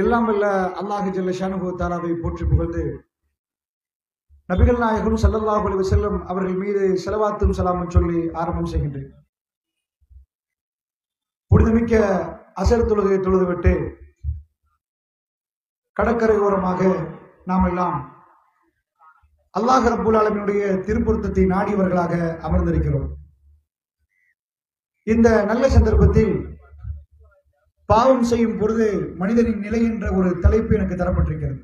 எல்லாம் வல்ல அல்லாஹ் ஜல்ல ஷானுஹு தஆலாவை போற்றி புகழ்ந்து நபிகள் நாயகம் ஸல்லல்லாஹு அலைஹி வஸல்லம் அவர்கள் மீது ஸலவாத்தும் ஸலாமும் சொல்லி ஆரம்பம் செய்கின்றேன். புனிதமிக்க அசர் தொழுகையை தொழுதுவிட்டு கடற்கரை ஓரமாக நாம் எல்லாம் அல்லாஹ் ரப்புல் ஆலமீனுடைய திருப்பொருத்தத்தை நாடியவர்களாக அமர்ந்திருக்கிறோம். இந்த நல்ல சந்தர்ப்பத்தில் பாவம் செய்யும் பொழுது மனிதனின் நிலை என்ற ஒரு தலைப்பு எனக்கு தரப்பட்டிருக்கிறது.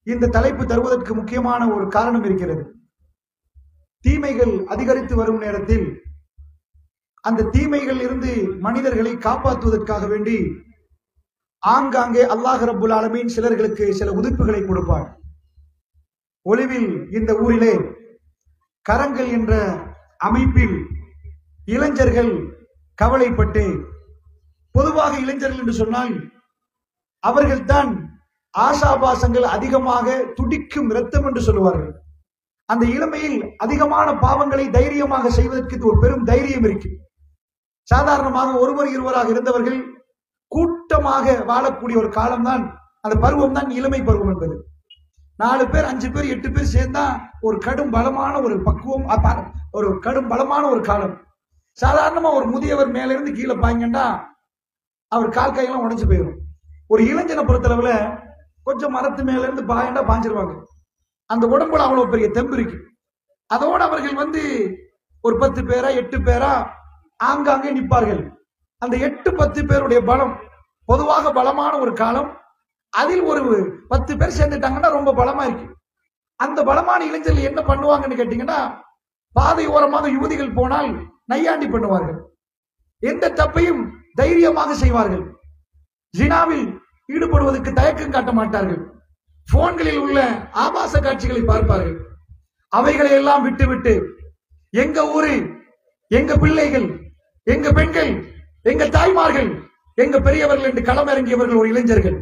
இந்த தலைப்பு தருவதற்கு முக்கியமான ஒரு காரணம் இருக்கிறது. தீமைகள் அதிகரித்து வரும் நேரத்தில் அந்த தீமைகள் இருந்து மனிதர்களை காப்பாற்றுவதற்காக வேண்டி ஆங்காங்கே அல்லாஹ் ரப்புல் ஆலமீன் சிலர்களுக்கு சில உதிர்ப்புகளை கொடுப்பார். ஒளிவில் இந்த ஊரிலே கரங்கள் என்ற அமைப்பில் இளைஞர்கள் கவலைப்பட்டு, பொதுவாக இளைஞர்கள் என்று சொன்னால் அவர்கள் தான் ஆசாபாசங்கள் அதிகமாக துடிக்கும் இரத்தம் என்று சொல்லுவார்கள். அந்த இளமையில் அதிகமான பாவங்களை தைரியமாக செய்வதற்கு ஒரு பெரும் தைரியம் இருக்கு. சாதாரணமாக ஒருவர் இருவராக இருந்தவர்கள் கூட்டமாக வாழக்கூடிய ஒரு காலம்தான் அந்த பருவம் தான் இளமை பருவம் என்பது. 4 பேர் 5 பேர் 8 பேர் சேர்ந்தா ஒரு கடும் பலமான ஒரு பக்குவம், ஒரு கடும் பலமான ஒரு காலம். சாதாரணமா ஒரு முதியவர் மேல இருந்து கீழே பாய்ங்கன்னா அவர் கால் கையெல்லாம் உடைஞ்சு போயிடும். ஒரு இளைஞனை பொறுத்தளவுல கொஞ்சம் மரத்து மேல இருந்து பாயண்டா பாஞ்சிருவாங்க. அந்த உடம்புல அவ்வளவு பெரிய தெம்பு இருக்கு. அதோட அவர்கள் ஒரு 10 பேரா 8 பேரா ஆங்காங்கே நிற்பார்கள். அந்த 8-10 பேருடைய பலம் பொதுவாக பலமான ஒரு காலம். அதில் ஒரு 10 பேர் சேர்ந்துட்டாங்கன்னா ரொம்ப பலமா இருக்கு. அந்த பலமான இளைஞர்கள் என்ன பண்ணுவாங்கன்னு கேட்டீங்கன்னா, பாதை ஓரமாக யுவதிகள் போனால் நையாண்டி பண்ணுவார்கள். எந்த தப்பையும் தைரியமாக செய்வார்கள். ஜினாவில் ஈடுபடுவதற்கு தயக்கம் காட்ட மாட்டார்கள். போன்களில் உள்ள ஆபாச காட்சிகளை பார்ப்பார்கள். அவைகளை எல்லாம் விட்டுவிட்டு எங்க ஊரு, எங்க பிள்ளைகள், எங்க பெண்கள், எங்க தாய்மார்கள், எங்க பெரியவர்கள் என்று களமிறங்கியவர்கள் ஒரு இளைஞர்கள்.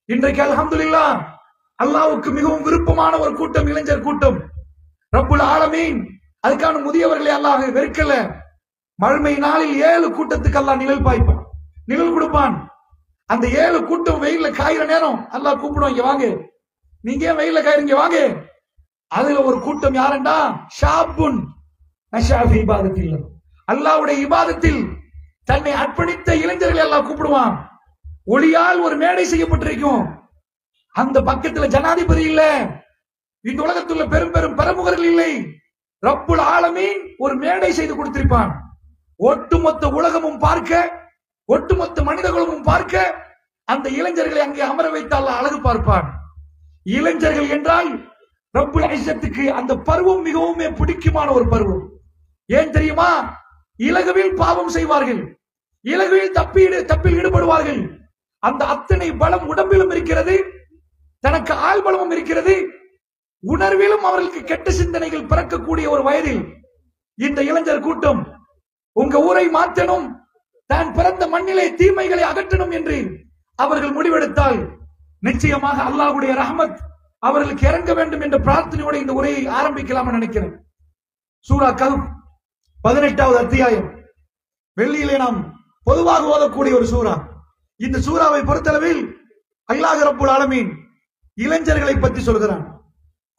இன்றைக்கு அல்ஹம்துலில்லாஹ் அல்லாஹ்வுக்கு மிகவும் விருப்பமான ஒரு கூட்டம் இளைஞர் கூட்டம். ரப்புல் ஆலமீன் அதுக்கான முதியவர்களை அல்லாஹ் வெறுக்கல. மறுமை நாளில் 7 கூட்டத்துக்கு அல்லாஹ் நிழல் பாய்ப்பான், நிழல் கொடுப்பான். அந்த 7 கூட்டம் வெயில்ல காயிற நேரம் அல்லாஹ் கூப்பிடுவான், இங்க வாங்க, நீங்க ஏன் வெயில்ல காயிறீங்க வாங்க. அதுல ஒரு கூட்டம் யாருண்டா, ஷாபுன் நஷா ஃபீ இபாதத்தில்லாஹ், அல்லாஹ்வுடைய இபாதத்தில் தன்னை அர்ப்பணித்த இளைஞர்களை அல்லாஹ் கூப்பிடுவான். ஒளியால் ஒரு மேடை செய்யப்பட்டிருக்கும். அந்த பக்கத்துல ஜனாதிபதி இல்ல, இந்த உலகத்துள்ள பெரும் பெரும் பிரமுகர்கள் இல்லை. ரப்புல் ஆலமீன் ஒரு மேடை செய்து கொடுத்திருப்பான். ஒட்டுமொத்த உலகமும் பார்க்க, ஒட்டுமொத்த மனிதர்களும் பார்க்க அந்த இளைஞர்களை அங்கே அமர வைத்தால் அழகு பார்ப்பான். இளைஞர்கள் என்றால் ரப்புல் இஸ்ஸத்துக்கு அந்த பருவம் மிகவும் பிடிக்குமான ஒரு பருவம். ஏன் தெரியுமா? இலகுவில் பாவம் செய்வார்கள், இலகுவில் தப்பில் ஈடுபடுவார்கள். அந்த அத்தனை பலம் உடம்பிலும் இருக்கிறது, தனக்கு ஆள் பலமும் இருக்கிறது, உணர்விலும் அவர்களுக்கு கெட்ட சிந்தனைகள் பிறக்கக்கூடிய ஒரு வயதில் இந்த இளைஞர் கூட்டம் உங்க ஊரை மாற்றணும், தான் பிறந்த மண்ணிலே தீமைகளை அகற்றணும் என்று அவர்கள் முடிவெடுத்தால் நிச்சயமாக அல்லாஹ்வுடைய ரஹ்மத் அவர்களுக்கு இறங்க வேண்டும் என்ற பிரார்த்தனையோடு இந்த உரையை ஆரம்பிக்கலாம் நினைக்கிறேன். சூரா கஹ்ஃப் 18வது அத்தியாயம் வெள்ளியிலே நாம் பொதுவாக ஓதக்கூடிய ஒரு சூரா. இந்த சூறாவை பொறுத்தளவில் அல்லாஹ் ரப்புல் ஆலமீன் இளைஞர்களை பற்றி சொல்கிறான்.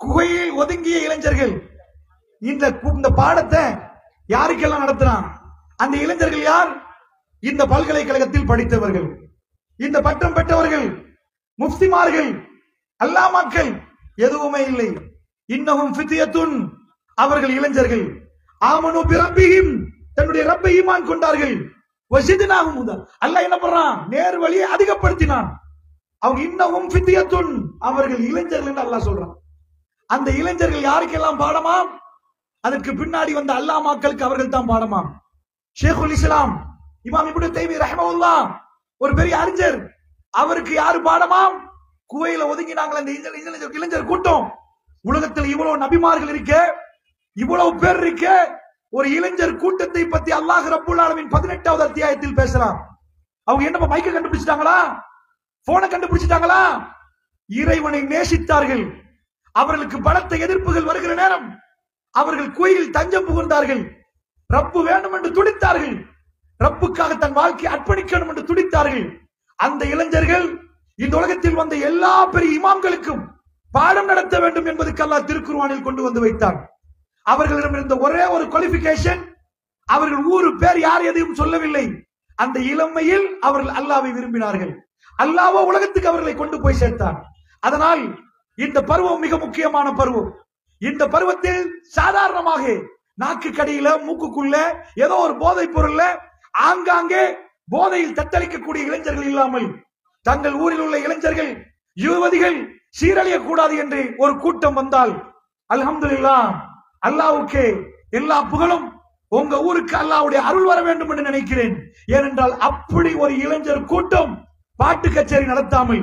குகையில் ஒதுங்கிய இளைஞர்கள். இந்த பாடத்தை யாருக்கெல்லாம் நடத்தினான்? அந்த இளைஞர்கள் யார்? இந்த பல்கலைக்கழகத்தில் படித்தவர்கள், இந்த பட்டம் பெற்றவர்கள், முஃப்திமார்கள், அல்லாமாக்கள் எதுவுமே இல்லை. இன்னஹும் ஃபித்யத்துன், அவர்கள் இளைஞர்கள். ஆமனு பிரப்பிஹிம், தன்னுடைய ரப்பை ஈமான் கொண்டார்கள். வஸித்னாஹும் ஹுதா, அல்லாஹ் என்ன பண்றான்? நேர் வழியை அதிகப்படுத்தினான். அவங்க இன்னஹும் ஃபித்யத்துன், அவர்கள் இளைஞர்கள் என்று அல்லாஹ் சொல்றான். அந்த இளைஞர்கள் யாருக்கெல்லாம் பாடமாம்? அதற்கு பின்னாடி வந்த அல்லாமாக்களுக்கு அவர்கள் தான் பாடமாம். ஷேகுல் இஸ்லாம் இமாம் இப்னு தைமிய்யா ரஹ்மத்துல்லாஹ் ஒரு பெரிய அறிஞர், அவருக்கு யாரு பாடமாம்? குவையில ஒதுங்கினாங்களே இந்த இளைஞர் கூட்டம். உலகத்தில் இவ்வளவு நபிமார்கள் இருக்க, இவ்வளவு பேர் இருக்க, ஒரு இளைஞர் கூட்டத்தை பத்தி அல்லாஹ் ரப்புல் ஆலமீன் 18வது அத்தியாயத்தில் பேசலாம். அவங்க என்ன மைக்க கண்டுபிடிச்சிட்டாங்களா? போனை கண்டுபிடிச்சிட்டாங்களா? இறைவனை நேசித்தார்கள். அவர்களுக்கு பலத்த எதிர்ப்புகள் வருகிற நேரம் அவர்கள் கோயில் தஞ்சம் புகுந்தார்கள். ரப்பு வேண்டும் என்று துடித்தார்கள். ரப்புக்காக தன் வாழ்க்கையை அர்ப்பணிக்கணும் என்று துடித்தார்கள். அந்த இளைஞர்கள் இந்த உலகத்தில் வந்த எல்லா பெரிய இமாம்களுக்கும் பாடம் நடத்த வேண்டும் என்பதற்கு அல்லாஹ் திருக்குர்ஆனில் கொண்டு வந்து வைத்தார். அவர்களிடம் இருந்த ஒரே ஒரு குவாலிபிகேஷன், அவர்கள் ஊரு பேர் யார் எதையும் சொல்லவில்லை. அந்த இளமையில் அவர்கள் அல்லாஹ்வை விரும்பினார்கள். அல்லாஹ் உலகத்துக்கு அவர்களை கொண்டு போய் சேர்த்தார். அதனால் இந்த பருவம் மிக முக்கியமான பருவம். இந்த பருவத்தில் சாதாரணமாக நாக்கு கடியில மூக்குக்குள்ள ஏதோ ஒரு போதைப் பொருள்ல ஆங்காங்கே போதையில் தத்தளிக்கக்கூடிய இளைஞர்கள் இல்லாமல் தங்கள் ஊரில் உள்ள இளைஞர்கள் யுவதிகள் சீரழிய கூடாது என்று ஒரு கூட்டம் வந்தால் அல்ஹம்துலில்லாஹ், அல்லாஹ்வுக்கு எல்லா புகழும். உங்க ஊருக்கு அல்லாஹ்வுடைய அருள் வர வேண்டும் என்று நினைக்கிறேன். ஏனென்றால் அப்படி ஒரு இளைஞர் கூட்டம் பாட்டு கச்சேரி நடத்தாமல்,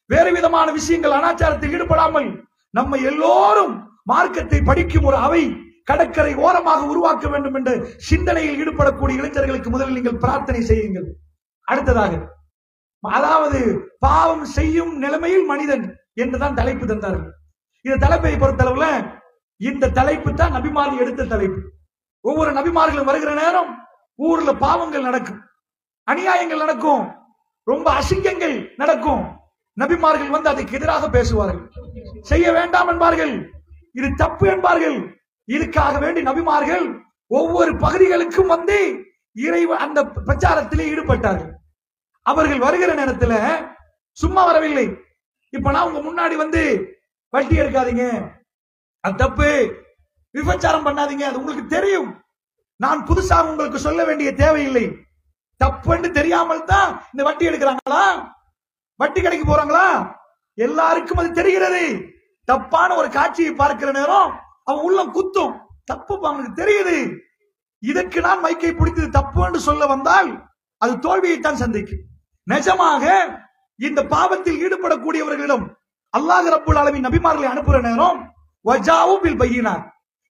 வேறு விதமான விஷயங்கள் அனாச்சாரத்தில் ஈடுபடாமல், நம்ம எல்லோரும் மார்க்கத்தை படிக்கும் ஒரு அவை கடற்கரை ஓரமாக உருவாக்க வேண்டும் என்ற சிந்தனையில் ஈடுபடக்கூடிய இளைஞர்களுக்கு முதலில் நீங்கள் பிரார்த்தனை செய்யுங்கள். அடுத்ததாக, அதாவது பாவம் செய்யும் நிலைமையில் மனிதன் என்றுதான் தலைப்பு தந்தார்கள். இந்த தலைப்பை பொறுத்தளவுல இந்த தலைப்பு தான் நபிமார்கள் எடுத்த தலைப்பு. ஒவ்வொரு நபிமார்களும் வருகிற நேரம் ஊர்ல பாவங்கள் நடக்கும், அநியாயங்கள் நடக்கும், ரொம்ப அசிங்கங்கள் நடக்கும். நபிமார்கள் வந்து அதுக்கு எதிராக பேசுவார்கள், செய்ய வேண்டாம் என்பார்கள், இது தப்பு என்பார்கள். இதுக்காக வேண்டி நபிமார்கள் ஒவ்வொரு பகுதிகளுக்கும் வந்து இறைவன் அந்த பிரச்சாரத்திலே ஈடுபட்டார்கள். அவர்கள் வருகிற நேரத்துல சும்மா வரவில்லை. இப்ப நான் உங்க முன்னாடி வந்து வட்டி எடுக்காதீங்க, அது தப்பு, விபச்சாரம் பண்ணாதீங்க, அது உங்களுக்கு தெரியும், நான் புதுசாக உங்களுக்கு சொல்ல வேண்டிய தேவையில்லை. தப்புன்னு தெரியாமல் தான் இந்த வட்டி எடுக்கிறாங்களா, வட்டி கடைக்கு போறாங்களா, எல்லாருக்கும் அது தெரிகிறது. தப்பான ஒரு காட்சியை பார்க்கிற நேரம் அவன் உள்ளம் குத்தும், தப்பு அவனுக்கு தெரியுது. இதற்கு நான் மைக்கை பிடித்தது தப்பு என்று சொல்ல வந்தால் அது தோல்வியைத்தான் சந்திக்கும். நிஜமாக இந்த பாவத்தில் ஈடுபடக்கூடியவர்களிடம் அல்லாஹ் ரப்புல் ஆலமீன் நபிமார்களை அனுப்புற நேரம் வஜாவு பில் பையினாத்,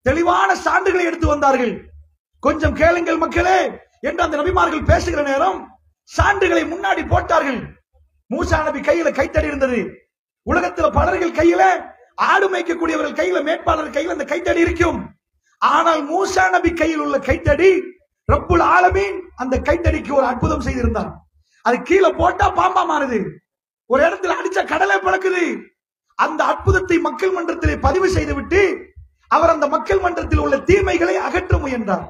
தெளிவான சான்றுகளை எடுத்து வந்தார்கள். கொஞ்சம் கேளுங்கள் மக்களே என்று அந்த நபிமார்கள் பேசுகிற நேரம் சான்றுகளை முன்னாடி போட்டார்கள். மூசா நபி கையில கைத்தடி இருந்தது. உலகத்தில் பலர்கள் கையில, ஆடு மேய்க்கக்கூடியவர்கள் கையில, மேற்பாளர் கையில் அந்த கைத்தடி இருக்கும். ஆனால் மூசா நபி கையில் உள்ள கைத்தடி ரப்புல் ஆலமீன் அந்த கைத்தடிக்கு ஒரு அற்புதம் செய்திருந்தார். அது கீழே போட்டா பாம்பா மாறுது, ஒரு இடத்துல அடிச்சா கடலை பழக்குது. அந்த அற்புதத்தை மக்கள் மன்றத்திலே பதிவு செய்துவிட்டு அவர் அந்த மக்கள் மன்றத்தில் உள்ள தீமைகளை அகற்ற முயன்றார்.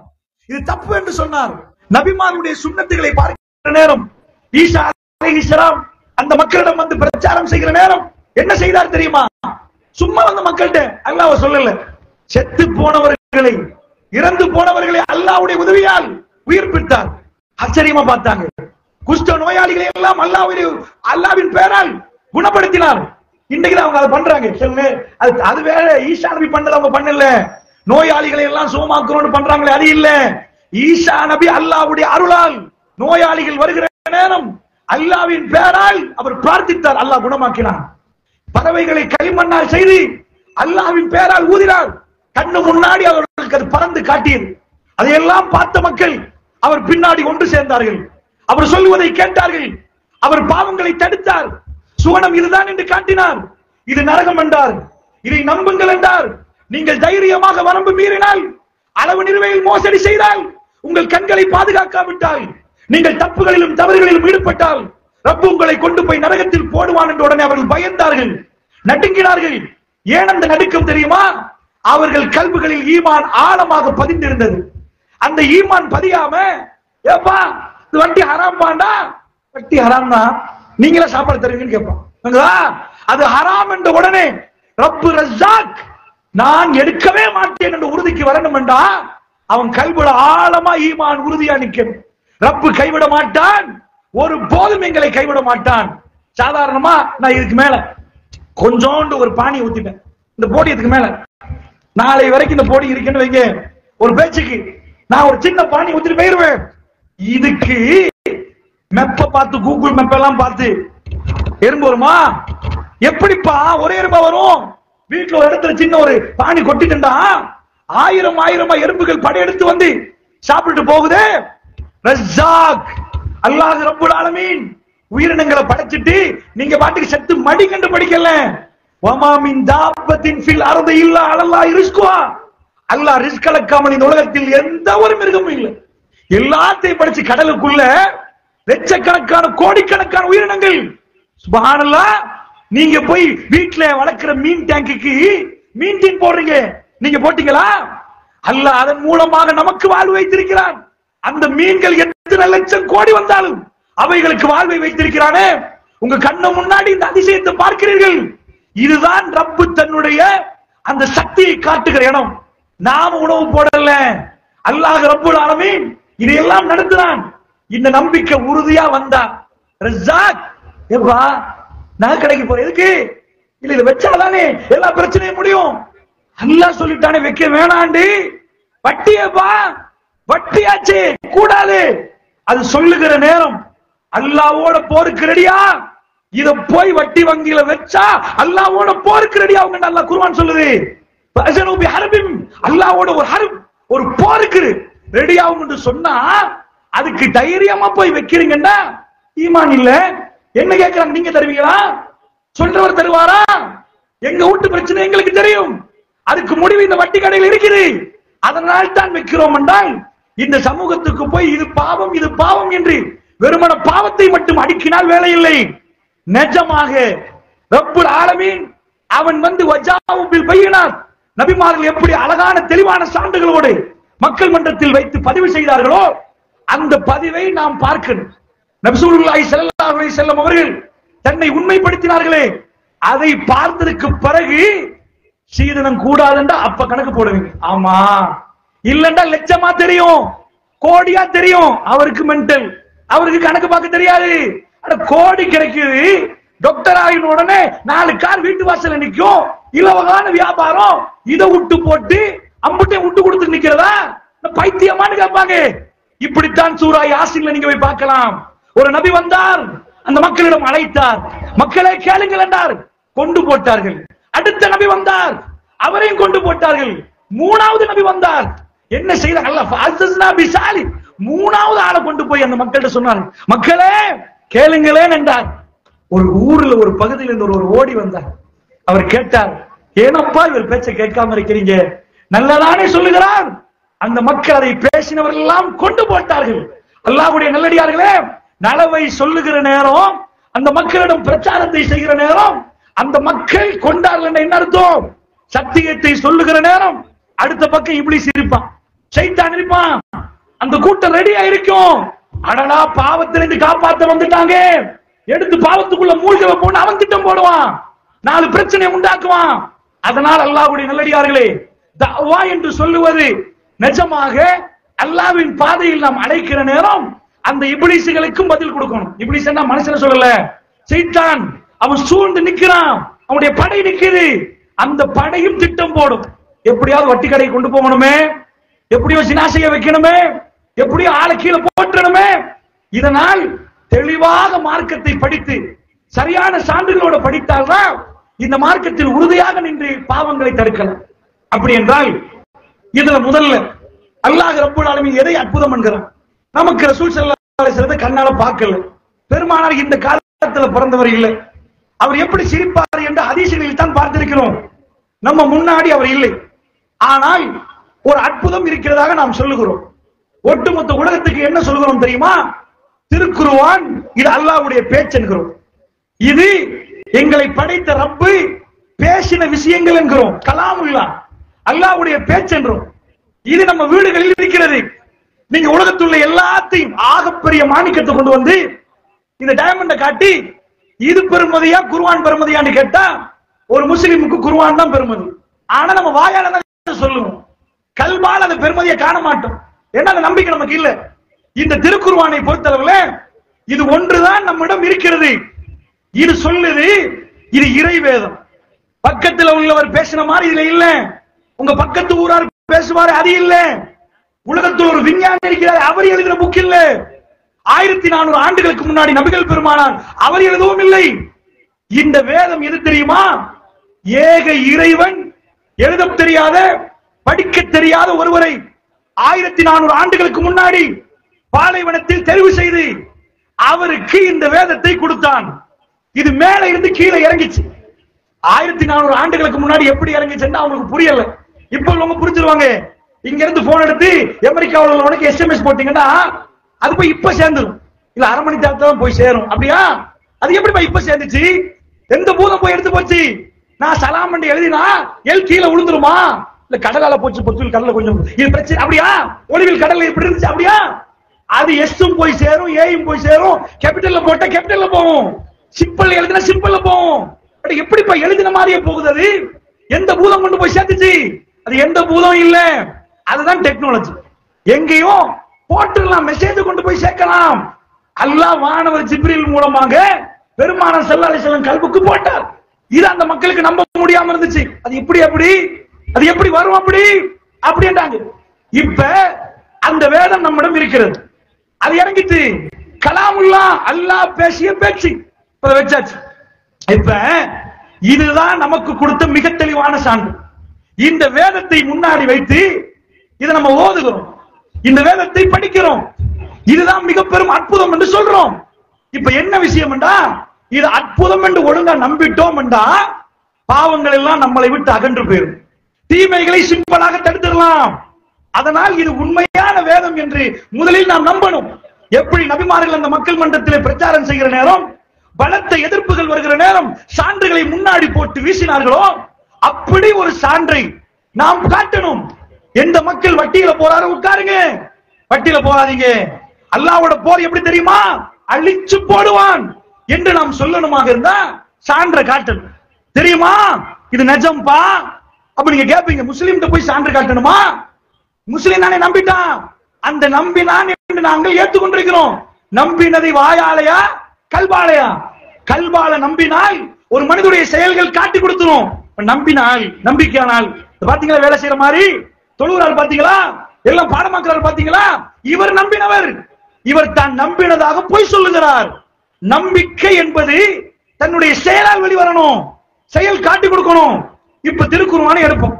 இது தப்பு என்று சொன்னார். நபிமாருடைய சுன்னத்துகளை பார்க்கிற நேரம் ஈசா அலைஹிஸ்ஸலாம் அந்த மக்களிடம் வந்து பிரச்சாரம் செய்கிற நேரம் என்ன செய்தார் தெரியுமா? சும்மா வந்த மக்கள்கிட்ட அல்லாஹ் சொல்லல, செத்து போனவர்களை, இறந்து போனவர்களை அல்லாஹ்வுடைய உதவியால் உயிர்ப்பித்தார். ஆச்சரியமா பார்த்தாங்க. குஷ்ட நோயாளிகளை எல்லாம் அல்லாஹ்வின் பெயரால் குணப்படுத்தினார். இன்னைக்கு அவங்க அதை பண்றாங்க. அது வேற, ஈசா நபி பண்ணல, அவங்க பண்ணல. நோயாளிகளை எல்லாம் சுகமாக்குறோம்னு பண்றாங்களே, அது இல்ல. ஈசா நபி அல்லாஹ்வுடைய அருளால் நோயாளிகள் வருகிற நேரம் அல்லாஹ்வின் பெயரால் அவர் பிரார்த்தித்தார், அல்லாஹ் குணமாக்கினார். பறவைகளை களிமண்ணால் செய்து அல்லாஹ்வின் பெயரால் ஊதினார். கண்ணு முன்னாடி அவர்களுக்கு அது பறந்து காட்டியது. அதையெல்லாம் பார்த்த மக்கள் அவர் பின்னாடி ஒன்று சேர்ந்தார்கள். அவர் சொல்லுவதை கேட்டார்கள். அவர் பாவங்களை தடுத்தார். சுவனம் இதுதான் என்று காட்டினார். இது நரகம் என்றார். இதை நம்புங்கள் என்றார். நீங்கள் தைரியமாக வரம்பு மீறினால், அளவு நிறுவையில் மோசடி செய்தால், உங்கள் கண்களை பாதுகாக்காவிட்டால், நீங்கள் தப்புகளிலும் தவறுகளிலும் ஈடுபட்டால் ரப்பு உங்களை கொண்டு போய் நரகத்தில் போடுவான் என்று உடனே அவர்கள் பயந்தார்கள், நடுங்கினார்கள். ஏன் அந்த நடுக்கம் தெரியுமா? அவர்கள் கல்புகளில் ஈமான் ஆழமாக பதிந்திருந்தது. அந்த ஈமான் பதியாம, ஏப்பா இது வட்டி ஹராம் பாண்டா, வட்டி ஹராம் தான், நீங்களே சாப்பாடு தருவீங்கன்னு கேட்பான். அது ஹராம் என்ற உடனே ரப்பு ரஸாக், நான் எடுக்கவே மாட்டேன் என்று உறுதிக்கு வரணும் என்றா அவன் கல்புல ஆழமா ஈமான் உறுதியா நிற்கணும். ரப்பு கைவிட மாட்டான், ஒரு போதும் எங்களை கைவிட மாட்டான். சாதாரணமா நான் இதுக்கு மேல கொஞ்சோண்டு ஒரு பானி ஊத்திட்டேன், இந்த போடி இதுக்கு மேல நாளை வரைக்கும் இந்த போடி இருக்குன்னு வைங்க, ஒரு பேச்சுக்கு நான் ஒரு சின்ன பானி ஊத்திட்டு போயிருவேன். இதுக்கு மெப்ப பார்த்து, கூகுள் மெப்ப எல்லாம் பார்த்து எறும்பு வருமா? எப்படிப்பா ஒரே எறும்பா வரும்? வீட்டுல ஒரு இடத்துல சின்ன ஒரு பானி கொட்டிட்டா ஆயிரம் ஆயிரமா எறும்புகள் படையெடுத்து வந்து சாப்பிட்டு போகுது. ரஸாக் அல்லாஹ் ரப்புல் ஆலமீன் உயிரினங்களை படைச்சிட்டு நீங்க பாட்டுக்கு செத்து மடி கண்டு படிக்கல. வமா மின் தாபத்தின் ஃபில் அர்தி இல்லா அலல்லாஹி ரிஸ்குஹா, அல்லாஹ் ரிஸ்க் அளக்காமல் இந்த உலகத்தில் எந்த ஒரு மிருகமும் இல்லை. எல்லாத்தையும் படிச்சு கடலுக்குள்ள லட்சக்கணக்கான கோடிக்கணக்கான உயிரினங்கள். சுப்ஹானல்லாஹ். நீங்க போய் வீட்டுல வளர்க்கிற மீன் டேங்குக்கு மீன் தீன் போடுறீங்க, நீங்க போட்டீங்களா? அல்லாஹ் அதன் மூலமாக நமக்கு வாழ்வு வைத்திருக்கிறான். அந்த மீன்கள் எத்தனை லட்சம் கோடி வந்தாலும் அவைகளுக்கு வாழ்வை வைத்திருக்கிறானே. உங்க கண்ணு முன்னாடி இந்த அதிசயத்தை பார்க்கிறீர்கள். இதுதான் ரப்பு தன்னுடைய அந்த சக்தியை காட்டுகிற இடம். நாம உணவு போடல, அல்லாஹ் ரப்புல் ஆலமீன் இதையெல்லாம் நடத்துறான். இந்த நம்பிக்கை உறுதியா வந்தா ரஸாக் ஏப்பா நகை கடைக்கு போற எதுக்கு? இல்ல இதை வச்சாதானே எல்லா பிரச்சனையும் முடியும். அல்லாஹ் சொல்லிட்டானே வைக்க வேணாண்டி. வட்டியப்பா வட்டியாச்சு கூடாது. அது சொல்லுகிற நேரம் அல்லாஹ்வோட போருக்கு ரெடியா? இத போய் வட்டி வங்கியில வச்சா அல்லாஹ்வோட போருக்கு ரெடியா அவங்க. அல்லாஹ் குர்ஆன் சொல்லுது அல்லாஹ்வோட ஒரு ஹர்ப், ஒரு போருக்கு ரெடியா அவங்க சொன்னா அதுக்கு தைரியமா போய் வைக்கிறீங்கன்னா ஈமான் இல்ல. என்ன கேட்கிறாங்க, நீங்க தருவீங்களா? சொல்றவர் தருவாரா? எங்க வீட்டு பிரச்சனை எங்களுக்கு தெரியும், அதுக்கு முடிவு இந்த வட்டி கடையில் இருக்குது, அதனால் தான் வைக்கிறோம் என்றால் இந்த சமூகத்துக்கு போய் இது பாவம் இது பாவம் என்று வெறுமன பாவத்தை மட்டும் அடுக்கினால் வேலை இல்லை. நிஜமாக ரப்புல் ஆலமீன் அவன் வஜாவு பில் பையினாத், நபிமார்கள் எப்படி அழகான தெளிவான சான்றுகளோடு மக்கள் மன்றத்தில் வைத்து பதிவு செய்தார்களோ அந்த பதிவை நாம் பார்க்கணும். நபிஸூலுல்லாஹி ஸல்லல்லாஹு அலைஹி வஸல்லம் அவர்கள் தன்னை உண்மைப்படுத்தினார்களே, அதை பார்த்ததற்கு பிறகு சீதனம் கூடாதுண்டா அப்ப கணக்கு போடுவீங்க. ஆமா இல்லண்டா லட்சமா தெரியும், கோடியா தெரியும். அவருக்கு மென்டல், அவருக்கு கணக்கு பார்க்க தெரியாது. கோடி கிடைக்குது, டாக்டர் ஆகின உடனே 4 கார் வீட்டு வாசல்ல நிக்கும், இலவகான வியாபாரம், இதை விட்டு போட்டு அம்புட்டை விட்டு கொடுத்து நிக்கிறதா பைத்தியமானு கேட்பாங்க. இப்படித்தான் சூரா யாசீன்ல நீங்க போய் பார்க்கலாம். ஒரு நபி வந்தார், அந்த மக்களிடம் அழைத்தார், மக்களை கேளுங்கள் என்றார், கொண்டு போட்டார்கள். அடுத்த நபி வந்தார், அவரையும் கொண்டு போட்டார்கள். 3வது நபி வந்தார், என்ன செய்தார்? அல்லாஹ் மூணாவது ஆளை கொண்டு போய் அந்த மக்கள்கிட்ட சொன்னார், மக்களே கேளுங்களேன் என்றார். ஒரு ஊர்ல ஒரு பகுதியில் இருந்து ஒரு ஓடி வந்தார். அவர் கேட்டார், ஏனப்பா இவர் பேச்சை கேட்காம இருக்கிறீங்க? நல்லதானே சொல்லுகிறார். அந்த மக்கள் அதை பேசினவர்கள் எல்லாம் கொண்டு போட்டார்கள். அல்லாஹ்வுடைய நல்லடியார்களே, நலவை சொல்லுகிற நேரம், அந்த மக்களிடம் பிரச்சாரத்தை செய்கிற நேரம், அந்த மக்கள் கொண்டார்கள் என்ன அர்த்தம்? சத்தியத்தை சொல்லுகிற நேரம் அடுத்த பக்கம் இப்ளீஸ் இருப்பான், சைத்தான் இருப்பான், அந்த கூட்டம் ரெடியா இருக்கும். அடடா பாவத்திலிருந்து காப்பாத்த வந்துட்டாங்க, எடுத்து பாவத்துக்குள்ள மூழ்க வைப்போம் அவன் திட்டம் போடுவான், 4 பிரச்சனை உண்டாக்குவான். அதனால் அல்லாஹ்வுடைய நல்லடியார்களே, தஅவா என்று சொல்லுவது நிஜமாக அல்லாஹ்வின் பாதையில் நாம் அழைக்கிற நேரம் அந்த இப்ளீஸ்களுக்கும் பதில் கொடுக்கணும். இப்ளீஸ் என்ன மனுஷன சொல்லல, சைத்தான் அவன் சூழ்ந்து நிக்கிறான், அவனுடைய படை நிக்குது. அந்த படையும் திட்டம் போடும், எப்படியாவது வட்டி கடை கொண்டு போகணுமே, எப்படியோ சினாசைய வைக்கணுமே, எப்படியோ ஆளை கீழே போற்றணுமே. இதனால் தெளிவாக மார்க்கத்தை படித்து சரியான சான்றுகளோட படித்தால்தான் இந்த மார்க்கத்தில் உறுதியாக நின்று பாவங்களை தடுக்கலாம். அப்படி என்றால் இதுல முதல்ல அல்லாஹ் ரப்பல் ஆலமீன் எதை அற்புதம் என்கிறான்? நமக்கு ரசூல் ஸல்லல்லாஹு அலைஹி வஸல்லம் கண்ணால பார்க்கல, பெருமானார் இந்த காலத்துல பிறந்தவர் இல்லை, அவர் எப்படி சிரிப்பார் என்ற ஹதீஸ்களில் தான் பார்த்திருக்கிறோம். நம்ம முன்னாடி அவர் இல்லை, ஆனால் ஒரு அற்புதம் இருக்கிறதாக நாம் சொல்லுகிறோம். ஒட்டுமொத்த உலகத்துக்கு என்ன சொல்கிறோம் தெரியுமா? திருக்குர்ஆன் இது அல்லாஹ்வுடைய பேச்சு என்கிறோம், இது எங்களை படைத்த ரப்பு பேசின விஷயங்கள் என்கிறோம், கலாமுல்லாஹ் அல்லாஹ்வுடைய பேச்சு என்றோம். இது நம்ம வீடுகளில் இருக்கிறது. நீங்க உலகத்துள்ள எல்லாத்தையும் ஆகப்பெரிய மாணிக்கத்தை கொண்டு வந்து இந்த டைமண்ட காட்டி இது பெருமதியா குர்ஆன் பெருமதியான்னு கேட்டா ஒரு முஸ்லிமுக்கு குர்ஆன் தான் பெருமதி. ஆனா நம்ம வாயால தான் சொல்லுவோம், கல்பால் அந்த பெருமதியை காண மாட்டோம். ஏன்னா அந்த நம்பிக்கை நமக்கு இல்ல. இந்த திருக்குர்ஆனை பொறுத்தளவுல இது ஒன்றுதான் நம்மிடம் இருக்கிறது. இது சொல்லுது, இது இறை வேதம். பக்கத்துல உள்ளவர் பேசின மாதிரி இதுல இல்ல, உங்க பக்கத்து ஊரார் பேசுவாரு அது இல்ல, உலகத்தில் ஒரு விஞ்ஞானி இருக்கிறார் அவர் எழுதின புக் இல்ல, 1400 ஆண்டுகளுக்கு முன்னாடி நபிகள் பெருமானார் அவர் எழுதவும் இல்லை. இந்த வேதம் எது தெரியுமா? ஏக இறைவன் எழுத தெரியாத படிக்க தெரியாத ஒருவரை 1400 ஆண்டுகளுக்கு முன்னாடி பாலைவனத்தில் தெரிவு செய்து அவருக்கு இந்த வேதத்தை கொடுத்தான். இது மேல இருந்து கீழே இறங்கிச்சு. 1400 ஆண்டுகளுக்கு முன்னாடி எப்படி இறங்கிச்சுன்னா அவங்களுக்கு புரியல. இப்ப அவங்க புரிஞ்சிருவாங்க. இங்க இருந்து போன் எடுத்து அமெரிக்காவில் உள்ளவனுக்கு SMS போட்டீங்கன்னா அது போய் இப்ப சேர்ந்துடும். இல்ல அரை மணி நேரத்துல தான் போய் சேரும். அப்படியா? அது எப்படி இப்ப சேர்ந்துச்சு? எந்த பூதம் போய் எடுத்து போச்சு? நான் சலாம் பண்ணி எழுதினா எல் கீழே விழுந்துருமா? இல்ல கடலால போச்சு, பொத்துவில் கடல கொஞ்சம் இது பிரச்சனை. அப்படியா? ஒளிவில் கடல்ல எப்படி இருந்துச்சு? அப்படியா? அது எஸ்ஸும் போய் சேரும், ஏயும் போய் சேரும், கேபிட்டல்ல போட்டா கேபிட்டல்ல போகும், சிம்பிள் எழுதினா சிம்பிள்ல போகும். எப்படிப்பா எழுதின மாதிரியே போகுது? அது எந்த பூதம் கொண்டு போய் சேர்த்துச்சு? அது எந்த பூதம் இல்ல, அதுதான் டெக்னாலஜி. எங்கேயும் போட்டுலாம் மெசேஜ் கொண்டு போய் சேர்க்கலாம். அல்லாஹ் வானவர் ஜிப்ரீல் மூலமாக பெருமானார் ஸல்லல்லாஹு அலைஹி வஸல்லம் கல்புக்கு போட்டார். இது அந்த மக்களுக்கு நம்ப முடியாம இருந்துச்சு. அது எப்படி அது எப்படி வரும் அப்படி அப்படின்றாங்க. இப்ப அந்த வேதம் நம்மிடம் இருக்கிறது, அது இறங்கிட்டு கலாமுல்லாஹ் அல்லாஹ் பேசிய பேச்சு வச்சாச்சு. இப்ப இதுதான் நமக்கு கொடுத்த மிக தெளிவான சான்று. இந்த வேதத்தை முன்னாடி வைத்து இதை நம்ம ஓதுகிறோம், இந்த வேதத்தை படிக்கிறோம், இதுதான் மிக பெரும் அற்புதம் என்று சொல்றோம். இப்ப என்ன விஷயம் என்றா, இது அற்புதம் என்று ஒழுங்கா நம்பிட்டோம் என்றா பாவங்கள் எல்லாம் நம்மளை விட்டு அகன்று போயிடும், தீமைகளை சிம்பிளாக தடுத்துடலாம். அதனால் இது உண்மையான வேதம் என்று முதலில் நாம் நம்பணும். எப்படி நபிமார்கள் அந்த மக்கள் மன்றத்திலே பிரச்சாரம் செய்கிற நேரம், பலத்த எதிர்ப்புகள் வருகிற நேரம் சான்றுகளை முன்னாடி போட்டு வீசினார்களோ, அப்படி ஒரு சான்றை நாம் காட்டணும். எந்த மக்கள் வட்டியில போறாரு, உட்காருங்க, வட்டியில போகாதீங்க, அல்லாஹ்வோட போர் எப்படி தெரியுமா, அழிச்சு போடுவான் என்று நாம் சொல்லணுமாக இருந்தா சான்றை காட்டணும். தெரியுமா இது நிஜம்பா அப்ப நீங்க கேட்பீங்க, முஸ்லிம் போய் சான்று காட்டணுமா? முஸ்லிம் தானே நம்பிட்டான், அந்த நம்பினான் என்று நாங்கள் ஏற்றுக்கொண்டிருக்கிறோம். நம்பினதை வாயாலையா கல்பாலையா? கல்பால நம்பினால் ஒரு மனிதனுடைய செயல்கள் காட்டி கொடுத்துரும். நம்பினால் நம்பிக்கையானால் பாத்தீங்களா, வேலை செய்யற மாதிரி தொழுகிறார் பாத்தீங்களா, எல்லாம் பாடமாக்குறாரு பாத்தீங்களா, இவர் நம்பினவர், இவர் தான் நம்பினதாக போய் சொல்லுகிறார். நம்பிக்கை என்பது தன்னுடைய செயலால் வெளிவரணும், செயல் காட்டி கொடுக்கணும். இப்ப திருக்குர்ஆனை எடுப்போம்,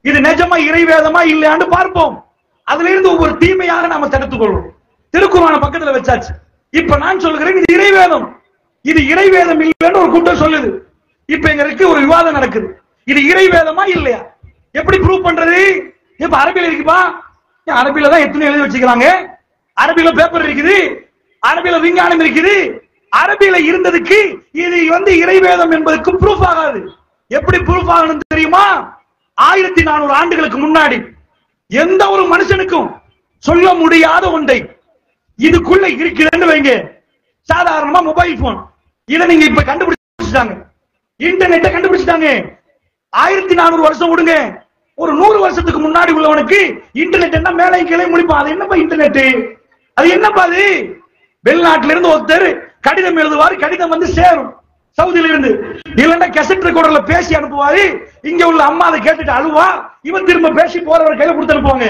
இது நிஜமா இறைவேதமா இல்லையான்னு பார்ப்போம். அதுல இருந்து ஒவ்வொரு தீமையாக நாம தடுத்துக் கொள்வோம். திருக்குர்ஆனை பக்கத்துல வச்சாச்சு. இப்ப நான் சொல்கிறேன் இது இறைவேதம், இது இறைவேதம் இல்லைன்னு ஒரு கூட்டம் சொல்லுது. இப்ப எங்களுக்கு ஒரு விவாதம் நடக்குது, இது இறைவேதமா இல்லையா, எப்படி ப்ரூவ் பண்றது? இப்ப அரபியில இருக்குப்பா, அரபியில தான் எத்தனை எழுதி வச்சுக்கிறாங்க, அரபியில பேப்பர் இருக்குது, அரபியில விஞ்ஞானம் இருக்குது, அரபியில இருந்ததுக்கு இது இறைவேதம் என்பதற்கு ப்ரூஃப் ஆகாது. எப்படி ப்ரூஃப் ஆகணும் தெரியுமா? 1400 ஆண்டுகளுக்கு முன்னாடி எந்த ஒரு மனுஷனுக்கும் சொல்ல முடியாத ஒன்றை இதுக்குள்ள இருக்கிறேன்னு வைங்க, சாதாரணமா மொபைல் போன், இதை நீங்க இப்ப கண்டுபிடிச்சிட்டாங்க, இன்டர்நெட்டை கண்டுபிடிச்சிட்டாங்க. 1400 வருஷம் விடுங்க, ஒரு 100 வருஷத்துக்கு முன்னாடி உள்ளவனுக்கு இன்டர்நெட் என்ன மேலே கீழே முடிப்பான். அது என்னப்பா இன்டர்நெட், அது என்னப்பா? அது வெளிநாட்டில இருந்து ஒருத்தர் கடிதம் எழுதுவாரு, கடிதம் வந்து சேரும் சவுதியில இருந்து, இல்லன்னா கேசட் ரெக்கார்டர்ல பேசி அனுப்புவாரு, இங்க உள்ள அம்மா அதை கேட்டுட்டு அழுவா, இவன் திரும்ப பேசி போறவர் கையில கொடுத்து அனுப்புவாங்க.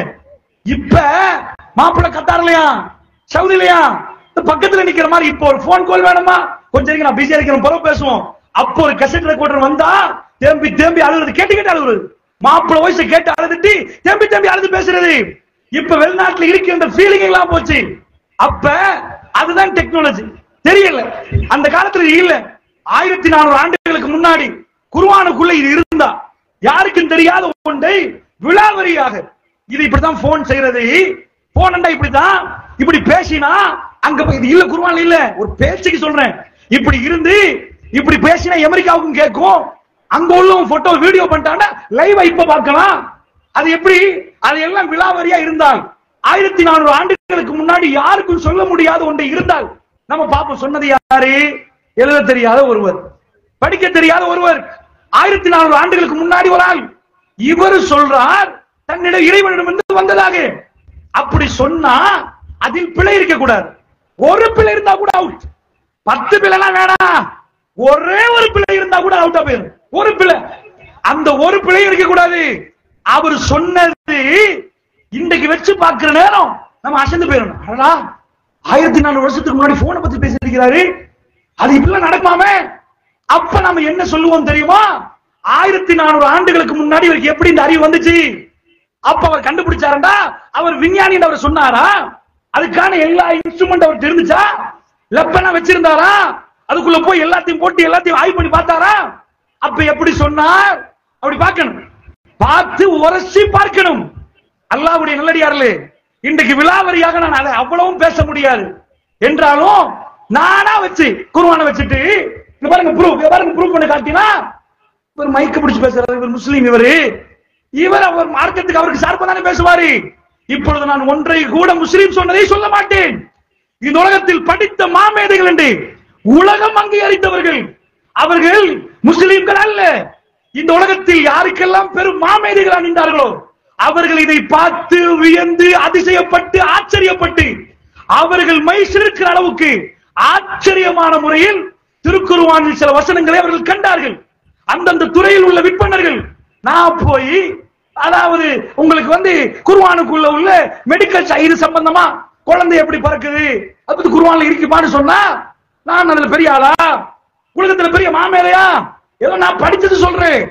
இப்ப மாப்பிள்ளை கத்தார்லையா சவுதிலையா பக்கத்துல நிக்கிற மாதிரி இப்போ ஒரு போன் கால் வேணுமா, கொஞ்சம் நான் பிஸியா இருக்கிறேன் பிறகு பேசுவோம். அப்போ ஒரு கேசட் ரெக்கார்டர் வந்தா தேம்பி தேம்பி அழுகுறது, கேட்டு கேட்டு அழுகுறது, மாப்பிள்ளை வயசு கேட்டு அழுதுட்டு தேம்பி தேம்பி அழுது பேசுறது. இப்ப வெளிநாட்டுல இருக்கின்ற ஃபீலிங் எல்லாம் போச்சு. அப்ப அதுதான் டெக்னாலஜி. தெரியல, அந்த காலத்துல இல்ல. 1400 ஆண்டுகளுக்கு முன்னாடி குர்ஆனுக்குள்ள இது இருந்தா யாருக்கும் தெரியாத ஒன்றை விலாவரியாக, இது இப்படிதான் போன் செய்யறது, போன் இப்படிதான், இப்படி பேசினா அங்க இது இல்ல, குர்ஆன்ல இல்ல, ஒரு பேச்சுக்கு சொல்றேன். இப்படி இருந்து இப்படி பேசினா அமெரிக்காவுக்கும் கேட்கும், அங்க உள்ள போட்டோ வீடியோ பண்ணிட்டாங்கன்னா லைவா இப்ப பார்க்கலாம். அது எப்படி? அது எல்லாம் விலாவரியா இருந்தால் 1400 ஆண்டுகளுக்கு முன்னாடி யாருக்கும் சொல்ல முடியாத ஒன்றை இருந்தால் நம்ம பாப்போம். சொன்னது யாரு? எழுத தெரியாத ஒருவர், படிக்க தெரியாத ஒருவர், 1400 ஆண்டுகளுக்கு முன்னாடி ஒரு ஆள். இவர் சொல்றார் தன்னிடம் இறைவனிடம் வந்ததாக. அப்படி சொன்னா அதில் பிழை இருக்க கூடாது. ஒரு பிழை இருந்தா கூட அவுட், 10 பிழைலாம் வேணாம், ஒரே ஒரு பிழை இருந்தா கூட அவுட்டா போயிடும். ஒரு பிழை, அந்த ஒரு பிழை இருக்க கூடாது. அவர் சொன்னது இன்றைக்கு வச்சு பார்க்கிற நேரம் நம்ம அசந்து போயிடணும். 1400 வருஷத்துக்கு முன்னாடி போனை பத்தி பேசியிருக்கிறாரு, அது இப்பெல்லாம் நடக்குமாமே. அப்ப நம்ம என்ன சொல்லுவோம் தெரியுமா? 1400 ஆண்டுகளுக்கு முன்னாடி இவருக்கு எப்படி இந்த அறிவு வந்துச்சு? அப்ப அவர் கண்டுபிடிச்சாரண்டா, அவர் விஞ்ஞானி அவர் சொன்னாரா? அதுக்கான எல்லா இன்ஸ்ட்ருமெண்ட் அவர் தெரிஞ்சுச்சா? லெப்பனா வச்சிருந்தாரா? அதுக்குள்ள போய் எல்லாத்தையும் போட்டு எல்லாத்தையும் ஆய்வு பண்ணி பார்த்தாரா? அப்ப எப்படி சொன்னார்? அப்படி பார்க்கணும், பார்த்து உரசி பார்க்கணும். அல்லாஹ்வுடைய நல்லடியார்களே, இன்றைக்கு விலாவரியாக நான் அதை அவ்வளவும் பேச முடியாது. என்றாலும் நானா வச்சு குர்ஆனை வச்சுட்டு இங்க பாருங்க ப்ரூஃப் பண்ணி காட்டினா இவர் மைக்க பிடிச்சு பேசுறாரு, இவர் முஸ்லீம், இவர் அவர் மார்க்கத்துக்கு அவருக்கு சார்பா தானே பேசுவாரு. இப்பொழுது நான் ஒன்றை கூட முஸ்லீம் சொன்னதை சொல்ல மாட்டேன். இந்த உலகத்தில் படித்த மாமேதைகள் என்று உலகம் அங்கீகரித்தவர்கள் அவர்கள் முஸ்லீம்கள் அல்ல. இந்த உலகத்தில் யாருக்கெல்லாம் பெரும் மாமேதைகள் அணிந்தார்களோ அவர்கள் இதை பார்த்து வியந்து அதிசயப்பட்டு ஆச்சரியப்பட்டு அவர்கள் மைசிலிருக்கிற அளவுக்கு ஆச்சரியமான முறையில் திருக்குர்ஆனில் சில வசனங்களை அவர்கள் கண்டார்கள். அந்தந்த துறையில் உள்ள விற்பனர்கள் நான் போய் அதாவது உங்களுக்கு குர்ஆனுக்குள்ள உள்ள மெடிக்கல் இது சம்பந்தமா குழந்தை எப்படி பிறக்குது அது பத்தி குர்ஆன்ல இருக்குமான்னு சொன்னா நான் அதுல பெரிய ஆளா, உலகத்துல பெரிய மாமேதையா, ஏதோ நான் படிச்சது சொல்றேன்.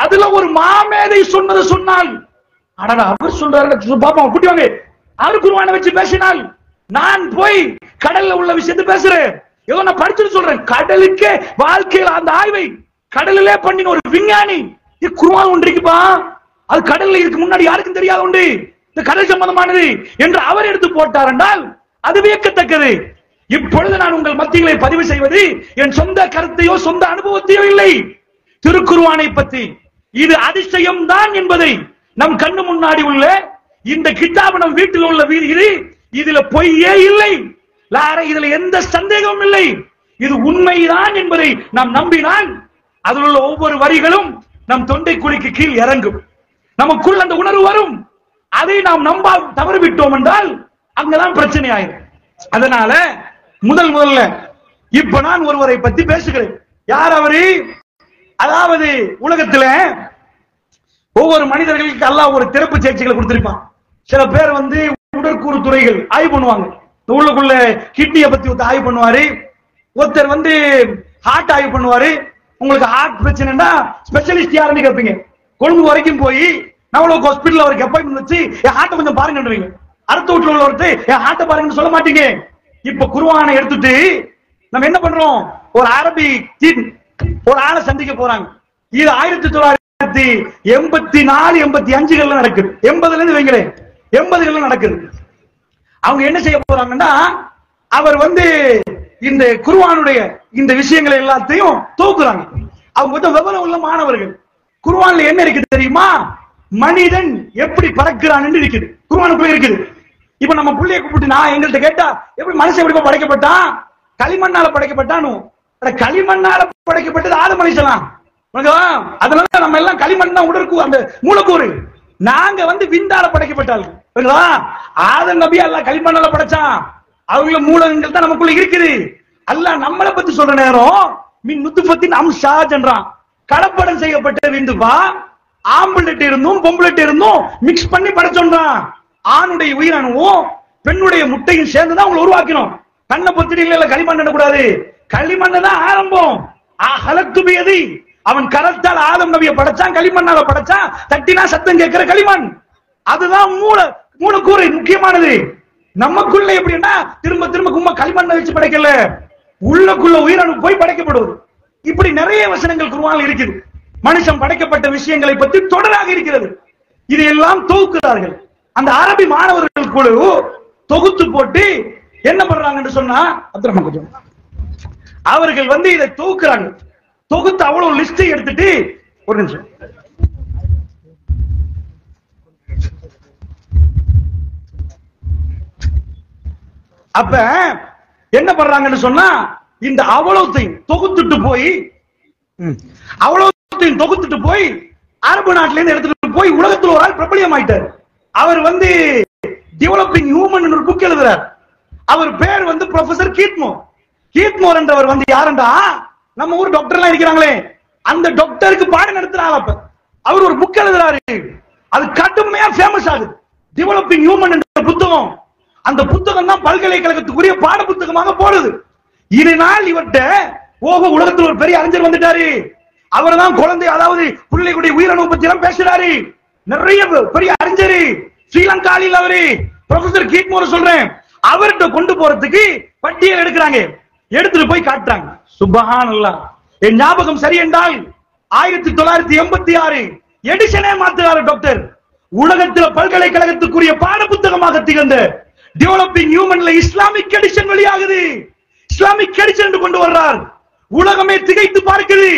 அதுல ஒரு மாமேதை சொன்னது சொன்னால் அடடா அவர் சொல்றாரு பாப்பா கூட்டி வாங்க, அவர் குர்ஆனை வச்சு பேசினால் நான் போய் கடல்ல உள்ள விஷயத்தை பேசுறேன். ஏதோ நான் படிச்சது சொல்றேன். கடலுக்கே வாழ்க்கையில் அந்த ஆய்வை கடலிலே பண்ணின ஒரு விஞ்ஞானி குர்ஆன் ஒன்று இருக்குப்பா, அது கடல்ல இதுக்கு முன்னாடி யாருக்கும் தெரியாத ஒன்று, இந்த கடல் சம்பந்தமானது என்று அவர் எடுத்து போட்டார் என்றால் அது வியக்கத்தக்கது. இப்பொழுது நான் உங்கள் மத்தியிலே பதிவு செய்வது என் சொந்த கருத்தையோ சொந்த அனுபவத்தையோ இல்லை, திருக்குர்ஆனை பற்றி. இது அதிசயம் தான் என்பதை நம் கண்ணு முன்னாடி உள்ள இந்த கிதாப் நம் வீட்டில் உள்ள இது இதுல பொய்யே இல்லை, இதுல எந்த சந்தேகமும் இல்லை, இது உண்மைதான் என்பதை நாம் நம்பினால் அதில் உள்ள ஒவ்வொரு வரிகளும் நம் தொண்டை குழிக்கு கீழ் இறங்கும், நமக்குள் அந்த உணர்வு வரும். அதை நாம் நம்ப தவறிவிட்டோம் என்றால் அங்கதான் பிரச்சனை ஆயிரும். அதனால முதல்ல இப்ப நான் ஒருவரை பத்தி பேசுகிறேன். யார் அவரு? அதாவது உலகத்துல ஒவ்வொரு மனிதர்களுக்கு அல்லாஹ் ஒரு திறப்பு சேர்ச்சிகளை கொடுத்திருப்பான். சில பேர் உடற்கூறு துறைகள் ஆய்வு பண்ணுவாங்க. உள்ளுக்குள்ள கிட்னியை பத்தி ஆய்வு பண்ணுவாரு, ஒருத்தர் ஹார்ட் ஆய்வு பண்ணுவாரு. உங்களுக்கு ஹார்ட் பிரச்சனைனா ஸ்பெஷலிஸ்ட் யாருன்னு கேட்பீங்க. கொழும்பு வரைக்கும் போய் நம்மளுக்கு ஹாஸ்பிட்டல் அவருக்கு அப்பாயின்மெண்ட் வச்சு என் ஹார்ட்டை கொஞ்சம் பாருங்கன்றீங்க. அடுத்த வீட்டுல உள்ள ஒருத்தர் என் ஹார்ட்டை பாருங்கன்னு சொல்ல மாட்டீங்க. இப்ப குர்ஆனை எடுத்துட்டு நம்ம என்ன பண்றோம், ஒரு அரபி ஒரு ஆளை சந்திக்க போறாங்க. இது 1984 85 நடக்குது. 80ல இருந்து வைங்களேன், 80 நடக்குது. அவங்க என்ன செய்ய போறாங்கன்னா அவர் இந்த குர்ஆனுடைய இந்த விஷயங்களை எல்லாத்தையும் தூக்குறாங்க. அவங்க விவரம் உள்ள மாணவர்கள். குர்ஆன்ல என்ன இருக்கு தெரியுமா? மனிதன் எப்படி பறக்கிறான் இருக்குது, குர்ஆனுக்குள்ள இருக்குது. இப்ப நம்ம புள்ளைய கூப்பிட்டு நான் எங்கள்கிட்ட கேட்டா எப்படி மனுஷன் எப்படி படைக்கப்பட்டான், களிமண்ணால படைக்கப்பட்டான். களிமண்ணால படைக்கப்பட்டது ஆதம் அலைஹிஸ்ஸலாம். அதனால நம்ம எல்லாம் களிமண் தான் உடற்கு அந்த மூலக்கூறு. நாங்க விண்டால படைக்கப்பட்டார்கள். ஆதம் நபி அல்லாஹ் களிமண்ணால படைச்சான். அவங்க மூலங்கள் தான் நமக்குள்ள இருக்குது. அல்லாஹ் நம்மளை பத்தி சொல்ற நேரம் மின் நுத்ஃபத்தின் அம்ஷாஜ்ன்றான். கலப்படம் செய்யப்பட்ட விந்துவா ஆம்புலெட் இருந்தும் பொம்புலெட் இருந்தும் மிக்ஸ் பண்ணி படைச்சோன்றான். ஆணுடைய உயிரணுவும் பெண்ணுடைய முட்டையும் சேர்ந்துதான் உங்களை உருவாக்கணும். கண்ணை பொத்திரிகள் களிமண் கூடாது, களிமண் தான் ஆரம்பம். அவன் கரத்தால் ஆதம் நபியை படைச்சான், களிமண்ணால படைச்சான். தட்டினா சத்தம் கேட்கிற களிமண், அதுதான் மூலக்கூறு முக்கியமானது. நமக்குள்ள எப்படின்னா திரும்ப திரும்ப கும்ப களிமண்ணை வச்சு படைக்கல, உள்ளக்குள்ள உயிரணு போய் படைக்கப்படுவது. இப்படி நிறைய வசனங்கள் குர்ஆனில் இருக்குது. மனுஷன் படைக்கப்பட்ட விஷயங்களை பற்றி தொடராக இருக்கிறது. இதையெல்லாம் தொகுக்கிறார்கள். அந்த அரபி மாணவர்கள் குழு தொகுத்து போட்டு என்ன பண்றாங்கன்னு சொன்னா அவர்கள் இதை தொகுக்கிறாங்க. தொகுத்து அவ்வளவு லிஸ்டை எடுத்துட்டு ஒரு நிமிஷம் அப்ப என்ன பண்றாங்கன்னு சொன்னா இந்த அவ்வளவுத்தையும் தொகுத்துட்டு போய் அரபு நாட்டில இருந்து எடுத்துட்டு போய் உலகத்தில் ஒரு ஆள் பிரபலியம் ஆயிட்டார். அவர் டெவலப்பிங் ஹியூமன் ஒரு புக் எழுதுறார். அவர் பேர் ப்ரொஃபசர் கீத்மோர் என்றவர் யாருண்டா நம்ம ஊர் டாக்டர் எல்லாம் இருக்கிறாங்களே அந்த டாக்டருக்கு பாடம் நடத்துறாரு. அப்ப அவர் ஒரு புக் எழுதுறாரு. அது கடுமையா ஃபேமஸ் ஆகுது. டெவலப்பிங் ஹியூமன் என்ற புத்தகம். அந்த புத்தகம் தான் பல்கலைக்கழகத்துக்குரிய பாட புத்தகமாக போடுது. இதனால் இவர்கிட்ட உலகத்தில் ஒரு பெரிய அறிஞர் வந்துட்டாரு. அவர் தான் குழந்தை அதாவது பிள்ளைகளுடைய உயிரணு பத்தி எல்லாம் பேசுறாரு. நிறைய பெரிய அறிஞர் ஸ்ரீலங்காவில் அவரு ப்ரொஃபசர் கீத்மோர் சொல்றேன். அவர்கிட்ட கொண்டு போறதுக்கு பட்டியல் எடுக்கிறாங்க. எடுத்துட்டு போய் காட்டுறாங்க. சுப்ஹானல்லாஹ். என் ஞாபகம் சரி என்றால் 1986 எடிஷனே மாத்துறாரு டாக்டர். உலகத்தில் பல்கலைக்கழகத்துக்குரிய பாட புத்தகமாக திகழ்ந்த டெவலப்பிங் ஹியூமன்ல இஸ்லாமிக் எடிஷன் வெளியாகுது. இஸ்லாமிக் எடிஷன் என்று கொண்டு வர்றார். உலகமே திகைத்து பார்க்குது.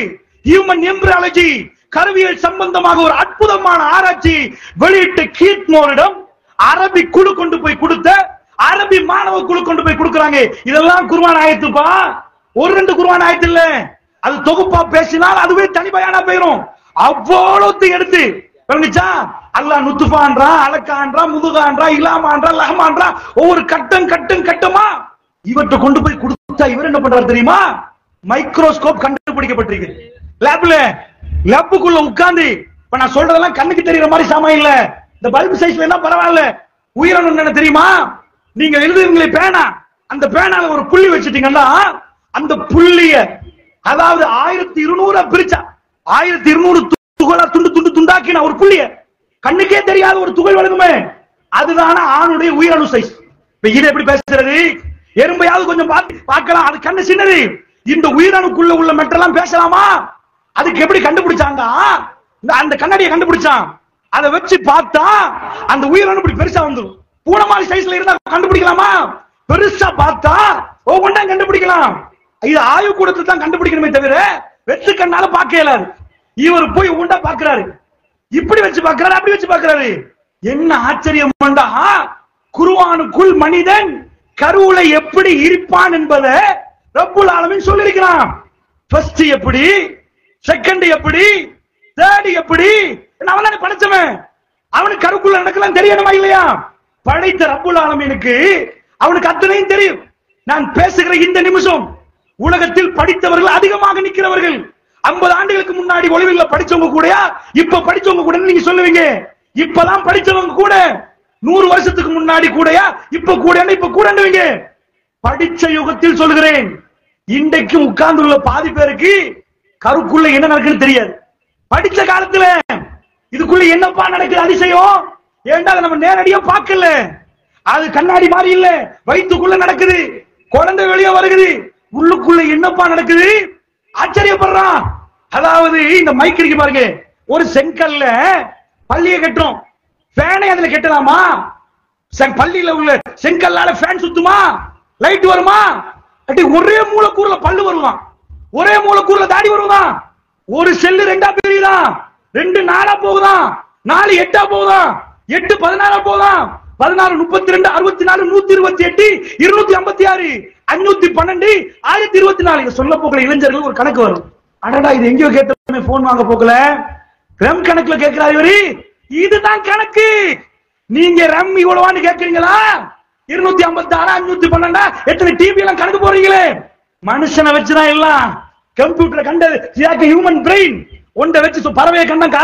ஹியூமன் எம்பிரியாலஜி கருவியல் சம்பந்தமாக ஒரு அற்புதமான ஆராய்ச்சி வெளியிட்ட கீட்மோரிடம் அரபி குழு கொண்டு போய் கொடுத்த, அரபி மாணவ குழு கொண்டு போய் கொடுக்கறாங்க. இதெல்லாம் குர்ஆன் ஆயத்துப்பா, ஒரு ரெண்டு குர்ஆன் ஆயத்து இல்ல. அது தொகுப்பா பேசினால் அதுவே தனி பயானா போயிடும். அவ்வளவு எடுத்து விளங்குச்சா? அல்லாஹ் நுத்ஃபான்றா, அலக்கான்றா, முதுகான்றா, இலாமான்றா, லஹமான்றா, ஒவ்வொரு கட்டமா இவற்றை கொண்டு போய் கொடுத்தா இவர் என்ன பண்றாரு தெரியுமா? மைக்ரோஸ்கோப் கண்டுபிடிக்கப்பட்டிருக்கு. லேப்புக்குள்ள உட்கார்ந்து, இப்ப நான் சொல்றதெல்லாம் கண்ணுக்கு தெரியற மாதிரி சாமா இல்ல, இந்த பல்பு சைஸ்ல என்ன பரவாயில்ல. உயிரணு என்ன தெரியுமா? நீங்க எழுதுறீங்களே பேனா, அந்த பேனால ஒரு புள்ளி வச்சுட்டீங்கன்னா அந்த புள்ளிய, அதாவது 1200 பிரிச்சா 1200 துகளா துண்டு துண்டாக்கின ஒரு புள்ளிய, கண்ணுக்கே தெரியாத ஒரு துகள் வழங்குமே, அதுதான ஆணுடைய உயிரணு சைஸ். இப்ப இது எப்படி பேசுறது? எறும்பையாவது கொஞ்சம் பார்க்கலாம், அது கண்ணு சின்னது. இந்த உயிரணுக்குள்ள உள்ள மெட்டெல்லாம் பேசலாமா? அதுக்கு எப்படி கண்டுபிடிச்சாங்க? அந்த கண்ணாடியை கண்டுபிடிச்சான். அதை வச்சு பார்த்தா அந்த உயிரணு இப்படி பெருசா வந்துடும். பூனை மாதிரி சைஸ்ல இருந்தா கண்டுபிடிக்கலாமா? பெருசா பார்த்தா ஒவ்வொன்றா கண்டுபிடிக்கலாம். இது ஆய்வு கூடத்துல தான் கண்டுபிடிக்கணுமே தவிர வெற்று கண்ணால பார்க்க இயலாது. இவர் போய் உண்டா பாக்குறாரு, இப்படி வச்சு பாக்குறாரு, அப்படி வச்சு பாக்குறாரு. என்ன ஆச்சரியம்! குர்ஆனுக்குள் மனிதன் கருவுல எப்படி இருப்பான் என்பதை ரப்புல் ஆலமீன் சொல்லியிருக்கிறான். ஃபர்ஸ்ட் எப்படி, செகண்ட் எப்படி, தேர்ட் எப்படி, அவன் தானே படைச்சவன். அவனுக்கு கருக்குள்ள நடக்கலாம் தெரியணுமா இல்லையா? படைத்த ரப்புல் ஆலமீனுக்கு அவனுக்கு அத்தனையும் தெரியும். நான் பேசுகிற இந்த நிமிஷம் உலகத்தில் படித்தவர்கள் அதிகமாக நிற்கிறவர்கள் 50 ஆண்டுகளுக்கு முன்னாடி ஒளிவில்ல படிச்சவங்க கூட இப்ப படிச்சவங்க கூட நீங்க சொல்லுவீங்க. இப்பதான் படிச்சவங்க கூட 100 வருஷத்துக்கு முன்னாடி கூடயா இப்ப கூடவீங்க. படிச்ச யுகத்தில் சொல்கிறேன், இன்றைக்கு உட்கார்ந்துள்ள பாதி பேருக்கு கருக்குள்ள என்ன நடக்குன்னு தெரியாது. படிச்ச காலத்துல இதுக்குள்ள என்னப்பா நடக்குது அதிசயம், ஏண்டா நம்ம நேரடியா பார்க்கல. அது கண்ணாடி மாதிரி இல்ல, வயிற்றுக்குள்ள நடக்குது, குழந்தை வெளியே வருகுது, உள்ளுக்குள்ள என்னப்பா நடக்குது ஆச்சரியப்படுறான். அதாவது இந்த மைக் இருக்கு பாருங்க, ஒரு செங்கல்ல பள்ளியை கட்டுறோம், ஃபேனை அதுல கட்டலாமா? பள்ளியில உள்ள செங்கல்லால ஃபேன் சுத்துமா? லைட் வருமா? ஒரே மூலக்கூறுல பல்லு வருவான், ஒரே மூலக்கூறுல தாடி வருவான். ஒரு செல்லு 2ஆ பிரியுதான், 2 4ஆ போகுதான், 4 8ஆ போகுதான், 8 16ஆ போகுதான், 16 32 64 128 256 512 1024. சொல்ல போகல இளைஞர்கள் ஒரு கணக்கு வரும். அடடா இது எங்கேயோ கேட்டோமே, போன் வாங்க போகல, ரம் கணக்குல கேட்கிறாரு இவரு. இதுதான் கணக்கு. நீங்க ரம் இவ்வளவான்னு கேட்கறீங்களா? 256 512 எத்தனை டிவி எல்லாம் கணக்கு போறீங்களே. மனுஷனை வச்சுதான் எல்லாம். கம்ப்யூட்டர் கண்டது ஹியூமன் பிரெயின் ஒன்றை வச்சு பறவையை கண்டம்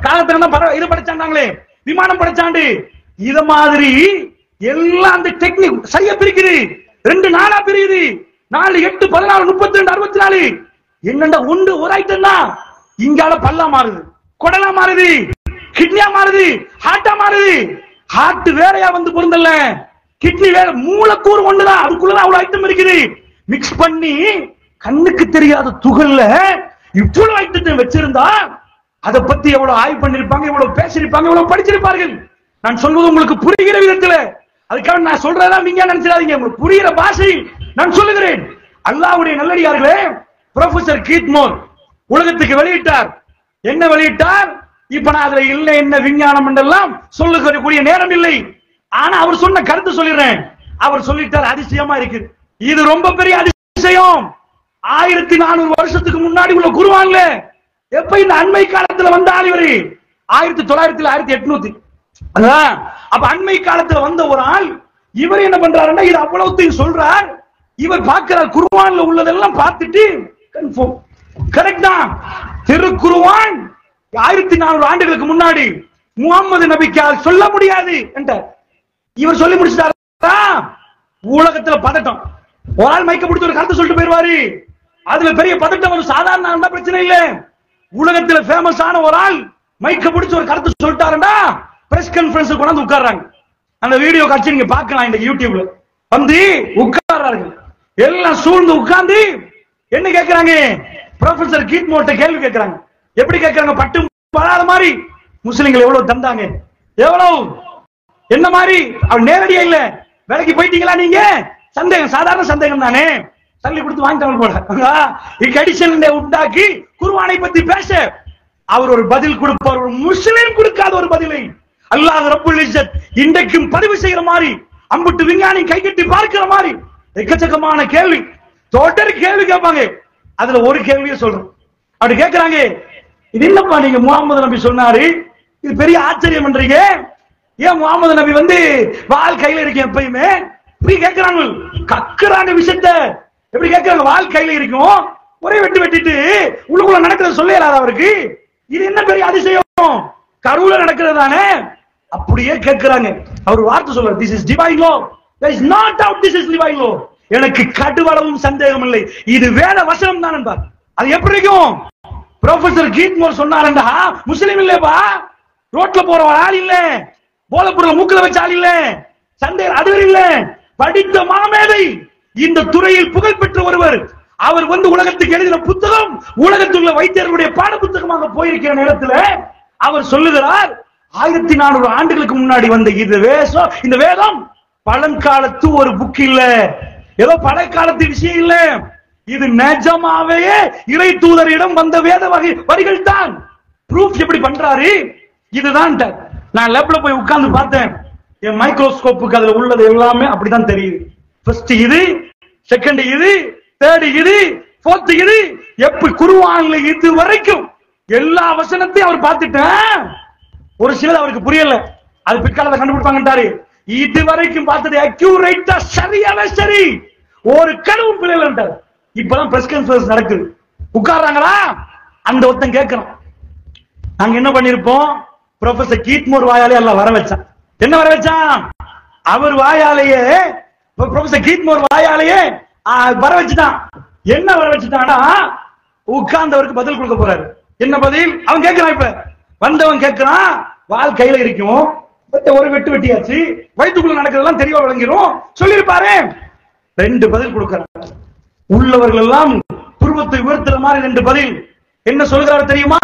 காலத்துல பறவை இது படிச்சாங்களே, விமானம் படிச்சாண்டு. இத மாதிரி எல்லாம் அந்த டெக்னிக் சரியா பிரிக்குது. 2 4ஆ பிரியுது, 4 8 16 32 64. என்னண்டா ஒன்று ஒரு ஐட்டம் தான். இங்கால பல்லா மாறுது, குடலா மாறுது, கிட்னியா மாறுது, ஹார்ட்டா மாறுது. ஹார்ட் வேறையா வந்து பொருந்தல்ல, கிட்னி வேற, மூலக்கூறு ஒண்ணுதான், அதுக்குள்ளதான் அவ்வளவு ஐட்டம் இருக்குது. மிக்ஸ் பண்ணி கண்ணுக்கு தெரியாத துகள்ல இவ்வளவு ஐட்டத்தை வச்சிருந்தா அதை பத்தி எவ்வளவு ஆய்வு பண்ணிருப்பாங்க, எவ்வளவு பேசிருப்பாங்க, எவ்வளவு படிச்சிருப்பார்கள். நான் சொல்வது உங்களுக்கு புரிகிற விதத்துல, அதுக்காக நான் சொல்றதா நீங்க நினைச்சிடாதீங்க, உங்களுக்கு புரிகிற பாஷை நான் சொல்லுகிறேன். அல்லாஹ்வுடைய நல்லடியார்களே, ப்ரொஃபசர் கீட்மோர் உலகத்துக்கு வெளியிட்டார். என்ன வெளியிட்டார்? இப்ப நான் அதுல இல்லை என்ன விஞ்ஞானம் என்றெல்லாம் சொல்லக்கூடிய நேரம் இல்லை. ஆனா அவர் சொன்ன கருத்து சொல்லிடுறேன். அவர் சொல்லிட்டார், அதிசயமா இருக்கு. இது ரொம்ப பெரிய அதிசயம். 1400 வருஷத்துக்கு முன்னாடி உள்ள குர்ஆன்ல எப்ப இந்த அண்மை காலத்துல வந்தால் இவரு 1900 1800 அப்ப அண்மை காலத்துல வந்த ஒரு ஆள் இவர் என்ன பண்றாருன்னா இது அவ்வளவுத்தையும் சொல்றார். இவர் பார்க்கிறார் குர்ஆன்ல உள்ளதெல்லாம் பார்த்துட்டு கன்ஃபார்ம் கரெக்ட் தான். திருக்குர்ஆன் 1400 ஆண்டுகளுக்கு முன்னாடி முகமது நபிக்கால் சொல்ல முடியாது என்றார். இவர் சொல்லி முடிச்சிட்டாரா? உலகத்துல பதட்டம். ஒரு ஆள் மைக்க பிடிச்ச ஒரு கருத்து சொல்லிட்டு போயிருவாரு, அதுல பெரிய பதட்டம் ஒரு சாதாரண பிரச்சனை இல்ல. உலகத்துல ஃபேமஸ் ஆன ஒரு ஆள் மைக்க பிடிச்ச ஒரு கருத்து சொல்லிட்டாருன்னா பிரஸ் கான்ஃபரன்ஸ் கொண்டு உட்கார்றாங்க. அந்த வீடியோ காட்சி நீங்க பார்க்கலாம் இந்த யூடியூப்ல. வந்து உட்கார்றாங்க, எல்லாம் சூழ்ந்து உட்கார்ந்து என்ன கேட்கிறாங்க? ப்ரொஃபசர் கீட்மோர்ட்ட கேள்வி கேட்கிறாங்க. எப்படி கேட்கிறாங்க? பட்டும் படாத மாதிரி முஸ்லிம்கள் எவ்வளவு தந்தாங்க, எவ்வளவு என்ன மாதிரி. அவர் நேரடியா இல்ல, வேலைக்கு போயிட்டீங்களா நீங்க? சந்தேகம், சாதாரண சந்தேகம் தானே. தள்ளி கொடுத்து வாங்கிட்டாங்க போல. கடிஷன் உண்டாக்கி குர்ஆனை பத்தி பேச அவர் ஒரு பதில் கொடுப்பார். ஒரு முஸ்லிம் கொடுக்காத ஒரு பதிலை அல்லாஹ் ரப்புல் இஸ்ஸத் இன்றைக்கும் பதிவு செய்யற மாதிரி, அம்புட்டு விஞ்ஞானி கைகட்டி பார்க்கிற மாதிரி எக்கச்சக்கமான கேள்வி, தொடர் கேள்வி கேட்பாங்க. அதுல ஒரு கேள்வியை சொல்றோம். அப்படி கேட்கிறாங்க, இது என்னப்பா நீங்க முகமது நபி சொன்னாரு, இது பெரிய ஆச்சரியம் பண்றீங்க, ஏன் முகமது நபி வாள் கையில இருக்கு எப்பயுமே? இப்படி கேட்கிறாங்க. கக்குறாங்க விஷயத்த. எப்படி கேட்கிறாங்க? வாள் கையில இருக்கும், ஒரே வெட்டு வெட்டிட்டு உள்ளுக்குள்ள நடக்கிறது சொல்லலாத அவருக்கு. இது என்ன பெரிய அதிசயம், கருவுல நடக்கிறது தானே. அப்படியே கேட்கிறாங்க. அவர் வார்த்தை சொல்றார், this is divine law, there is no doubt this is divine law. எனக்கு கடுவளவும் சந்தேகம் இல்லை, இது வேத வசனம் தான் என்பார். அது எப்படி இருக்கும்? ப்ரொஃபசர் கீட்மோர் சொன்னாருண்டா, முஸ்லிம் இல்லப்பா, ரோட்ல போற ஆள் இல்ல, போலப்பொருள் மூக்குல வச்ச ஆள் இல்ல, சந்தேகம் அது இல்ல, படித்த மாமேதை, இந்த துறையில் புகழ் பெற்ற ஒருவர். அவர் உலகத்துக்கு எழுதின புத்தகம் உலகத்தில் உள்ள வைத்தியர்களுடைய பாட புத்தகமாக போயிருக்கிற நேரத்தில் அவர் சொல்லுகிறார், 1400 ஆண்டுகளுக்கு முன்னாடி வந்த இந்த வேதம் பழங்காலத்து ஒரு புக் இல்ல, ஏதோ பழைய விஷயம் இல்ல, இது நிஜமாவே இறை தூதரிடம் வந்த வேத வரிகள் தான். ப்ரூஃப் எப்படி பண்றாரு? இதுதான். நான் லேப்ல போய் உட்கார்ந்து பார்த்தேன், என் மைக்ரோஸ்கோப்புக்கு அதுல உள்ளது எல்லாமே அப்படிதான் தெரியுது. ஃபர்ஸ்ட் இது, செகண்ட் இது, தேர்ட் இது, ஃபோர்த் இது, எப்படி குர்ஆன்ல இது வரைக்கும் எல்லா வசனத்தையும் அவர் பார்த்துட்டேன். ஒரு சிலது அவருக்கு புரியல, அது பிற்காலத்தை கண்டுபிடிப்பாங்கட்டாரு. இது வரைக்கும் பார்த்தது அக்யூரேட்டா, சரியாவே சரி, ஒரு கனவும் பிள்ளைகள். இப்பதான் பிரஸ் கான்ஃபரன்ஸ் நடக்குது, உட்கார்றாங்களா, அந்த ஒருத்தன் கேட்கிறான், நாங்க என்ன பண்ணிருப்போம்? ப்ரொஃபசர் கீட்மோர் வாயாலே எல்லாம் வர வச்சான். என்ன வர வச்சான்? அவர் வாயாலேயே, ப்ரொஃபசர் கீட்மோர் வாயாலேயே வர வச்சுட்டான். என்ன வர வச்சுட்டானா, உட்கார்ந்தவருக்கு பதில் கொடுக்க போறாரு. என்ன பதில்? அவன் கேட்கிறான். இப்ப வந்தவன் கேட்கிறான், வாள் கையில இருக்கும், ஒரு வெட்டு வெட்டியாச்சு, வயிற்றுக்குள்ள நடக்கிறதெல்லாம் தெரியவா விளங்கிரும், சொல்லிருப்பாரு. 2 பதில் கொடுக்கிறான். உள்ளவர்கள் எல்லாம் புருவத்தை உயர்த்துற மாதிரி 2 பதில். என்ன சொல்கிறாரு தெரியுமா?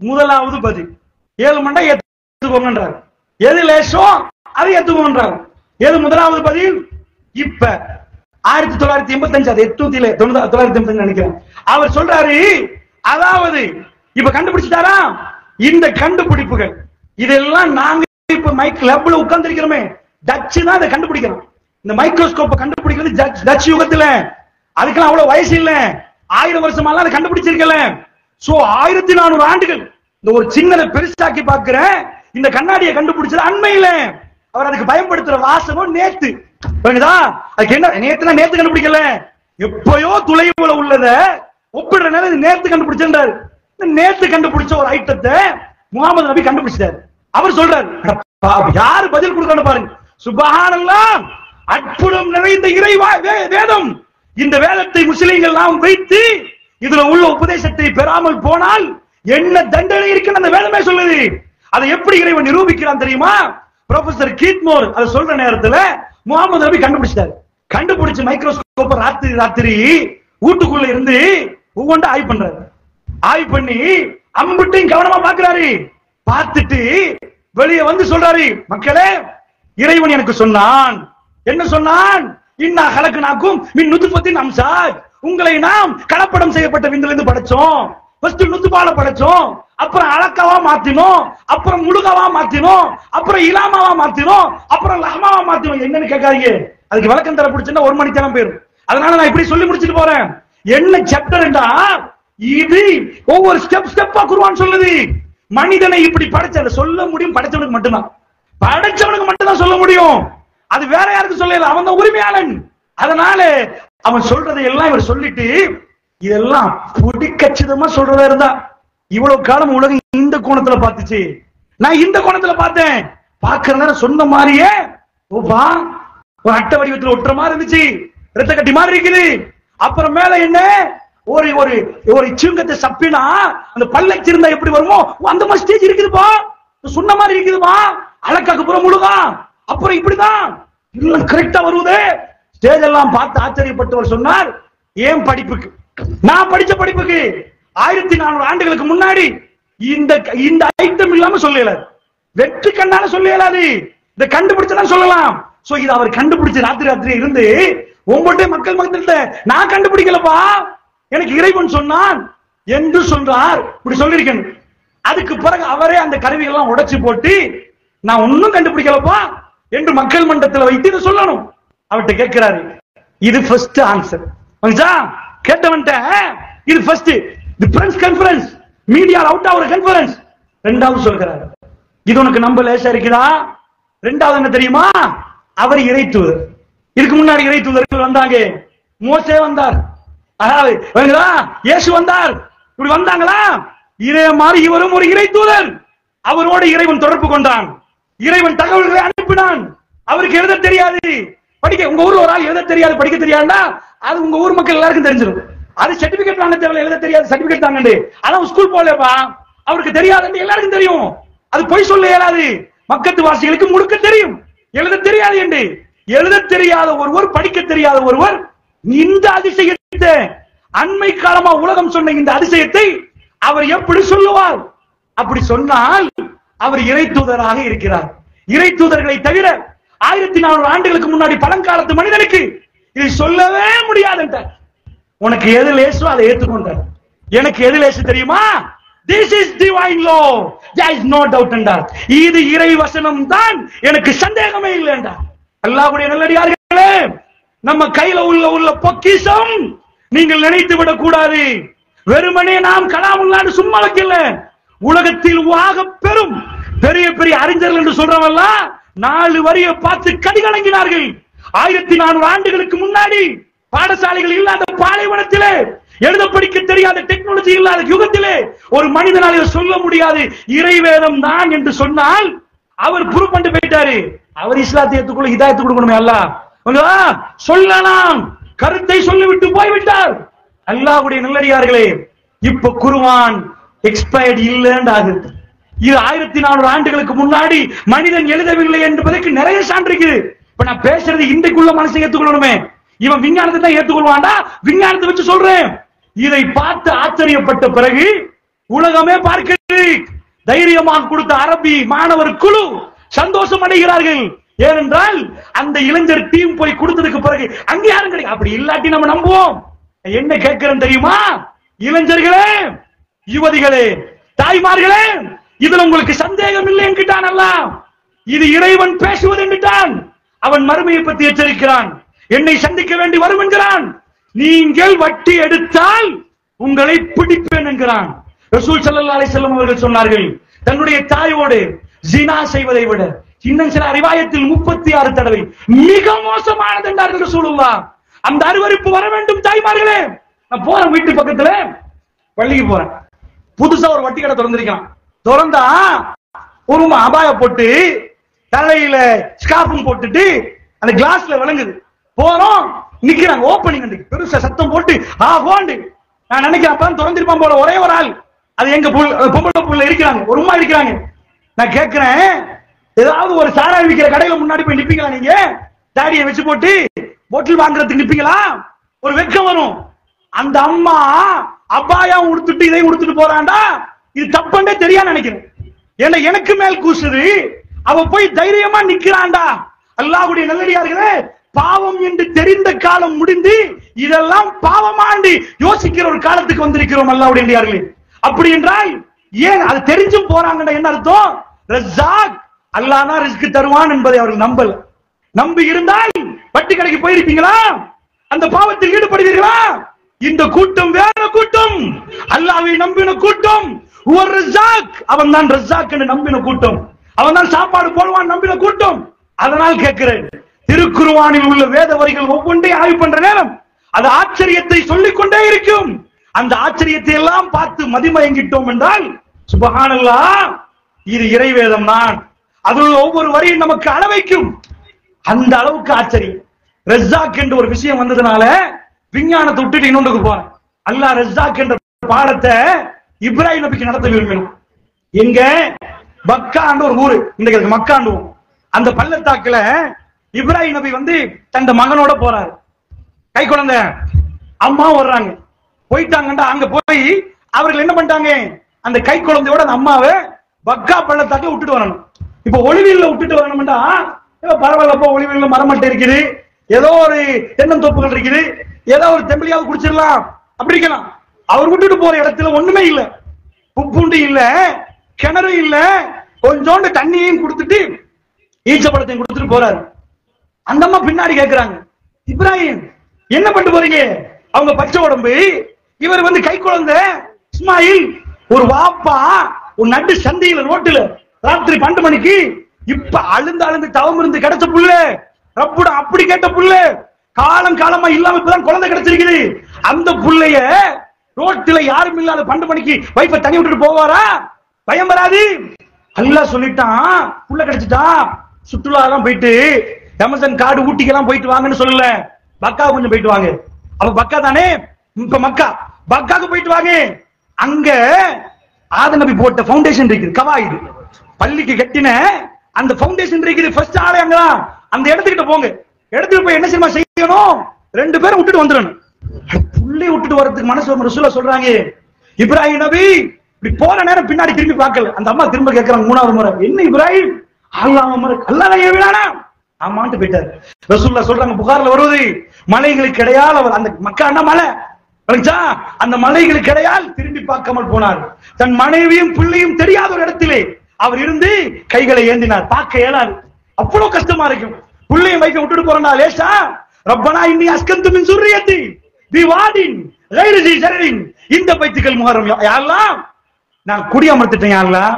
முதலாவது பதில் 7 மண்டை ஏத்துக்கோங்கன்றார், எது லேசம் அதை ஏத்துக்கோங்கன்றார். எது முதலாவது பதில்? இப்ப 1985, அது 895 நினைக்கிறேன், அவர் சொல்றாரு, அதாவது இப்ப கண்டுபிடிச்சிட்டாரா, இந்த கண்டுபிடிப்புகள் இதெல்லாம் நாங்க இப்ப லேப்ல உட்கார்ந்து இருக்கிறோமே, டச்சு தான் அதை கண்டுபிடிக்கிறோம். இந்த மைக்ரோஸ்கோப்பை கண்டுபிடிக்கிறது டச் யுகத்துல, அதுக்கெல்லாம் அவ்வளவு வயசு இல்ல, 1000 வருஷமா அதை கண்டுபிடிச்சிருக்கல. சோ 1400 ஆண்டுகள் இந்த ஒரு சின்னதை பெருசாக்கி பார்க்கிற இந்த கண்ணாடியை கண்டுபிடிச்சது அண்மையில. அவர் அதுக்கு பயன்படுத்துற வாசகம் நேத்து. அதுக்கு என்ன நேத்து கண்டுபிடிக்கல, எப்பயோ துளைவுல உள்ளத ஒப்பிடுற நேரம் நேத்து கண்டுபிடிச்சாரு. நேத்து கண்டுபிடிச்ச ஒரு ஐட்டத்தை முகமது நபி கண்டுபிடிச்சாரு. அவர் சொல்றாரு, யாரு பதில் கொடுக்கணும் பாருங்க. சுப்ஹானல்லாஹ், அற்புதம் நிறைந்த இறை வேதம். இந்த வேதத்தை முஸ்லிம்கள் நாம் வைத்து இதுல உள்ள உபதேசத்தை பெறாமல் போனால் என்ன தண்டனை இருக்குன்னு அந்த வேதமே சொல்லுது. அதை எப்படி இறைவன் நிரூபிக்கிறான் தெரியுமா? ப்ரொஃபசர் கீட்மோர் அதை சொல்ற நேரத்துல முகமது நபி கண்டுபிடிச்சாரு. கண்டுபிடிச்சு மைக்ரோஸ்கோப் ராத்திரி வீட்டுக்குள்ள இருந்து ஒவ்வொன்றா ஆய்வு பண்றாரு. ஆய்வு பண்ணி அம்புட்டையும் கவனமா பாக்குறாரு. பார்த்துட்டு வெளியே வந்து சொல்றாரு, மக்களே, இறைவன் எனக்கு சொன்னான். என்ன சொன்னான்? இன்னா ஹலக்னாக்கும் மின் நுத்ஃபத்தின் அம்சாஜ், உங்களை நாம் கலப்படம் செய்யப்பட்ட விந்திலிருந்து படைச்சோம். ஃபர்ஸ்ட் நுத்பால படைச்சோம், அப்புறம் அலக்கவா மாத்தினோம், அப்புறம் முழுகவா மாத்தினோம், அப்புறம் இலாமாவா மாத்தினோம், அப்புறம் லஹமாவா மாத்தினோம். என்னன்னு கேட்காதீங்க, அதுக்கு விளக்கம் தர பிடிச்சுன்னா 1 மணி நேரம் போயிடும். அதனால நான் இப்படி சொல்லி முடிச்சிட்டு போறேன். என்ன சாப்டர்டா இது? ஒவ்வொரு ஸ்டெப்பா குர்ஆன் சொல்லுது. மனிதனை இப்படி படைச்சத சொல்ல முடியும் படைச்சவனுக்கு மட்டும்தான். படைச்சவனுக்கு மட்டும்தான் சொல்ல முடியும், அது வேற யாருக்கு சொல்லல. அவன் தான் உரிமையாளன். அதனால அவன் சொல்றதை எல்லாம் இவர் சொல்லிட்டு, இதெல்லாம் பொடி கச்சிதமா சொல்றதா இருந்தா இவ்வளவு காலம் உலகம் இந்த கோணத்துல பார்த்துச்சு, நான் இந்த கோணத்துல பார்த்தேன். பாக்குறதுனால சொன்ன மாதிரியே ஒரு அட்டை வடிவத்தில் ஒட்டுற மாதிரி இருந்துச்சு, ரத்த கட்டி மாதிரி இருக்குது. அப்புறம் மேல என்ன, ஒரு ஒரு ஒரு சிங்கத்தை சப்பினா அந்த பல்லக்கு இருந்தா எப்படி வருமோ அந்த மாதிரி ஸ்டேஜ் இருக்குதுப்பா, சொன்ன மாதிரி இருக்குதுப்பா. அலக்காக்கு புறம் முழுகா, அப்புறம் இப்படிதான் எல்லாம் கரெக்டா வருவது. ஸ்டேஜ் எல்லாம் பார்த்து ஆச்சரியப்பட்டவர் சொன்னார், ஏன் படிப்புக்கு, நான் படிச்ச படிப்புக்கு 1400 ஆண்டுகளுக்கு முன்னாடி இந்த ஐட்டம் இல்லாம சொல்லல, வெற்றி கண்ணால சொல்லலாது. இதை கண்டுபிடிச்சதான் சொல்லலாம். சோ இது அவர் கண்டுபிடிச்ச ராத்திரி இருந்து உங்கள்கிட்ட மக்கள் மத்தியில நான் கண்டுபிடிக்கலப்பா, எனக்கு இறைவன் சொன்னான் என்று சொல்றார். இப்படி சொல்லிருக்கேன். அதுக்கு பிறகு அவரே அந்த கருவிகள்லாம் உடைச்சு போட்டு நான் ஒன்னும் கண்டுபிடிக்கலப்பா என்று மக்கள் மன்றத்தில் வைத்து இதை சொல்லணும். அவர்கிட்ட கேட்கிறாரு. இது ஃபர்ஸ்ட் ஆன்சர். கேட்டவன்ட்ட இது first press conference, media out our conference. ரெண்டாவது சொல்கிறார், இது உனக்கு நம்ப லேசா இருக்குதா? ரெண்டாவது என்ன தெரியுமா? அவர் இறை தூதர். இதுக்கு முன்னாடி இறை தூதர்கள் வந்தாங்க. மோசே வந்தார், இயேசு வந்தார், இப்படி வந்தாங்களா? இதே மாதிரி இவரும் ஒரு இறை தூதர். அவரோடு இறைவன் தொடர்பு கொண்டான், இறைவன் தகவல்களை அனுப்பினான். அவருக்கு எழுத தெரியாது, படிக்க. உங்க ஊர்ல ஒரு ஆள் எழுத தெரியாது, படிக்க தெரியாதுன்னா அது உங்க ஊர் மக்கள் எல்லாருக்கும் தெரிஞ்சிடும். அது சர்டிபிகேட் வாங்க தேவை, எழுத தெரியாது சர்டிபிகேட் தாங்க. அதான் ஸ்கூல் போலப்பா, அவருக்கு தெரியாது எல்லாருக்கும் தெரியும். அது பொய் சொல்ல இயலாது. மக்கத்து வாசிகளுக்கு முழுக்க தெரியும். எழுத தெரியாது என்று. எழுத தெரியாத ஒருவர், படிக்க தெரியாத ஒருவர் இந்த அதிசயத்தை, அண்மை காலமா உலகம் சொன்ன இந்த அதிசயத்தை அவர் எப்படி சொல்லுவார்? அப்படி சொன்னால் அவர் இறை தூதராக இருக்கிறார். இறை தூதர்களை தவிர 1400 ஆண்டுகளுக்கு முன்னாடி பழங்காலத்து மனிதனுக்கு இதை சொல்லவே முடியாது என்றார். உனக்கு எது லேசோ அதை ஏற்றுக்கொண்டார். எனக்கு எது லேசு தெரியுமா? This is divine law, there is no doubt என்றார். இது இறை வசனம் தான், எனக்கு சந்தேகமே இல்லை என்றார். அல்லாஹ்வுடைய நல்லடியார்களே, நம்ம கையில உள்ள பொக்கிஷம் நீங்கள் நினைத்து விடக் கூடாது. வெறுமனே நாம் கலாமுல்லான்னு சும்மா வைக்கல. உலகத்தில் வாக பெரும் பெரிய பெரிய அறிஞர்கள் என்று சொல்றவல்ல, 4 வரியை பார்த்து கதிகலங்கினார்கள். 1400 ஆண்டுகளுக்கு முன்னாடி பாடசாலைகள் இல்லாத பாலைவனத்திலே, எழுத படிக்க தெரியாத டெக்னாலஜி இல்லாத யுகத்திலே ஒரு மனிதனால் இதை சொல்ல முடியாது, இறைவேதம் தான் என்று சொன்னால் அவர் ப்ரூவ் பண்ணிட்டு போயிட்டாரு. அவர் இஸ்லாத்தை ஏற்றுக்கொள்ள ஹிதாயத்து கொடுக்கணுமே அல்லாஹ் சொல்லலாம், கருத்தை சொல்லிவிட்டு போய்விட்டார். அல்லாஹ்வுடைய நல்லடியார்களே, இப்ப குர்ஆன் எக்ஸ்பயர்ட் இல்லைன்னு ஆகுது. இது 1400 ஆண்டுகளுக்கு முன்னாடி மனிதன் எழுதவில்லை என்பதற்கு நிறைய சான்று இருக்குது. இப்ப நான் பேசுறது இன்றைக்குள்ள மனசை ஏற்றுக்கொள்ளணுமே. இவன் விஞ்ஞானத்தை தான் ஏற்றுக்கொள்வான்டா, விஞ்ஞானத்தை வச்சு சொல்றேன். இதை பார்த்து ஆச்சரியப்பட்ட பிறகு உலகமே பார்க்கிறது. தைரியமாக கொடுத்த அரபி மாணவர் குழு சந்தோஷம் அடைகிறார்கள். ஏனென்றால் அந்த இளைஞர் டீம் போய் கொடுத்ததுக்கு பிறகு அங்கீகாரம் கிடைக்கும். அப்படி இல்லாட்டி நம்ம நம்புவோம். என்ன கேட்கிறேன் தெரியுமா? இளைஞர்களே, யுவதிகளே, தாய்மார்களே, இதுல உங்களுக்கு சந்தேகம் இல்லை என்கிட்டான் அல்லாஹ். இது இறைவன் பேசுவது என்கிட்டான். அவன் மறுமையை பற்றி எச்சரிக்கிறான். என்னை சந்திக்க வேண்டி வரும் என்கிறான். நீங்கள் வட்டி எடுத்தால் உங்களை பிடிப்பேன் என்கிறான். ரசூல் ஸல்லல்லாஹு அலைஹி வஸல்லம் அவர்கள் சொன்னார்கள், தன்னுடைய தாயோடு ஜினா செய்வதை விட இன்னும் சில ரிவாயத்தில் 36 தடவை மிக மோசமானது என்றார்கள் ரசூலுல்லாஹ். அந்த அருவருப்பு வர வேண்டும் தாய்மார்களே. நான் போறேன், வீட்டு பக்கத்துல பள்ளிக்கு போறேன். புதுசா ஒரு வட்டி கடை திறந்திருக்கான். திறந்தா ஒரு அபாய போட்டு தலையில ஸ்கார்ஃபும் போட்டுட்டு அந்த கிளாஸ்ல விளங்குது. போறோம், நிக்கிறாங்க. ஓப்பனிங் பெருசா சத்தம் போட்டு ஆஹோண்டு. நான் நினைக்கிறேன் அப்பதான் திறந்திருப்பான் போல. ஒரே ஒரு ஆள், அது எங்க பொம்பளை புள்ள இருக்கிறாங்க, ஒரு உமா இருக்கிறாங்க. நான் கேட்கிறேன், ஏதாவது ஒரு சாராய் விற்கிற கடையில முன்னாடி போய் நிப்பீங்களா? நீங்க தாடியை வச்சு போட்டு போட்டில் வாங்குறதுக்கு நிப்பீங்களா? ஒரு வெக்கம் வரும். அந்த அம்மா அபாயா உடுத்துட்டு இதை உடுத்துட்டு போறாண்டா, இது தப்புன்னே தெரியா நினைக்கிறேன். ஏன்னா எனக்கு மேல் கூசுது. அவ போய் தைரியமா நிக்கிறாண்டா. அல்லாஹ்வுடைய நல்லடியார்களே, பாவம் என்று தெரிந்த காலம் முடிந்து இதெல்லாம் பாவமாண்டு யோசிக்கிற ஒரு காலத்துக்கு வந்திருக்கிறோம் அல்லாஹ்வுடைய நல்லடியார்களே. அப்படி என்றால் ஏன் அது தெரிஞ்சும் போறாங்கடா? என்ன அர்த்தம்? ரஸாக், அல்லாஹ் தான் ரிஸ்க் தருவான் என்பதை அவர்கள் நம்பல. நம்பி இருந்தால் வட்டி கடைக்கு போயிருப்பீங்களா? அந்த பாவத்தில் ஈடுபடுவீர்களா? இந்த கூட்டம் வேற கூட்டம். அல்லாஹ்வை நம்பின கூட்டம். ஒரு ரஸாக், அவன் தான் ரஸாக் என்று நம்பின கூட்டம். அவன் தான் சாப்பாடு போடுவான் நம்பின கூட்டம். அதனால் கேட்கிறேன், திருக்குர்ஆனில் உள்ள வேத வரிகள் ஒவ்வொன்றையும் ஆய்வு பண்ற நேரம் அது ஆச்சரியத்தை சொல்லிக் கொண்டே இருக்கும். அந்த ஆச்சரியத்தை எல்லாம் பார்த்து மதிமயங்கிட்டோம் என்றால் சுப்ஹானல்லாஹ், இது இறைவேதம் தான். அதில் ஒவ்வொரு வரியும் நமக்கு அளவைக்கும். அந்த அளவுக்கு ஆச்சரியம். ரஸாக் என்ற ஒரு விஷயம் வந்ததுனால விஞ்ஞானத்தை விட்டுட்டு இன்னொன்றுக்கு போறேன். அல்லாஹ் ரஸாக் என்ற பாடத்தை இப்ராஹிம் நபிக்கு நடத்த விரும்பினோம். எங்க பக்கான்னு ஒரு ஊரு, இந்த மக்காண்டு, அந்த பள்ளத்தாக்குல இப்ராஹிம் நபி வந்து தன் மகனோட போறாரு. கை குழந்தை அம்மா வர்றாங்க. போயிட்டாங்கண்டா. அங்க போய் அவர்கள் என்ன பண்ணிட்டாங்க, அந்த கை குழந்தையோட அந்த அம்மாவை பக்கா பள்ளத்தாக்குல விட்டுட்டு வரணும். இப்ப ஒளிவீல்ல விட்டுட்டு வரணும்டா, பரவாயில்லப்பா ஒளிவீல்ல மரமட்டை இருக்குது, ஏதோ ஒரு தென்னந்தோப்புகள் இருக்குது, ஏதோ ஒரு தெம்பிளியாவது குடிச்சிடலாம் அப்படி இருக்கலாம். அவர் விட்டுட்டு போற இடத்துல ஒண்ணுமே இல்ல, உப்புண்டு இல்ல, கிணறு இல்ல, கொஞ்சோண்டு தண்ணியையும் கொடுத்துட்டு ஈச்சப்பழத்தையும் கொடுத்துட்டு போறாரு. அந்த அம்மா பின்னாடி கேட்கிறாங்க, இப்ராஹிம் என்ன பண்ணிட்டு போறீங்க? அவங்க பச்சை உடம்பு, இவர் வந்து கை குழந்தை இஸ்மாயில். ஒரு வாப்பா ஒரு நட்டு சந்தையில ரோட்டுல ராத்திரி 12 மணிக்கு இப்ப அழுந்து தவம் இருந்து கிடைச்ச புள்ள, ரப்புட அப்படி கேட்ட புள்ள, காலம் காலமா இல்லாம இப்பதான் குழந்தை கிடைச்சிருக்குது. அந்த புள்ளைய ரோட்டுல யாரும் இல்லாத 12 மணிக்கு வைஃபை தனி விட்டுட்டு போவாரா? பயம் வராது? அல்லாஹ் சொல்லிட்டான், புள்ள கிடைச்சிட்டான், சுற்றுலா எல்லாம் போயிட்டு அமேசான் காடு ஊட்டிக்கெல்லாம் போயிட்டு வாங்கன்னு சொல்லல, பக்கா கொஞ்சம் போயிட்டு வாங்க. அப்ப பக்கா தானே, இப்ப மக்கா பக்காக்கு போயிட்டு வாங்க. அங்க ஆதம் நபி போட்ட ஃபவுண்டேஷன் இருக்குது, கவாயிது பள்ளிக்கு கட்டின அந்த ஃபவுண்டேஷன் இருக்குது, ஃபர்ஸ்ட் ஆளே அங்கதான். அந்த இடத்துக்கிட்ட போங்க, இடத்துக்கு போய் என்ன செய்யணும்? 2 பேரும் விட்டுட்டு வந்துடணும். புள்ளை விட்டுட்டு வரதுக்கு மனசு ரசூலுல்லாஹ் சொல்றாங்க. இப்ராஹிம் நபி இப்படி போற நேரம் பின்னாடி திரும்பி பார்க்கல. அந்த அம்மா திரும்ப கேட்கறாங்க 3வது முறை, என்ன இப்ராஹிம் அல்லாஹ் ஏவினானா? ஆமான்ட்டு போயிட்டாரு. ரசூலுல்லாஹ் சொல்றாங்க, புகார்ல வருவது, மலைகளுக்கு இடையால் அவர், அந்த மக்கான்னா மலை, அந்த மலைகளுக்கு இடையால் திரும்பி பார்க்காமல் போனார். தன் மனைவியும் பிள்ளையும் தெரியாத ஒரு இடத்திலே அவர் இருந்து கைகளை ஏந்தினார். பார்க்க இயலாது, அவ்வளவு கஷ்டமா இருக்கும். பிள்ளையும் வைக்க விட்டுட்டு போறா லேசா? ரப்பனா இன்னி அஸ்கந்து மின் சுர்ரியத்தி பிவாடின் கைரி ஸி ஸரரின் இந்த பைத்துக்கள் முஹர்ரம். யா அல்லாஹ், நான் குடியமர்த்திட்டேன். யா அல்லாஹ்,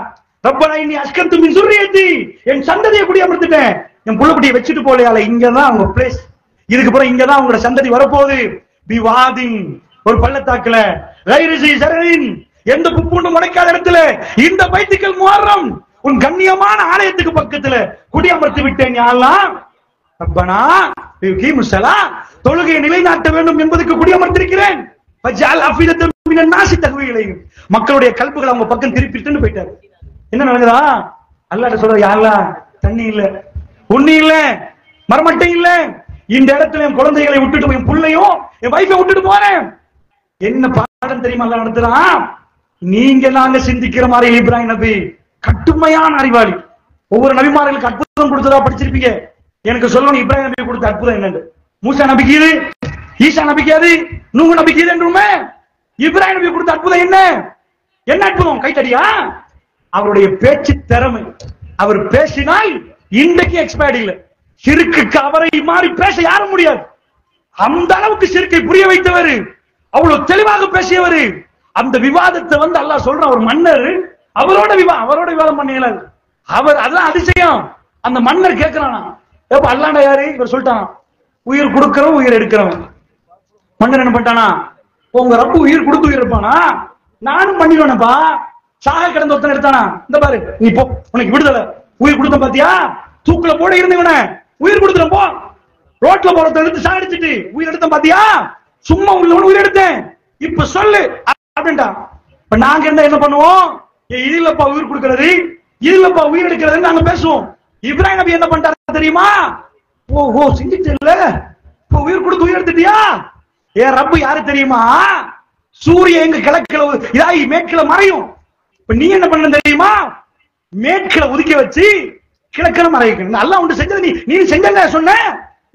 ரப்பனா இன்னி அஸ்கந்து மின் சுர்ரியத்தி, என் சந்ததியை குடியமர்த்திட்டேன். என் புள்ளக்குட்டியை வச்சுட்டு போலையால, இங்கதான் அவங்க பிளேஸ், இதுக்கு அப்புறம் இங்கதான் உங்களோட சந்ததி வரப்போகுது. பிவாடின் ஒரு பள்ளத்தாக்குல, கைரி ஸி ஸரரின் எந்த புப்புண்டு முளைக்காத இடத்துல, இந்த பைத்துக்கள் முஹர்ரம் உன் கண்ணியமான ஆலயத்துக்கு பக்கத்துல குடியமர்த்தி விட்டேன். யா அல்லாஹ், ரப்பனா யுகீமுஸ் ஸலாத், தொழுகையை நிலைநாட்ட வேண்டும் என்பதற்கு குடியமர்த்திருக்கிறேன். வஜ்அல் அஃபிதத்தம் மினன் நாஸி தஹ்வி இலைஹிம், மக்களுடைய கல்புகளை அவங்க பக்கம் திருப்பிட்டுன்னு போயிட்டாரு. என்ன நடக்குதா? அல்லாஹ் சொல்றார், யா அல்லாஹ், தண்ணி இல்ல, உண்ணி இல்ல, மரமட்டை இல்ல, இந்த இடத்துல என் குழந்தைகளை விட்டுட்டு, என் புள்ளையும் என் வைஃபை விட்டுட்டு போறேன். என்ன பாடம் தெரியுமா அல்லாஹ் நடத்துறான்? நீங்க நாங்க சிந்திக்கிற மாதிரி இப்ராஹிம் நபி கட்டுமையான அறிவாளி. ஒவ்வொரு நபிமார்களுக்கு அற்புதம் கொடுத்ததா படிச்சிருப்பீங்க. எனக்கு சொல்லணும் இப்ராஹிம் நபி கொடுத்த அற்புதம் என்னன்னு. மூசா நபிக்கு இது, ஈசா நபிக்கு அது, நூஹ் நபிக்கு இது என்றுமே. இப்ராஹிம் நபி கொடுத்த அற்புதம் என்ன? என்ன அற்புதம்? கைத்தடியா? அவருடைய பேச்சு திறமை. அவர் பேசினால் இன்றைக்கு எக்ஸ்பயர்ட் இல்ல. சிறுக்கு அவரை மாறி பேச யாரும் முடியாது. அந்த அளவுக்கு சிறுக்கை புரிய வைத்தவர், அவ்வளவு தெளிவாக பேசியவர். அந்த விவாதத்தை வந்து அல்லாஹ் சொல்றான், ஒரு மன்னர் அவரோட விவாதம் பண்ணல. அவர் அதெல்லாம் அதிசயம். அந்த மன்னர் கேட்கிறானா, ஏப்பா அல்லாஹ் யாரு? இவர் சொல்லிட்டானா, உயிர் கொடுக்கிறவன் உயிர் எடுக்கிறவன். மன்னர் என்ன பண்ணிட்டானா, உங்க ரப்பு உயிர் கொடுத்து உயிர் இருப்பானா? நானும் பண்ணிடுவேனப்பா. சாக கிடந்த ஒருத்தன் எடுத்தானா, இந்த பாரு நீ போ, உனக்கு விடுதலை, உயிர் கொடுத்த பாத்தியா? தூக்குல போட இருந்தவன உயிர் கொடுத்துறேன் போ. ரோட்ல போறத எடுத்து சாகடிச்சிட்டு உயிர் எடுத்தேன் பாத்தியா? சும்மா உள்ளவன் உயிர் எடுத்தேன், இப்ப சொல்லு அப்படின்ட்டா. இப்ப நாங்க என்ன பண்ணுவோம்? இது இல்லப்பா உயிர் கொடுக்கிறது, இது இல்லப்பா உயிர் எடுக்கிறது நாங்க பேசுவோம். இப்ராஹிம் நபி என்ன பண்ணிட்டாரு தெரியுமா? ஓஹோ, செஞ்சுட்டு இல்ல, இப்ப உயிர் கொடுத்து உயிர் எடுத்துட்டியா? ஏன் ரப்பு யாரு தெரியுமா? சூரிய எங்க கிழக்குல இதாகி மேற்குல மறையும். இப்ப நீ என்ன பண்ண தெரியுமா? மேற்குல ஒதுக்கி வச்சு கிழக்குல மறைக்கணும். அல்லாஹ் உண்டு செஞ்சது நீ செஞ்சங்க சொன்ன.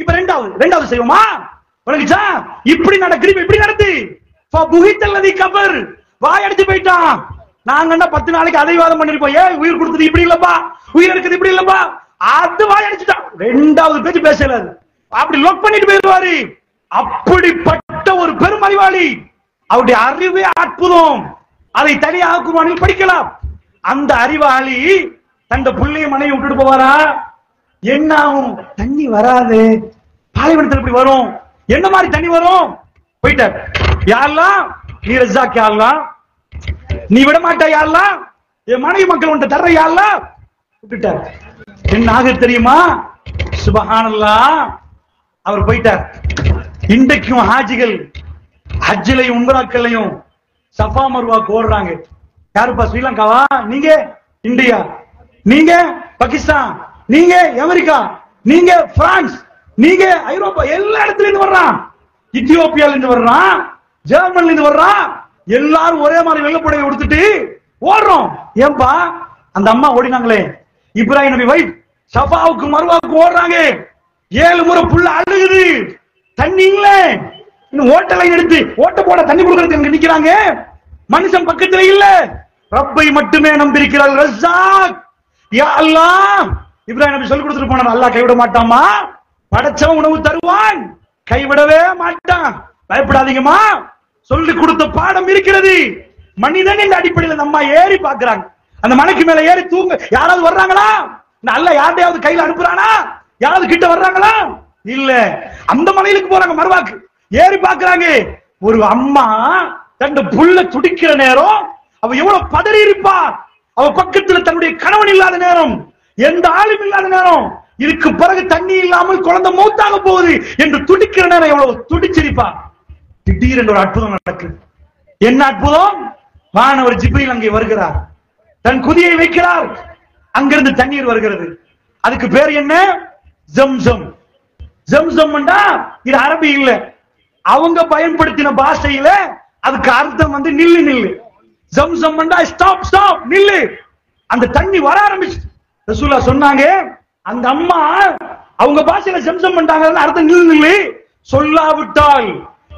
இப்ப ரெண்டாவது செய்வோமா? உனக்குச்சா இப்படி நடக்குது, இப்படி நடத்து. புகித்தல்லதி கபர், வாய் அடிச்சு போயிட்டான். நாங்க 10 நாளைக்கு அதைவாதம் பண்ணிருப்போம். ஏன் உயிர் கொடுத்தது இப்படி இல்லப்பா, உயிர் எடுக்குது இப்படி இல்லப்பா, அது வாய் அடிச்சுட்டான். 2வது பேச்சு பேசல, அப்படி லொக் பண்ணிட்டு போயிருவாரு. அப்படிப்பட்ட ஒரு பெரும் அறிவாளி. அவருடைய அறிவே அற்புதம். அதை தனியாக குர்ஆனில் படிக்கலாம். அந்த அறிவாளி தந்த புள்ளைய மனைவி விட்டுட்டு போவாரா? என்ன ஆகும்? தண்ணி வராது, பாலைவனத்தில் இப்படி வரும். என்ன மாதிரி தண்ணி வரும்? போயிட்டார். யா அல்லாஹ், நீ ரஸாக், யா அல்லாஹ், நீ விட மாட்டா யா அல்லாஹ், என் மனைவி மக்கள் உன்கிட்ட தர்ற யா அல்லாஹ், விட்டுட்டார். என்ன ஆக தெரியுமா? சுப்ஹானல்லாஹ், அவர் போயிட்டார். இன்றைக்கும் ஹாஜிகள் ஹஜ்ஜிலையும் உம்ராக்களையும் சஃபா மர்வாக்கு ஓடுறாங்க. யாருப்பா? ஸ்ரீலங்காவா? நீங்க இந்தியா, நீங்க பாகிஸ்தான், நீங்க அமெரிக்கா, நீங்க பிரான்ஸ், நீங்க ஐரோப்பா, எல்லா இடத்துல இருந்து வர்றான். இத்தியோப்பியால இருந்து வர்றான், ஜெர்மன்ல இருந்து வர்றான். எல்லாரும் ஒரே மாதிரி வெள்ளப்புடையை கொடுத்துட்டு ஓடுறோம். ஏன்பா? அந்த அம்மா ஓடினாங்களே, இப்ராஹிம் நபி வைஃப் சஃபாவுக்கு மர்வாவுக்கு ஓடுறாங்க. 7 முறை புள்ள அழுகுது, தண்ணி இல்ல. இன்னும் ஓட்டலை எடுத்து ஓட்ட போட தண்ணி கொடுக்கறதுக்கு நிக்கிறாங்க. மனுஷன் பக்கத்துல இல்ல, ரப்பை மட்டுமே நம்பியிருக்கிறார். ரஸாக், யா அல்லாஹ். இப்ராஹிம் நபி சொல்லி கொடுத்துட்டு போனார், அல்லாஹ் கைவிட மாட்டாமா, படைச்சவன் உணவு தருவான், கைவிடவே மாட்டான், பயப்படாதீங்கம்மா. சொல்லி கொடுத்த பாடம் இருக்கிறது. மனிதன் இந்த அடிப்படையில் நம்ம ஏறி பாக்குறாங்க. அந்த மலைக்கு மேல ஏறி தூங்க யாராவது வர்றாங்களா? அல்ல யார்ட்டையாவது கையில அனுப்புறானா? யாராவது கிட்ட வர்றாங்களா? இல்ல. அந்த மலையிலுக்கு போறாங்க, மர்வாக்கு ஏறி பாக்குறாங்க. ஒரு அம்மா தன் புள்ள துடிக்கிற நேரம் அவ எவ்வளவு பதறி இருப்பா. அவ பக்கத்துல தன்னுடைய கணவன் இல்லாத நேரம், எந்த ஆளும் இல்லாத நேரம், இதுக்கு பிறகு தண்ணி இல்லாமல் குழந்தை மௌத்தாக போகுது என்று துடிக்கிற நேரம் எவ்வளவு துடிச்சிருப்பா. திடீரென்று ஒரு அற்புதம் நடக்குது. என்ன அற்புதம்? வானவர் ஜிப்ரீல் அங்கே வருகிறார், தன் குதியை வைக்கிறார், அங்கிருந்து தண்ணீர் வருகிறது. அதுக்கு பேர் என்ன? ஜம்சம். ஜம்சம் இது அரபி இல்ல, அவங்க பயன்படுத்தின பாஷையில அதுக்கு அர்த்தம் வந்து நில்லு நில்லு. ஜம்சம் ஸ்டாப் ஸ்டாப், நில்லு. அந்த தண்ணி வர ஆரம்பிச்சு. ரசூலுல்லாஹ் சொன்னாங்க, அந்த அம்மா அவங்க பாஷையில ஜம்சம் பண்ணாங்க, அர்த்தம் நில்லு நில்லு. சொல்லாவிட்டால்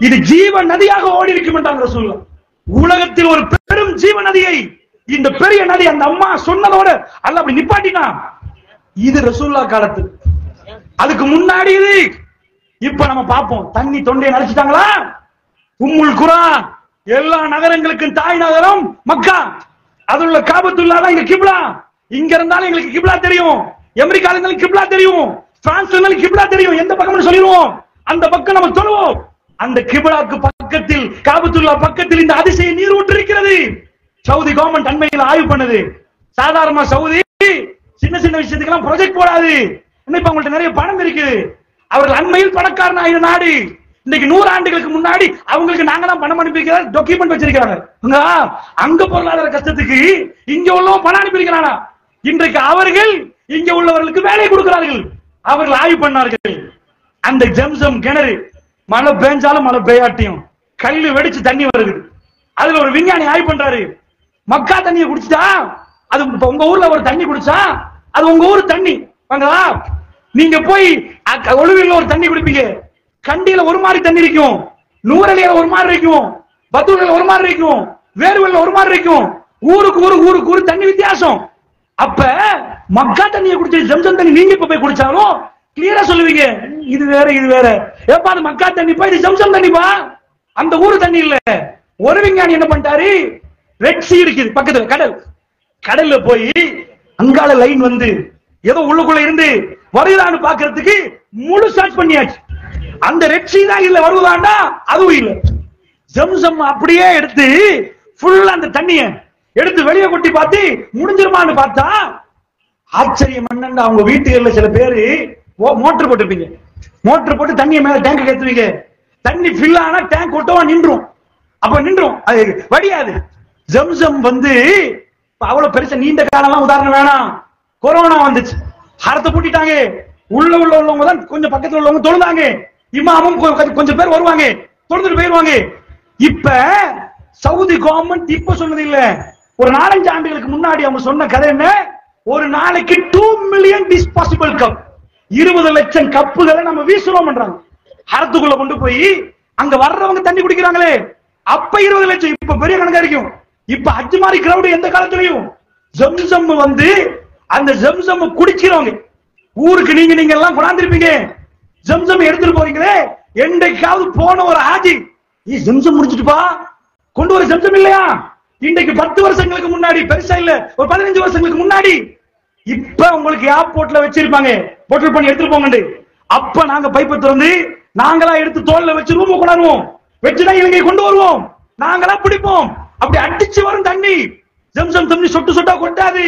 இது ஜீவ நதியாக ஓடி இருக்கும் என்றாங்க ரசூலுல்லாஹ். உலகத்தில் ஒரு பெரும் ஜீவ நதியை, இந்த பெரிய நதி அந்த அம்மா சொன்னதோட அல்லாஹ் அப்படி நிப்பாட்டினா. இது ரசூலுல்லாஹ் காலத்து. அதுக்கு முன்னாடி இது. இப்ப நம்ம பார்ப்போம், தண்ணி தொண்டையை நினைச்சிட்டாங்களா? உம்முல் குரா, எல்லா நகரங்களுக்கும் தாய் நகரம் மக்கா. அதுல உள்ள காபத்துல்லா தான் இங்க கிப்லா. இங்க இருந்தாலும் எங்களுக்கு கிப்லா தெரியும், அமெரிக்கால இருந்தாலும் கிப்லா தெரியும், பிரான்ஸ்ல இருந்தாலும் கிப்லா தெரியும். எந்த பக்கம்னு சொல்லிடுவோம், அந்த பக்கம் நம்ம சொல்லுவோம். அந்த கிப்லாக்கு பக்கத்தில், காபத்துல்லா பக்கத்தில் இந்த அதிசய நீர் ஊற்று இருக்கிறது. சவுதி கவர்மெண்ட் அண்மையில் ஆய்வு பண்ணுது. சாதாரண சவுதி சின்ன சின்ன விஷயத்துக்கெல்லாம் ப்ராஜெக்ட் போடாது. இப்ப அவங்கள்ட்ட நிறைய பணம் இருக்குது. அவர்கள் அண்மையில் பணக்காரனாகிற நாடு. இன்னைக்கு 100 ஆண்டுகளுக்கு முன்னாடி அவங்களுக்கு நாங்க தான் பணம் அனுப்பிக்கிற டாக்குமெண்ட் வச்சிருக்காங்க. அங்க பொருளாதார கஷ்டத்துக்கு இங்க உள்ளவன் பணம் அனுப்பியிருக்கிறானா? இன்றைக்கு அவர்கள் இங்க உள்ளவர்களுக்கு வேலை கொடுக்கிறார்கள். அவர்கள் ஆய்வு பண்ணார்கள். அந்த ஜம்சம் கிணறு மழை பெஞ்சாலும் மழை பெய்யாட்டியும் கல்லு வெடிச்சு தண்ணி வருது. அதுல ஒரு விஞ்ஞானி ஆய்வு பண்றாரு. மக்கா தண்ணியை குடிச்சா, அது உங்க ஊர்ல ஒரு தண்ணி குடிச்சா அது உங்க ஊர் தண்ணி. நீங்க போய் ஒழுவில் ஒரு தண்ணி குடிப்பீங்க, கண்டியில ஒரு மாதிரி தண்ணி இருக்கும், நூறலியில ஒரு மாதிரி இருக்கும், பத்தூர்ல ஒரு மாதிரி இருக்கும், வேறுவல்ல ஒரு மாதிரி இருக்கும். ஊருக்கு ஊரு தண்ணி வித்தியாசம். அப்ப மக்கா தண்ணியை குடிச்சு ஜம்சம் தண்ணி நீங்க இப்ப போய் குடிச்சாலும் கிளியரா சொல்லுவீங்க, இது வேற இது வேற. ஏப்பா அது மக்கா தண்ணி பா, இது ஜம்சம் தண்ணி பா, அந்த ஊரு தண்ணி இல்ல. ஒரு விஞ்ஞானி என்ன பண்ணிட்டாரு, ரெட் சீ இருக்குது பக்கத்துல கடல், கடல்ல போய் அங்கால லைன் வந்து ஏதோ உள்ளுக்குள்ள இருந்து வருதான்னு பாக்குறதுக்கு முழு சர்ச் பண்ணியாச்சு. அந்த ரெட் சீ தான் இல்ல, வருவதாண்டா அதுவும் இல்ல. ஜம்சம் அப்படியே எடுத்து ஃபுல்லா அந்த தண்ணிய எடுத்து வெளியே கொட்டி பார்த்து முடிஞ்சிருமான்னு பார்த்தா ஆச்சரியம் என்னன்னா, அவங்க வீட்டுகள்ல சில பேரு மோட்டர் போட்டுருப்பீங்க, மோட்டர் போட்டு தண்ணியை மேல டேங்க் ஏத்துவீங்க. தண்ணி ஃபில் ஆனா டேங்க் ஒட்டவா நின்றும், அப்ப நின்றும், அது வடியாது. ஜம்சம் வந்து அவ்வளவு பெருசா நீண்ட காலம் உதாரணம் வேணாம். கொரோனா வந்துச்சு, ஹரத்தை பூட்டிட்டாங்க. உள்ளவங்க தான் கொஞ்சம் பக்கத்துல உள்ளவங்க தொழுந்தாங்க. இமாமும் கொஞ்சம் பேர் வருவாங்க, தொழுந்துட்டு போயிருவாங்க. இப்ப சவுதி கவர்மெண்ட் இப்ப சொன்னது இல்ல, ஒரு 4-5 ஆண்டுகளுக்கு முன்னாடி அவங்க சொன்ன கதை என்ன, ஒரு நாளைக்கு 2 மில்லியன் டிஸ்பாசிபிள் கப், 20 லட்சம் கப்புகளை நம்ம வீசுறோம் பண்றாங்க. ஹரத்துக்குள்ள கொண்டு போய் அங்க வர்றவங்க தண்ணி குடிக்கிறாங்களே, அப்ப 20 லட்சம். இப்ப பெரிய கணக்கா இருக்கும். இப்ப ஹஜ் மாதிரி கிரௌட் எந்த காலத்திலையும். ஜம்சம் வந்து அந்த ஜம்சம் குடிக்கிறவங்க ஊருக்கு நீங்க எல்லாம் கொண்டாந்துருப்பீங்க. ஜம்சம் எடுத்துட்டு போறீங்களே, என்றைக்காவது போன ஒரு ஹாஜி ஜம்சம் முடிச்சுட்டுப்பா கொண்டு வர ஜம்சம் இல்லையா? இன்றைக்கு 10 வருஷங்களுக்கு முன்னாடி, பெருசா இல்ல ஒரு 15 வருஷங்களுக்கு முன்னாடி, இப்ப உங்களுக்கு ஏர்போர்ட்ல வச்சிருப்பாங்க போட்டல் பண்ணி எடுத்துட்டு போங்க. அப்ப நாங்க பைப்பை திறந்து நாங்களா எடுத்து தோல்ல வச்சு ரூம் கொண்டாடுவோம், வச்சுதான் இலங்கை கொண்டு வருவோம், நாங்களா பிடிப்போம். அப்படி அடிச்சு வரும் தண்ணி. ஜம்சம் தண்ணி சொட்டு சொட்டா கொண்டாது,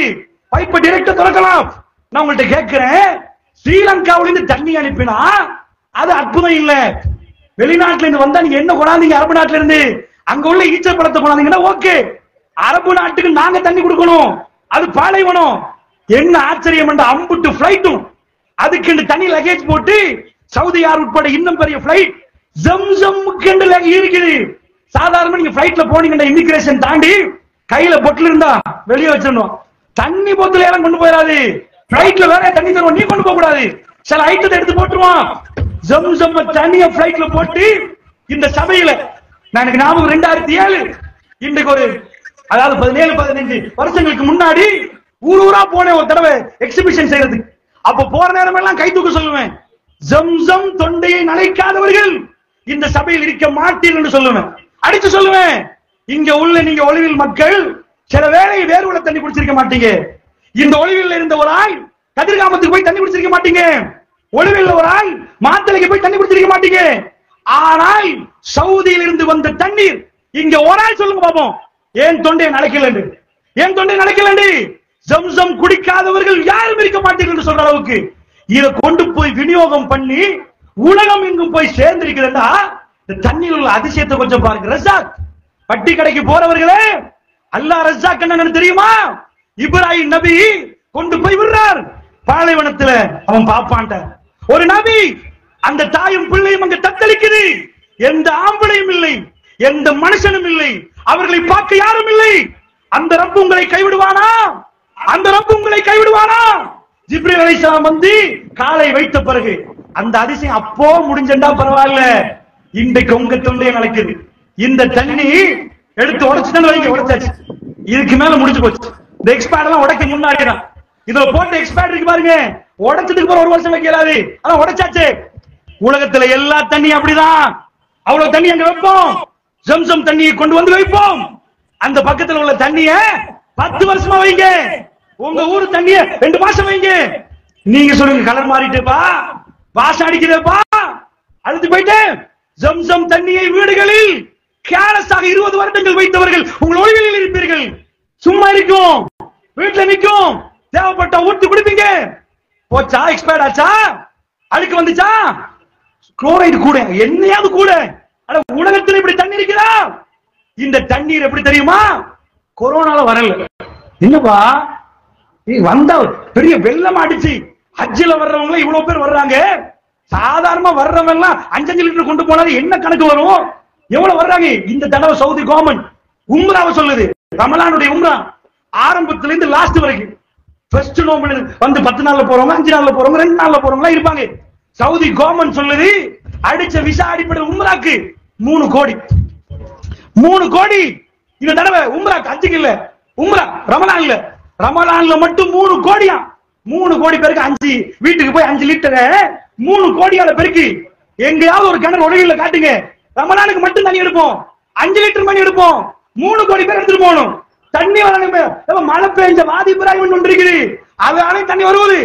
பைப்பை டைரக்டா திறக்கலாம். நான் உங்கள்கிட்ட கேட்கிறேன், ஸ்ரீலங்காவில இருந்து தண்ணி அனுப்பினா அது அற்புதம் இல்ல. வெளிநாட்டுல இருந்து வந்தா நீங்க என்ன கொண்டாந்தீங்க, அரபு நாட்டுல இருந்து அங்க உள்ள ஈச்சல் பழத்தை கொண்டாந்தீங்கன்னா ஓகே. அரபு நாட்டுக்கு நாங்க தண்ணி கொடுக்கணும், அது பாலைவனம். என்ன ஆச்சரியம் என்ற அம்புட்டு பிளைட்டும் அதுக்கு தனி லக்கேஜ் போட்டு சவுதி யார் உட்பட இன்னும் பெரிய பிளைட் ஜம்சம்க்கு இருக்குது. சாதாரண நீங்க பிளைட்ல போனீங்கன்னா இமிகிரேஷன் தாண்டி கையில பொட்டில் இருந்தா வெளியே வச்சிடணும். தண்ணி பொத்துல எல்லாம் கொண்டு போயிடாது, பிளைட்ல வேற தண்ணி தருவோம், நீ கொண்டு போக கூடாது, சில ஐட்டத்தை எடுத்து போட்டுருவான். ஜம்சம் தண்ணிய பிளைட்ல போட்டு இந்த சபையில எனக்கு ஞாபகம் 2007 இன்றைக்கு ஒரு அதாவது 17-15 வருஷங்களுக்கு முன்னாடி ஊரா போனேன் ஒரு தடவை எக்ஸிபிஷன் செய்யறதுக்கு. அப்ப போற நேரம் எல்லாம் கை தூக்க சொல்லுவேன், ஜம்சம் தொண்டையை நனைக்காதவர்கள் இந்த சபையில் இருக்க மாட்டீர்கள் என்று சொல்லுவேன், அடிச்சு சொல்லுவேன். இங்க உள்ள நீங்க ஒளிவில் மக்கள் சில வேளை வேறு உள்ள தண்ணி குடிச்சிருக்க மாட்டீங்க. இந்த ஒளிவில் இருந்த ஒரு ஆள் கதிர்காமத்துக்கு போய் தண்ணி குடிச்சிருக்க மாட்டீங்க, ஒளிவில் ஒரு ஆள் மாத்தளைக்கு போய் தண்ணி குடிச்சிருக்க மாட்டீங்க. ஆனால் சவுதியில் இருந்து வந்த தண்ணீர் இங்க ஒரு ஆள் சொல்லுங்க பாப்போம், ஏன் தொண்டையை நனைக்கல, ஏன் தொண்டையை நனைக்கல, ஜம்சம் குடிக்காதவர்கள் யாரும் இருக்க மாட்டீர்கள் என்று சொல்ற அளவுக்கு இதை கொண்டு போய் விநியோகம் பண்ணி உலகம் எங்கும் போய் சேர்ந்திருக்கிறதா. இந்த தண்ணீர் உள்ள அதிசயத்தை கொஞ்சம் பாருங்க. ரஸாக் பட்டி கடைக்கு போறவர்களே, அல்லாஹ் ரஸாக் என்னன்னு தெரியுமா? இப்ராஹிம் நபி கொண்டு போய் விடுறார் பாலைவனத்துல, அவன் பாப்பான்ட்ட ஒரு நபி, அந்த தாயும் பிள்ளையும் அங்க தத்தளிக்குது, எந்த ஆம்பளையும் இல்லை, எந்த மனுஷனும் இல்லை, அவர்களை பார்க்க யாரும் இல்லை. அந்த ரப்பு உங்களை கைவிடுவானா? அந்த ரப்பு உங்களை கைவிடுவானா? ஜிப்ரீல் அலைஹிஸ்ஸலாம் வந்து காலை வைத்த பிறகு அந்த அதிசயம் அப்போ முடிஞ்சா பரவாயில்ல, இன்றைக்கு உங்க தொண்டையை நடக்குது. இந்த தண்ணி எடுத்து உடைச்சுதான் வைங்க, உடைச்சாச்சு, இதுக்கு மேல முடிஞ்சு போச்சு. இந்த எக்ஸ்பயர் எல்லாம் உடைக்க முன்னாடி தான் இதுல போட்ட எக்ஸ்பயர் இருக்கு பாருங்க, உடைச்சதுக்கு பிறகு 1 வருஷம் வைக்கலாது, ஆனா உடைச்சாச்சு. உலகத்துல எல்லா தண்ணியும் அப்படிதான், அவ்வளவு தண்ணி அங்க வைப்போம், ஜம்சம் தண்ணியை கொண்டு வந்து வைப்போம். அந்த பக்கத்துல உள்ள தண்ணிய 10 வருஷமா வைங்க, உங்க ஊர் தண்ணிய 2 மாசம் வைங்க. நீங்க சொல்லுங்க, கலர் மாறிட்டுப்பா, வாசம் அடிக்குதுப்பா, அடுத்து போயிட்டு ஜம்சம் தண்ணியை வீடுகளில் கேலஸாக 20 வருடங்கள் வைத்தவர்கள் உங்கள் ஒளிவில் இருப்பீர்கள். சும்மா இருக்கும், வீட்டுல நிக்கும், தேவைப்பட்ட ஊற்றி குடிப்பீங்க. போச்சா, எக்ஸ்பயர்ட் ஆச்சா, அழுக்கு வந்துச்சா, குளோரைடு கூட, என்னையாவது கூட. ஆனா உலகத்தில் இப்படி தண்ணி இருக்குதா? இந்த தண்ணீர் எப்படி தெரியுமா? கொரோனால வரல, என்னப்பா வந்தா பெரிய வெள்ளம் அடிச்சு ஹஜ்ஜில வர்றவங்க இவ்வளவு பேர் வர்றாங்க, சாதாரணமா வர்றவங்க எல்லாம் 5 லிட்டர் கொண்டு போனாலும் என்ன கணக்கு வரும், எவ்வளவு வர்றாங்க. இந்த தடவை சவுதி கவர்மெண்ட் உம்ராவை சொல்லுது, ரமலானுடைய உம்ரா ஆரம்பத்துல இருந்து லாஸ்ட் வரைக்கும் ஃபர்ஸ்ட் நோம்பு வந்து 10 நாள்ல போறவங்க, 5 நாள்ல போறவங்க, 2 நாள்ல போறவங்க இருப்பாங்க. சவுதி கவர்மெண்ட் சொல்லுது, அடிச்ச விசா அடிப்படை உம்ராக்கு 3 கோடி 3 கோடி. இந்த தடவை உம்ராக்கு 5 இல்ல, உம்ரா ரமலான்ல, ரமலான்ல மட்டும் 3 கோடியா. 3 கோடி பேருக்கு 5 வீட்டுக்கு போய் 5 லிட்டர் 3 கோடியால பெருக்கி எங்கயாவது ஒரு கிணறு உலகில காட்டுங்க. ரமலானுக்கு மட்டும் தண்ணி எடுப்போம், 5 லிட்டர் மணி எடுப்போம், 3 கோடி பேர் எடுத்துட்டு போகணும். தண்ணி வரணுமே, மழை பெஞ்ச வாதி பிராயம் ஒன்று இருக்குது, அதனால தண்ணி வருவது.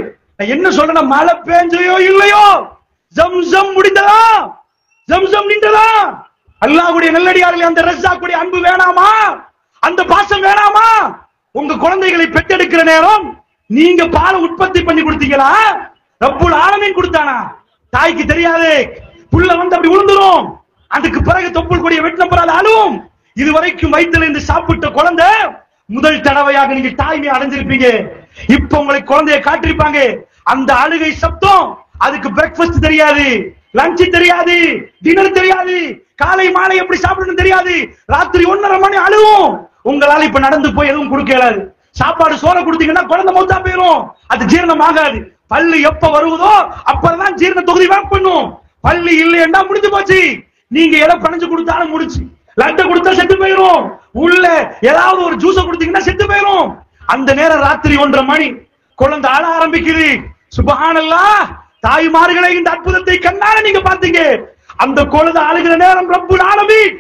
என்ன சொல்றேன், மழை பெஞ்சையோ இல்லையோ ஜம்சம் முடிந்ததா, ஜம்சம் நின்றதா. அல்லாஹ்வுடைய நல்லடியார்களே, அந்த ரஸாக்குடைய அன்பு வேணாமா? அந்த பாசம் வேணாமா? உங்க குழந்தைகளை பெற்றெடுக்கிற நேரம் நீங்க பாலை உற்பத்தி பண்ணி கொடுத்தீங்களா? ரப்புல் ஆலமீன் கொடுத்தானா? தாய்க்கு தெரியாது, புள்ள வந்து அப்படி விழுந்துரும், அதுக்கு பிறகு தொப்புள் கொடிய வெட்டின பிறகு அழுவும். இதுவரைக்கும் வயிற்றில் இருந்து சாப்பிட்ட குழந்தை முதல் தடவையாக நீங்க தாய்மை அடைஞ்சிருப்பீங்க. இப்ப உங்களை குழந்தைய காட்டிருப்பாங்க, அந்த அழுகை சப்தம், அதுக்கு பிரேக்ஃபாஸ்ட் தெரியாது, லஞ்ச் தெரியாது, டின்னர் தெரியாது, காலை மாலை எப்படி சாப்பிடணும் தெரியாது, ராத்திரி 1:30 மணி அழுவும். உங்களால இப்ப நடந்து போய் எதுவும் கொடுக்க இயலாது. சாப்பாடு சோற கொடுத்தீங்கன்னா குழந்தை மௌத்தா போயிடும், அது ஜீரணம் ஆகாது. பல்லு எப்ப வருவதோ அப்பதான் ஜீரண தொகுதி வேக் பண்ணும். பல்லு இல்லையா முடிஞ்சு போச்சு. நீங்க எதை பணிஞ்சு கொடுத்தாலும் முடிச்சு, லட்ட கொடுத்தா செத்து போயிரும், உள்ள ஏதாவது ஒரு ஜூஸ கொடுத்தீங்கன்னா செத்து போயிரும். அந்த நேரம் ராத்திரி 1:30 மணி குழந்தை ஆள ஆரம்பிக்குது. சுப்ஹானல்லாஹ், தாய்மார்களை இந்த அற்புதத்தை கண்ணால நீங்க பாத்தீங்க. அந்த குழந்தை அழுகிற நேரம் ரப்புல் ஆலமீன்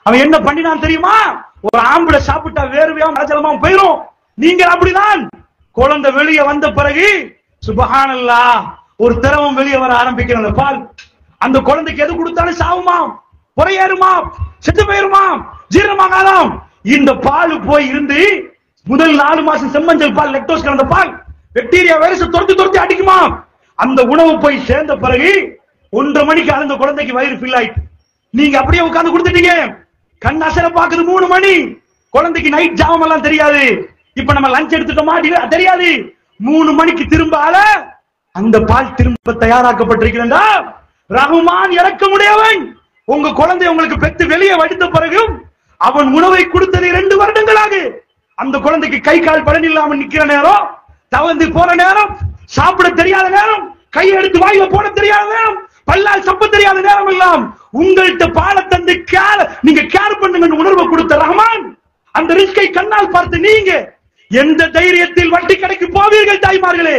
அவன் என்ன பண்ணினான் தெரியுமா? ஒரு ஆம்பளை சாப்பிட்டா வேர்வையா மலஜலமா போயிரும். நீங்க அப்படிதான். குழந்தை வெளியே வந்த பிறகு சுப்ஹானல்லாஹ் ஒரு திரவம் வெளியே வர ஆரம்பிக்கிற அந்த பால், அந்த குழந்தைக்கு எது கொடுத்தாலும் சாவுமாம், புறையேறுமாம், செத்து போயிருமாம், ஜீரணமாகாதாம். இந்த பால் போய் இருந்து முதல் 4 மாசம் செம்மஞ்சள் பால், லெக்டோஸ் கலந்த பால், பாக்டீரியா வைரஸ் துரத்தி அடிக்குமாம். அந்த உணவு போய் சேர்ந்த பிறகு 1:30 மணிக்கு அந்த குழந்தைக்கு வயிறு ஃபில் ஆயிட்டு, நீங்க அப்படியே உட்கார்ந்து கொடுத்துட்டீங்க. கண் அசர பாக்குது 3 மணி. குழந்தைக்கு நைட் ஜாமம் எல்லாம் தெரியாது, இப்ப நம்ம லஞ்ச் எடுத்துட்டோமா தெரியாது. 3 மணிக்கு திரும்ப அந்த பால் திரும்ப தயாராக்கப்பட்டிருக்கிறதா? ரஹ்மான் இரக்கமுடையவன். உங்க குழந்தை உங்களுக்கு பெற்று வெளியே வடித்த பிறகும் அவன் உணவை கொடுத்தது 2 வருடங்களாக. அந்த குழந்தைக்கு கை கால் பலன் இல்லாமல் நிக்கிற நேரம், தவந்து போற நேரம், சாப்பிட தெரியாத நேரம், கையை எடுத்து வாயில போட தெரியாத நேரம், பல்லால் சப்ப தெரியாத நேரம் எல்லாம் உங்கள்கிட்ட பால தந்து நீங்க கேர் பண்ணுங்க உணர்வை கொடுத்த ரஹ்மான், அந்த ரிஸ்கை கண்ணால் பார்த்து நீங்க எந்த தைரியத்தில் வட்டி கடைக்கு போவீர்கள் தாய்மார்களே?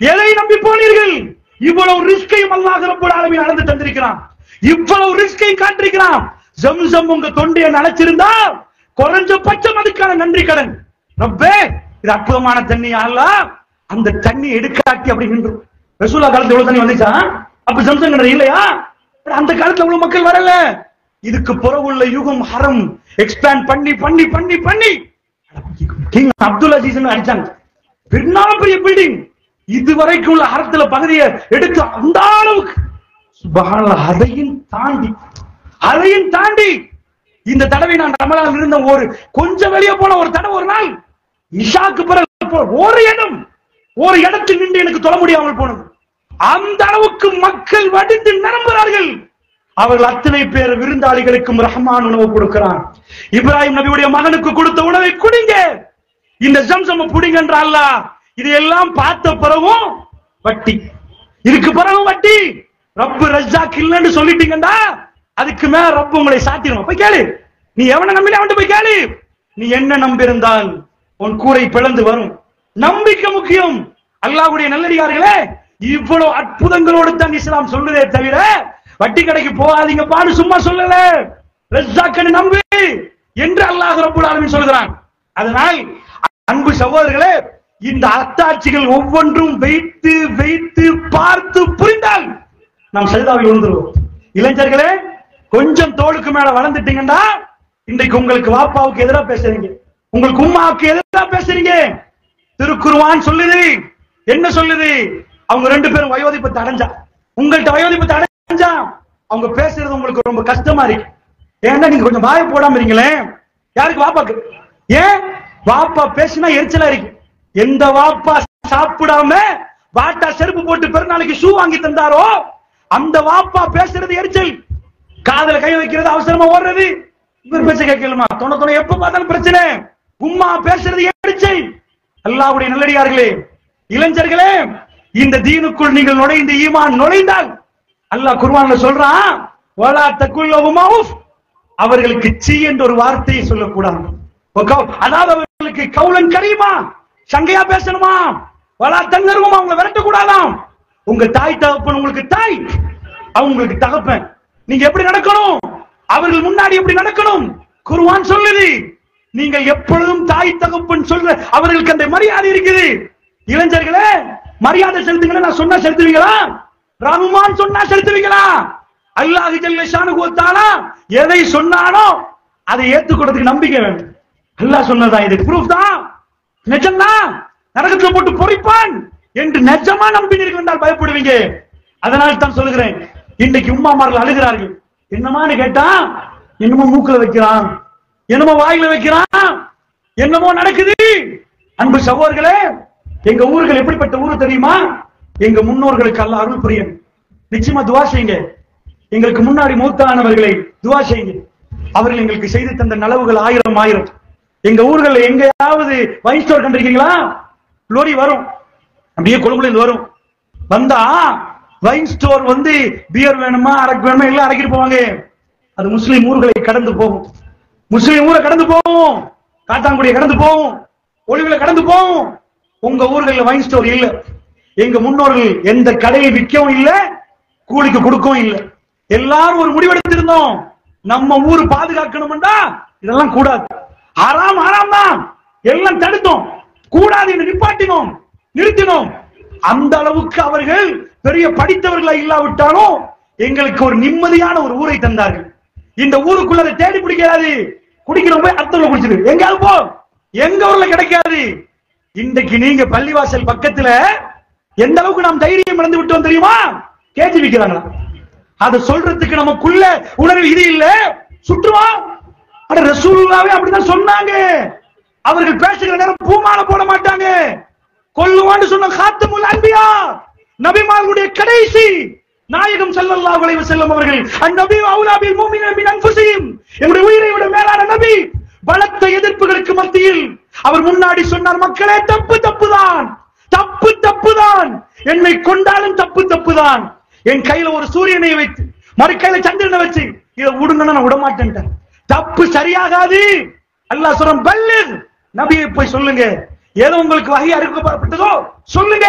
எதை நம்பி போனீர்கள்? இவ்வளவு ரிஸ்கையும் அல்லாஹ் ரப்பல் ஆலமீன் நடந்து தந்திருக்கிறான், இவ்வளவு ரிஸ்கை காட்டிருக்கிறான். ஜம்சம் உங்க தொண்டையை நனைச்சிருந்தா குறைஞ்சபட்சம் அதுக்கான நன்றி கடன். ரப்பே இது அற்புதமான தண்ணி, அல்லாஹ் அந்த தண்ணி எடுக்காட்டி அப்படி நின்று. ரசூலுல்லாஹ் காலத்துல எவ்வளவு தண்ணி வந்துச்சா? அப்ப ஜம்சம் கிணறு இல்லையா? அந்த காலத்துல அவ்வளவு மக்கள் வரல. இதுக்கு புறவுள்ள யுகம் ஹரம் எக்ஸ்பேண்ட் பண்ணி பண்ணி பண்ணி பண்ணி கிங் அப்துல் அசீஸ் அடிச்சாங்க. பெரிய பில்டிங், இதுவரைக்கும் உள்ள ஹரத்துல பகுதியை எடுத்து அந்த அளவுக்கு சுப்ஹானல்லாஹ். அதையும் தாண்டி இந்த தடவை நான் ரமலான் இருந்த ஒரு கொஞ்சம் வெளியே போன ஒரு தடவை ஒரு நாள் இஷாக்கு பிறகு ஒரு இடத்தில் நின்று எனக்கு தொழ முடியாமல் போனது. அந்த அளவுக்கு மக்கள் வடித்து நிரம்புகிறார்கள். அவர்கள் அத்தனை பேர் விருந்தாளிகளுக்கும் ரஹ்மான் உணவு கொடுக்கிறான். இப்ராஹிம் நபியுடைய மகனுக்கு கொடுத்த உணவை குடிங்க, இந்த ஜம்சம் புடிங்க என்ற அல்லாஹ் இதையெல்லாம் பார்த்த பிறகும் வட்டி, இதுக்கு பிறகு வட்டி. ரப்பு ரஜ்ஜாக் இல்லன்னு சொல்லிட்டீங்கடா, அதுக்கு மேல ரப்பு உங்களை சாத்திரும். போய் கேளு, நீ எவனை நம்பினா அவன்கிட்ட போய் கேளு. நீ என்ன நம்பியிருந்தால் உன் கூரை பிளந்து வரும். நம்பிக்கை முக்கியம். அல்லாஹ்வுடைய நல்லடியார்களே, இவ்வளவு அற்புதங்களோடு தான் இஸ்லாம் சொல்லுதே தவிர வட்டி கடைக்கு போகாதீங்க பாடு சும்மா சொல்லல. ரஜ்ஜாக்கனை நம்பு என்று அல்லாஹ் ரப்பல் ஆலமீன் சொல்கிறான். அதனால் அன்பு சகோதரர்களே, இந்த அத்தாட்சிகள் ஒவ்வொன்றும் வைத்து வைத்து பார்த்து புரிந்தால் நாம் சஜிதாவில் விழுந்துருவோம். இளைஞர்களே, கொஞ்சம் தோளுக்கு மேல வளர்ந்துட்டீங்கன்னா இன்றைக்கு உங்களுக்கு வாப்பாவுக்கு எதிராக பேசுறீங்க, உங்களுக்கு உம்மாவுக்கு எதிராக பேசுறீங்க. திருக்குர்ஆன் சொல்லுது, என்ன சொல்லுது? அவங்க ரெண்டு பேரும் வயோதிபத்தை அடைஞ்சா, உங்கள்கிட்ட வயோதிபத்தை அடைஞ்சா அவங்க பேசுறது உங்களுக்கு ரொம்ப கஷ்டமா இருக்கு. ஏன்னா நீங்க கொஞ்சம் வாய போடாம இருக்கீங்களே. யாருக்கு? வாப்பாக்கு. ஏன்? வாப்பா பேசினா எரிச்சலா இருக்கு. எந்த வாப்பா சாப்பிடாம வாட்டா செருப்பு போட்டு பிறநாளைக்கு ஷூ வாங்கி தந்தாரோ அந்த வாப்பா பேசுறது எரிச்சல், காதல கை வைக்கிறது, அவசரமா ஓடுறது, இவர் பேச கேட்கலுமா, தொண எப்ப பார்த்தாலும் பிரச்சனை. உம்மா பேசுறது எரிச்சல். அல்லாஹ்வுடைய நல்லடியார்களே, இளைஞர்களே, இந்த தீனுக்குள் நீங்கள் நுழைந்து ஈமான் நுழைந்தால் அல்லாஹ் குர்ஆன்ல சொல்றான், வலா தகுல்லஹும் உஃப், அவர்களுக்கு சீ என்ற ஒரு வார்த்தையை சொல்லக்கூடாது. அதாவது அவர்களுக்கு கவுலன் கரீமா, சங்கையா பேசணுமா. வலா தங்கருமா, அவங்க விரட்ட கூடாதாம். உங்க தாய் தகப்பன் உங்களுக்கு தாய், அவங்களுக்கு தகப்பன். நீங்க எப்படி நடக்கணும், அவர்கள் முன்னாடி எப்படி நடக்கணும் குர்ஆன் சொல்லுது. நீங்கள் எப்பொழுதும் தாய் தகப்பன் சொல்ற அவர்களுக்கு அந்த மரியாதை இருக்குது. இளைஞர்களே, மரியாதை செலுத்துங்க. நான் சொன்னா செலுத்துவீங்களா? ரஹ்மான் சொன்னா செலுத்துவீங்களா? அல்லாஹ் ஜல்ல ஷானுஹு வ தஆலா எதை சொன்னானோ அதை ஏத்துக்கிறதுக்கு நம்பிக்கை வேணும். அல்லாஹ் சொன்னதா இது ப்ரூஃப் தான், நிஜம்தான், நரகத்துல போட்டு பொறிப்பான் என்று நிஜமா நம்பினீர்கள் என்றால் பயப்படுவீங்க. அதனால் தான் சொல்லுகிறேன், இன்னைக்கு உம்மாமார்கள் அழுகிறார்கள். என்னமான்னு கேட்டா, என்னமோ மூக்குல வைக்கிறான், என்னமோ வாயில வைக்கிறான், என்னமோ நடக்குது. அன்பு சகோதரர்களே, எங்க ஊர்கள் எப்படிப்பட்ட ஊரு தெரியுமா? எங்க முன்னோர்களுக்கு அல்லாஹ் அருள் புரியும். நிச்சயமா துவா செய்யுங்க. எங்களுக்கு முன்னாடி மூத்தானவர்களை துவா செய்யுங்க. அவர்கள் எங்களுக்கு செய்து தந்த நலவுகள் ஆயிரம் ஆயிரம். எங்க ஊர்கள்ல எங்கேயாவது வைன் ஸ்டோர் கண்டிருக்கீங்களா? லோரி வரும், அப்படியே கொழும்புல வரும். வந்தா வைன் ஸ்டோர் வந்து பியர் வேணுமா, அரக்கு வேணுமா எல்லாம் அரைக்கிட்டு போவாங்க. அது முஸ்லிம் ஊர்களை கடந்து போகும், முஸ்லிம் ஊரை கடந்து போகும், காத்தாங்குடியை கடந்து போகும், ஒளிவுல கடந்து போகும். உங்க ஊர்கள்ல வைன் ஸ்டோர் இல்ல. எங்க முன்னோர்கள் எந்த கடையை விற்கவும் இல்ல, கூலிக்கு கொடுக்கவும் இல்ல. எல்லாரும் ஒரு முடிவெடுத்திருந்தோம், நம்ம ஊர் பாதுகாக்கணும்டா இதெல்லாம் கூடாது, ஹராம் ஹராம் தான், எல்லாம் தடுத்தோம், கூடாது என்று நிப்பாட்டினோம், நிறுத்தினோம். அந்த அளவுக்கு அவர்கள் பெரிய படித்தவர்களா இல்லாவிட்டாலும் எங்களுக்கு ஒரு நிம்மதியான ஒரு ஊரை தந்தார்கள். இந்த ஊருக்குள்ள அதை தேடி பிடிக்காது, குடிக்கிறோம் போய் அர்த்தம் குடிச்சிரு, எங்காவது போ, எங்க ஊர்ல கிடைக்காது. இன்றைக்கு நீங்க பள்ளிவாசல் பக்கத்துல எந்த அளவுக்கு நாம் தைரியம் இழந்து விட்டோம் தெரியுமா? கேஜி விக்கிறாங்களா? அதை சொல்றதுக்கு நமக்குள்ள உணர்வு இது இல்ல, சுற்றுவான். ரசூலுல்லாஹ்வே அப்படிதான் சொன்னாங்க. அவர்கள் பேசுகிற நேரம் பூமாலை போட மாட்டாங்க. கொல்லுவான்னு சொன்ன காத்தமுல் அன்பியா, நபிமார்களுடைய கடைசி நாயகம் ஸல்லல்லாஹு அலைஹி வஸல்லம் அவர்கள், அந்நபி அவுலா பில் முஃமினீன மின் அன்ஃபுஸிஹிம், என்னுடைய உயிரை விட மேலான நபி. பலத்த எதிர்ப்புகளுக்கு மத்தியில் அவர் முன்னாடி சொன்னார், மக்களே தப்பு தப்புதான், தப்பு தப்புதான். என்னை கொண்டாலும் தப்பு தப்புதான். என் கையில ஒரு சூரியனை வைத்து மறு கையில சந்திரனை வச்சு இதை விடுங்கன்னா நான் விட மாட்டேன். தப்பு சரியாகாது. அல்லாஹ் சொல்றான், பல்லிக், நபியை போய் சொல்லுங்க. ஏதோ உங்களுக்கு வகை அறிவிக்கப்பட்டதோ சொல்லுங்க.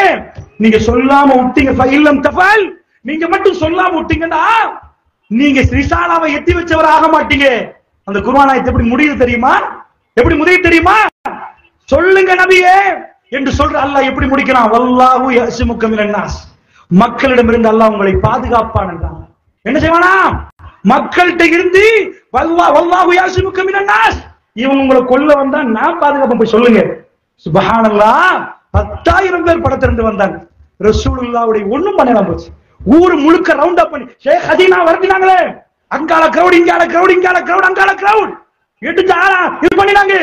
நீங்க சொல்லாம விட்டீங்க, ஃபைல்லம் தஃபால், நீங்க மட்டும் சொல்லாம விட்டீங்கன்னா நீங்க ரிசாலாவை எத்தி வச்சவர் ஆக மாட்டீங்க. அந்த குர்ஆன் ஆயத்து எப்படி முடியுது தெரியுமா? எப்படி முடியுது தெரியுமா? சொல்லுங்க நபியே என்று சொல்ற அல்லாஹ் எப்படி முடிக்கிறான்? வல்லாஹு யஸ்முக மினன் நாஸ், மக்களிடமிருந்து அல்லாஹ் உங்களை பாதுகாப்பான் என்றான். என்ன செய்வானா? மக்கள்கிட்ட இருந்து வல்லாஹு யஸ்முக மினன் நாஸ், இவங்க உங்களை கொல்ல வந்தா நான் பாதுகாப்பேன் போய் சொல்லுங்க. சுப்ஹானல்லாஹ், 10,000 பேர் படத்திலிருந்து வந்தாங்க. ரசூலுல்லாஹ்வுடைய ஒண்ணும் பண்ணலாம் போச்சு. ஊர் முழுக்க ரவுண்ட் அப் பண்ணி ஷேக் ஹதீனா வரதினாங்களே, அங்கால கிரவுட், இங்கால கிரவுட், இங்கால கிரவுட், அங்கால கிரவுட் எடுத்து இது பண்ணினாங்க.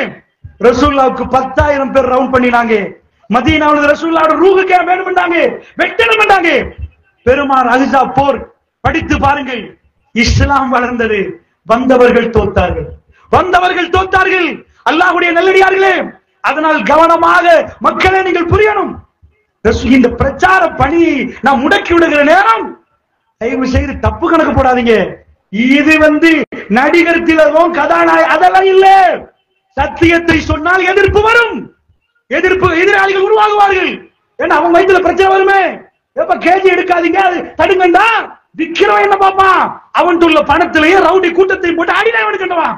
ரசூலுல்லாஹ்வுக்கு 10,000 பேர் ரவுண்ட் பண்ணினாங்க. மதீனாவுல ரசூலுல்லாஹ்வோட ரூஹுக்கே வேணும்ண்டாங்க, வெட்டணும்ண்டாங்க. பெருமாள் அஹ்ஸா போர் படித்து பாருங்கள். இஸ்லாம் வளர்ந்தது, வந்தவர்கள் தோத்தார்கள், வந்தவர்கள் தோத்தார்கள். அல்லாஹ்வுடைய நல்லடியார்களே, அதனால் கவனமாக மக்களை நீங்கள் புரியணும். இந்த பிரச்சார பணியை நாம் முடக்கி விடுகிற நேரம் தயவு செய்து தப்பு கணக்கு போடாதீங்க. இது நடிகர் திலகம், கதாநாயகன் அதெல்லாம் இல்ல. சத்தியத்தை சொன்னால் எதிர்ப்பு வரும், எதிராளிகள் உருவாகுவார்கள். ஏன்னா அவங்க வயிற்றுல பிரச்சனை வருமே. எப்ப கேஜி எடுக்காதீங்க, அது தடுங்கண்டா. விக்கிறவன் என்ன பாப்பான்? அவன் உள்ள பணத்திலேயே ரவுடி கூட்டத்தை போட்டு அடிதான் எடுக்கணுவான்.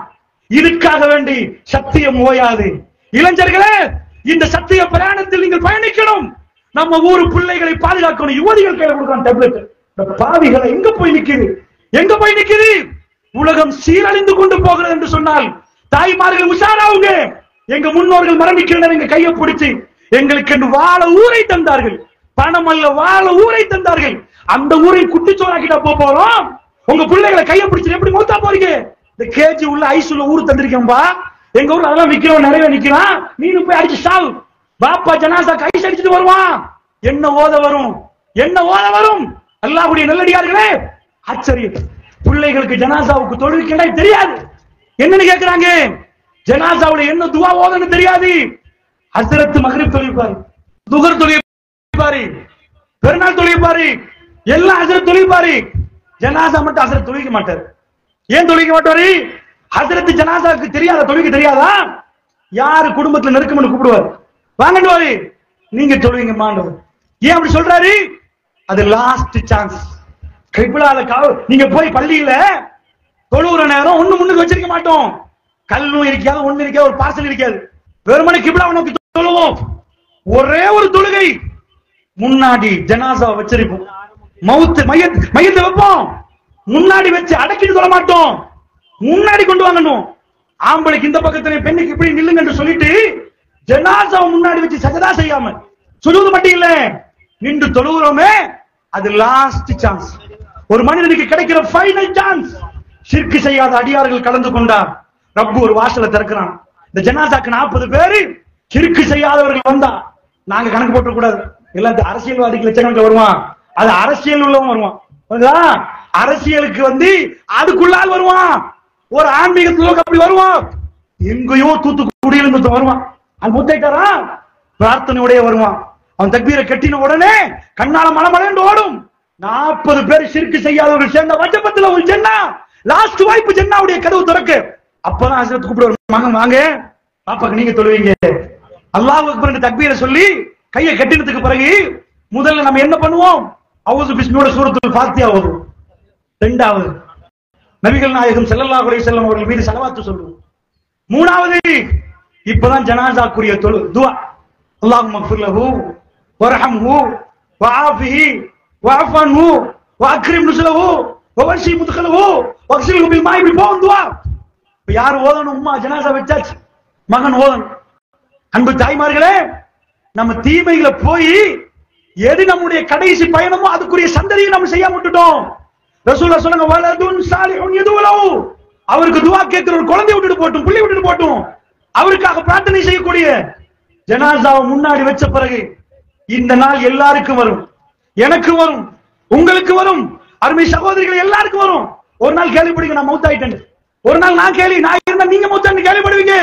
இதுக்காக வேண்டி சத்தியம் ஓயாது. இளைஞர்களே, இந்த சத்திய பிரயாணத்தில் நீங்கள் பயணிக்கணும். நம்ம ஊர் பிள்ளைகளை பாதுகாக்கணும். யுவதிகள் கையில கொடுக்கணும் டேப்லெட். பாவிகளை எங்க போய் நிக்குது? எங்க போய் நிக்குது? உலகம் சீரழிந்து கொண்டு போகிறது என்று சொன்னால் தாய்மார்கள் உஷாராவுங்க. எங்க முன்னோர்கள் மரணிக்கிறனர் எங்க கையை பிடிச்சு எங்களுக்கு என்று வாழ ஊரை தந்தார்கள். பணம் அல்ல, வாழ ஊரை தந்தார்கள். அந்த ஊரை குட்டிச்சோறாக்கிட்டா போறோம். உங்க பிள்ளைகளை கையை பிடிச்சு எப்படி மூத்தா போறீங்க? இந்த கேஜி உள்ள ஐஸ் உள்ள ஊர் தந்திருக்கேன்பா. எங்க ஊர்ல அதெல்லாம் விக்கிறோம், நிறைய நிக்கிறான். நீனு போய் அடிச்சு சாவு. பாப்பா ஜனாசா கைஸ் அடிச்சுட்டு வருவான். என்ன ஓத வரும்? என்ன ஓத வரும்? அல்லாஹ்வுடைய நல்லடியார்களே, ஆச்சரியம். பிள்ளைகளுக்கு ஜனாசாவுக்கு தொழுவிக்கண்டா தெரியாது. என்னன்னு கேக்குறாங்க? ஜனாசாவுல என்ன துவா ஓதன்னு தெரியாது. ஹஸ்ரத் மக்ரிப் தொழுவிப்பாரு, துஹர் தொழுவிப்பாரு, பெருநாள் தொழுவிப்பாரு, எல்லாம் ஹஸ்ரத் தொழுவிப்பாரு. ஜனாசா மட்டும் ஹஸ்ரத் தொழுவிக்க மாட்டாரு. ஏன் தொழுவிக்க மாட்டாரு? ஹஸ்ரத் ஜனாசாவுக்கு தெரியாதா? தொழுவிக்க தெரியாதா? யாரு குடும்பத்துல நெருக்கம்னு கூப்பிடுவாரு, வாங்கன்னு நீங்க தொழுவீங்க மாண்டவர். ஏன் அப்படி சொல்றாரு? அது லாஸ்ட் சான்ஸ். கிபிலால நீங்க போய் பள்ளியில தொழுவுற நேரம் ஒண்ணு முன்னுக்கு வச்சிருக்க மாட்டோம். கல்லும் இருக்காது, ஒண்ணு இருக்காது, ஒரு பார்சல் இருக்காது. வெறுமனே கிபிலாவை நோக்கி தொழுவோம். ஒரே ஒரு தொழுகை முன்னாடி ஜனாசா வச்சிருப்போம். மையத்தை வைப்போம். முன்னாடி வச்சு அடக்கிட்டு தொழ மாட்டோம். முன்னாடி கொண்டு வாங்கணும். ஆம்பளைக்கு இந்த பக்கத்துல, பெண்ணுக்கு இப்படி நில்லுங்க என்று சொல்லிட்டு ஜனாசாவை முன்னாடி வச்சு சஜதா செய்யாம சுஜூது மட்டும் இல்ல, நின்று தொழுகிறோமே, அது லாஸ்ட் சான்ஸ். ஒரு மனிதனுக்கு கிடைக்கிற ஃபைனல் சான்ஸ். ஷிர்க் செய்யாத அடியார்கள் கலந்து கொண்டார். ரப்பு ஒரு வாசலை திறக்கிறான். இந்த ஜனாசாக்கு 40 பேரு ஷிர்க் செய்யாதவர்கள் வந்தா நாங்க கணக்கு போட்டு கூடாது. எல்லாத்தையும் அரசியல்வாதிக்கு லட்சக்கணக்கில் வருவான். அது அரசியல் உள்ளவன் வருவான். அரசியலுக்கு அதுக்குள்ளால் வருவான். ஒரு ஆன்மீகத்துல அப்படி வருவான். எங்கேயோ தூத்துக்குடியில் வருவான். அது முத்தைக்காரா பிரார்த்தனையோட வருவான். அவன் தக்பீரை கட்டின உடனே கண்ணால மலமலன்னு ஓடும். 40 பேர் ஷிர்க் செய்யாதவர்கள் சேர்ந்த வஜபத்துல ஒரு ஜன்னா, லாஸ்ட் வாய்ப்பு, ஜன்னாவுடைய கதவு திறக்கு. அப்பதான் ஹஸ்ரத் கூப்பிடுவார், மகன் வாங்க, பாப்பாக்கு நீங்க தொழுவீங்க. அல்லாஹ் அக்பர் தக்பீரை சொல்லி கையை கட்டினதுக்கு பிறகு முதல்ல நம்ம என்ன பண்ணுவோம்? அவுது பிஸ்மியோட சூரத்துல் ஃபாத்திஹா ஓதுவோம். இரண்டாவது நபிகள் நாயகம் ஸல்லல்லாஹு அலைஹி வஸல்லம் அவர்கள் மீது ஸலவாத் சொல்லுவோம். மூணாவது இப்பதான் ஜனாசாக்குரிய துஆ, அல்லாஹும்ம ஃபிர் லஹு வர்ஹம்ஹு வஆஃபிஹி வஅஃபன்ஹு வஅக்ரிம் நுஸலஹு வவஸி முத்கலஹு வக்ஸில்ஹு பில் மாஇ போன் துஆ. யார் ஓதணும்? உம்மா ஜனாசா வச்சாச்சு, மகன் ஓதணும். அன்பு தாய்மார்களே, நம்ம தீமைகளை போய் எது நம்முடைய கடைசி பயணமோ அதுக்குரிய சந்ததியை நம்ம செய்யாம விட்டுட்டோம். ரசூலுல்லாஹ் சொல்லுங்க, வலதுன் சாலிஹுன் யதுலஹு, அவருக்கு துஆ கேட்கிற ஒரு குழந்தை விட்டுட்டு போட்டும், பிள்ளை விட்டுட்டு போட்டும், அவருக்காக பிரார்த்தனை செய்யக்கூடிய ஜனாசாவை முன்னாடி வச்ச பிறகு இந்த நாள் எல்லாருக்கும் வரும். எனக்கு வரும், உங்களுக்கு வரும், அருமை சகோதரிகள் எல்லாருக்கும் வரும். ஒரு நாள் கேள்விப்படுவீங்க, நான் மௌத்தாயிட்டேன். ஒரு நாள் நான் இருந்தா நீங்க மௌத்தான்னு கேள்விப்படுவீங்க.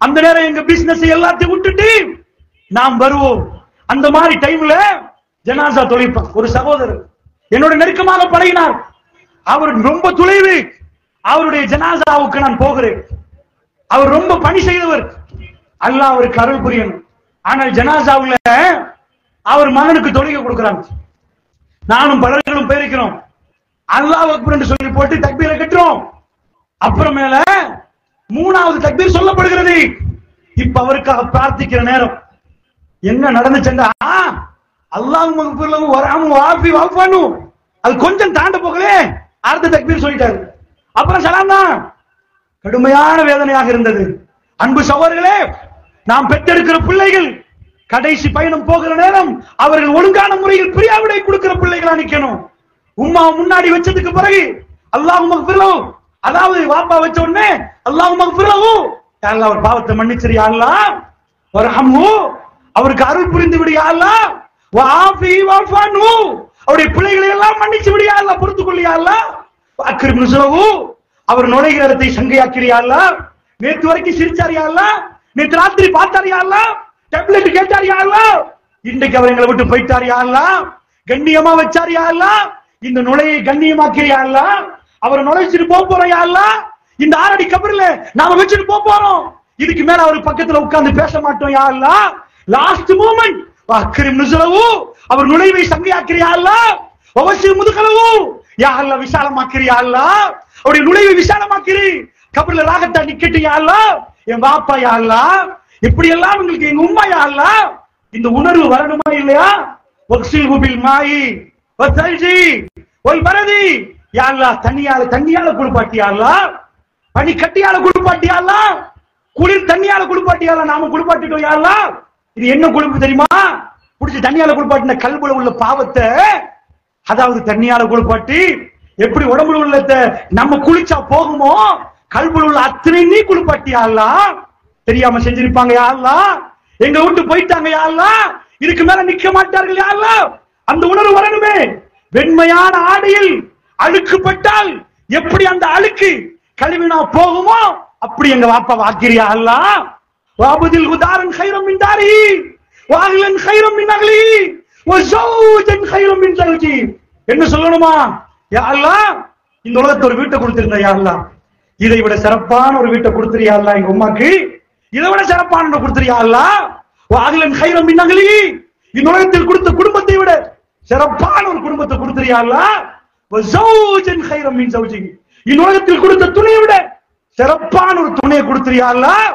அந்த நேரம் எங்க பிசினஸ் எல்லாத்தையும் விட்டுட்டு நாம் வருவோம். அந்த மாதிரி டைம்ல ஜனாசா தொழிப்பான். ஒரு சகோதரர் என்னோட நெருக்கமாக பழகினார். அவர் ரொம்ப துளைவு. அவருடைய ஜனாசாவுக்கு நான் போகிறேன். அவர் ரொம்ப பணி செய்தவர். அல்லாஹ் அவருக்கு அருள் புரியணும். ஆனால் ஜனாசாவுல அவர் மகனுக்கு தொழுகை கொடுக்கிறாங்க. நானும் பலர்களும் போயிருக்கிறோம். அல்லாஹ் அக்பர் என்று சொல்லி போட்டு தக்பீரை கட்டுறோம். அப்புறமேல மூணாவது தக்பீர் சொல்லப்படுகிறது. இப்ப அவருக்காக பிரார்த்திக்கிற நேரம் என்ன நடந்துச்சுன்னா, அல்லாஹ் மக்ஃபிர்லஹு வர்ஹம்ஹு வஆஃபி வஅஃபு அன்ஹு, அது கொஞ்சம் தாண்ட போகலே அடுத்த தக்பீர் சொல்லிட்டாரு. அப்புறம் சலாம் தான். கடுமையான வேதனையாக இருந்தது. அன்பு சகோதரர்களே, நாம் பெற்றெடுக்கிற பிள்ளைகள் கடைசி பயணம் போகிற நேரம் அவர்கள் ஒழுங்கான முறையில் பிரியாவிடை கொடுக்கிற பிள்ளைகளா நிக்கணும். உம்மா முன்னாடி வச்சதுக்கு பிறகு அல்லாஹ் மக்ஃபிர்லஹு, அதாவது வாப்பா வச்ச உடனே அல்லாஹ் மக்ஃபிர்லஹு, யா அல்லாஹ் அவர் பாவத்தை மன்னிச்சிரு யா அல்லாஹ், வர்ஹம்ஹு அவருக்கு அருள் புரிந்து விடு யா அல்லாஹ், வஆஃபி வஅஃபு அன்ஹு அவருடைய பிள்ளைகளை எல்லாம் மன்னிச்சு விடு யா அல்லாஹ், பொறுத்துக் கொள் யா அல்லாஹ், வஅக்ரிம் நுஸுலஹு அவர் நுழைகிற இடத்தை சங்கையாக்கிறியா யா அல்லாஹ், நேத்து வரைக்கும் சிரிச்சார் யா அல்லாஹ், நேத்து ராத்திரி பார்த்தார் யா அல்லாஹ், டேப்லெட் கேட்டார் யா அல்லாஹ், இன்றைக்கு அவர் எங்களை விட்டு போயிட்டார் யா அல்லாஹ், கண்ணியமா வச்சார் யா அல்லாஹ், இந்த நுழையை கண்ணியமாக்கிறியா யா அல்லாஹ், அவரை நுழைச்சிட்டு போறோம் யா அல்லாஹ், இந்த 6 அடி கபர்ல நாம வச்சுட்டு போறோம், இதுக்கு மேல அவர் பக்கத்துல உட்கார்ந்து பேச மாட்டோம் யா அல்லாஹ், லாஸ்ட் மூமெண்ட் வஅக்ரிம் நுஸுலஹு அவர் நுழைவை சங்கையாக்கிறியா யா அல்லாஹ், வவசி முதுகலஹு யா அல்லாஹ் விசாலமாக்கிறியா யா அல்லாஹ், அவருடைய நுழைவை விசாலமாக்கிறி, கபர்ல ராகத்தா நிக்கட்டு யா அல்லாஹ், என் பாப்பா யா அல்லாஹ், இப்படி எல்லாம் உங்களுக்கு எங்க உம்மா யா அல்லாஹ், இந்த உணர்வு வரணுமா இல்லையா? வக்ஸில்ஹு பில் மாயி வஸல்ஜி வல் பரதி யா அல்லாஹ், தண்ணியால குளிப்பாட்டி யா அல்லாஹ், பனி கட்டியால குளிப்பாட்டி யா அல்லாஹ், குளிர் தண்ணியால குளிப்பாட்டி யா அல்லாஹ், நாம குளிப்பாட்டிட்டோம் யா அல்லாஹ். இது என்ன குளிப்பு தெரியுமா? புடிச்சு தண்ணியால குளிப்பாட்டின கல்புல உள்ள பாவத்தை, அதாவது தண்ணியால குளிப்பாட்டி எப்படி உடம்புல உள்ள நம்ம குளிச்சா போகுமோ, கல்புல உள்ள அத்தனை நீ குளிப்பாட்டி யா அல்லாஹ், தெரியாம செஞ்சிருப்பாங்க யா அல்லாஹ், எங்க விட்டு போயிட்டாங்க யா அல்லாஹ், இதுக்கு மேல நிக்க மாட்டார்கள் யா அல்லாஹ், அந்த உணர்வு வரணுமே. வெண்மையான ஆடையில் அழுக்குப்பட்டால் எப்படி அந்த அழுக்கு கழுவினா போகுமோ, அப்படி எங்க வாப்பா வாக்கிறியா அல்லாஹ், வாபுதில் குதாரன் கைரம் மின் தாரி வாஹிலன் கைரம் மின் அகலி வஸௌஜன் கைரம் மின் ஜௌஜி. என்ன சொல்லணுமா? யா அல்லாஹ், இந்த உலகத்துல ஒரு வீட்டை கொடுத்திருந்த யா அல்லாஹ், இதை விட சிறப்பான ஒரு வீட்டை கொடுத்திரியா அல்லாஹ், எங்க உம்மாக்கு இதை விட சிறப்பான கொடுத்திரியா அல்லாஹ், வாஹிலன் கைரம் மின் அகலி இந்த உலகத்தில் கொடுத்த குடும்பத்தை விட சிறப்பான ஒரு குடும்பத்தை கொடுத்திரியா அல்லாஹ், வஸௌஜன் கைரம் மின் ஜௌஜி இந்த உலகத்தில் கொடுத்த துணையை விட சிறப்பான ஒரு துணையை கொடுத்திரியா அல்லாஹ்.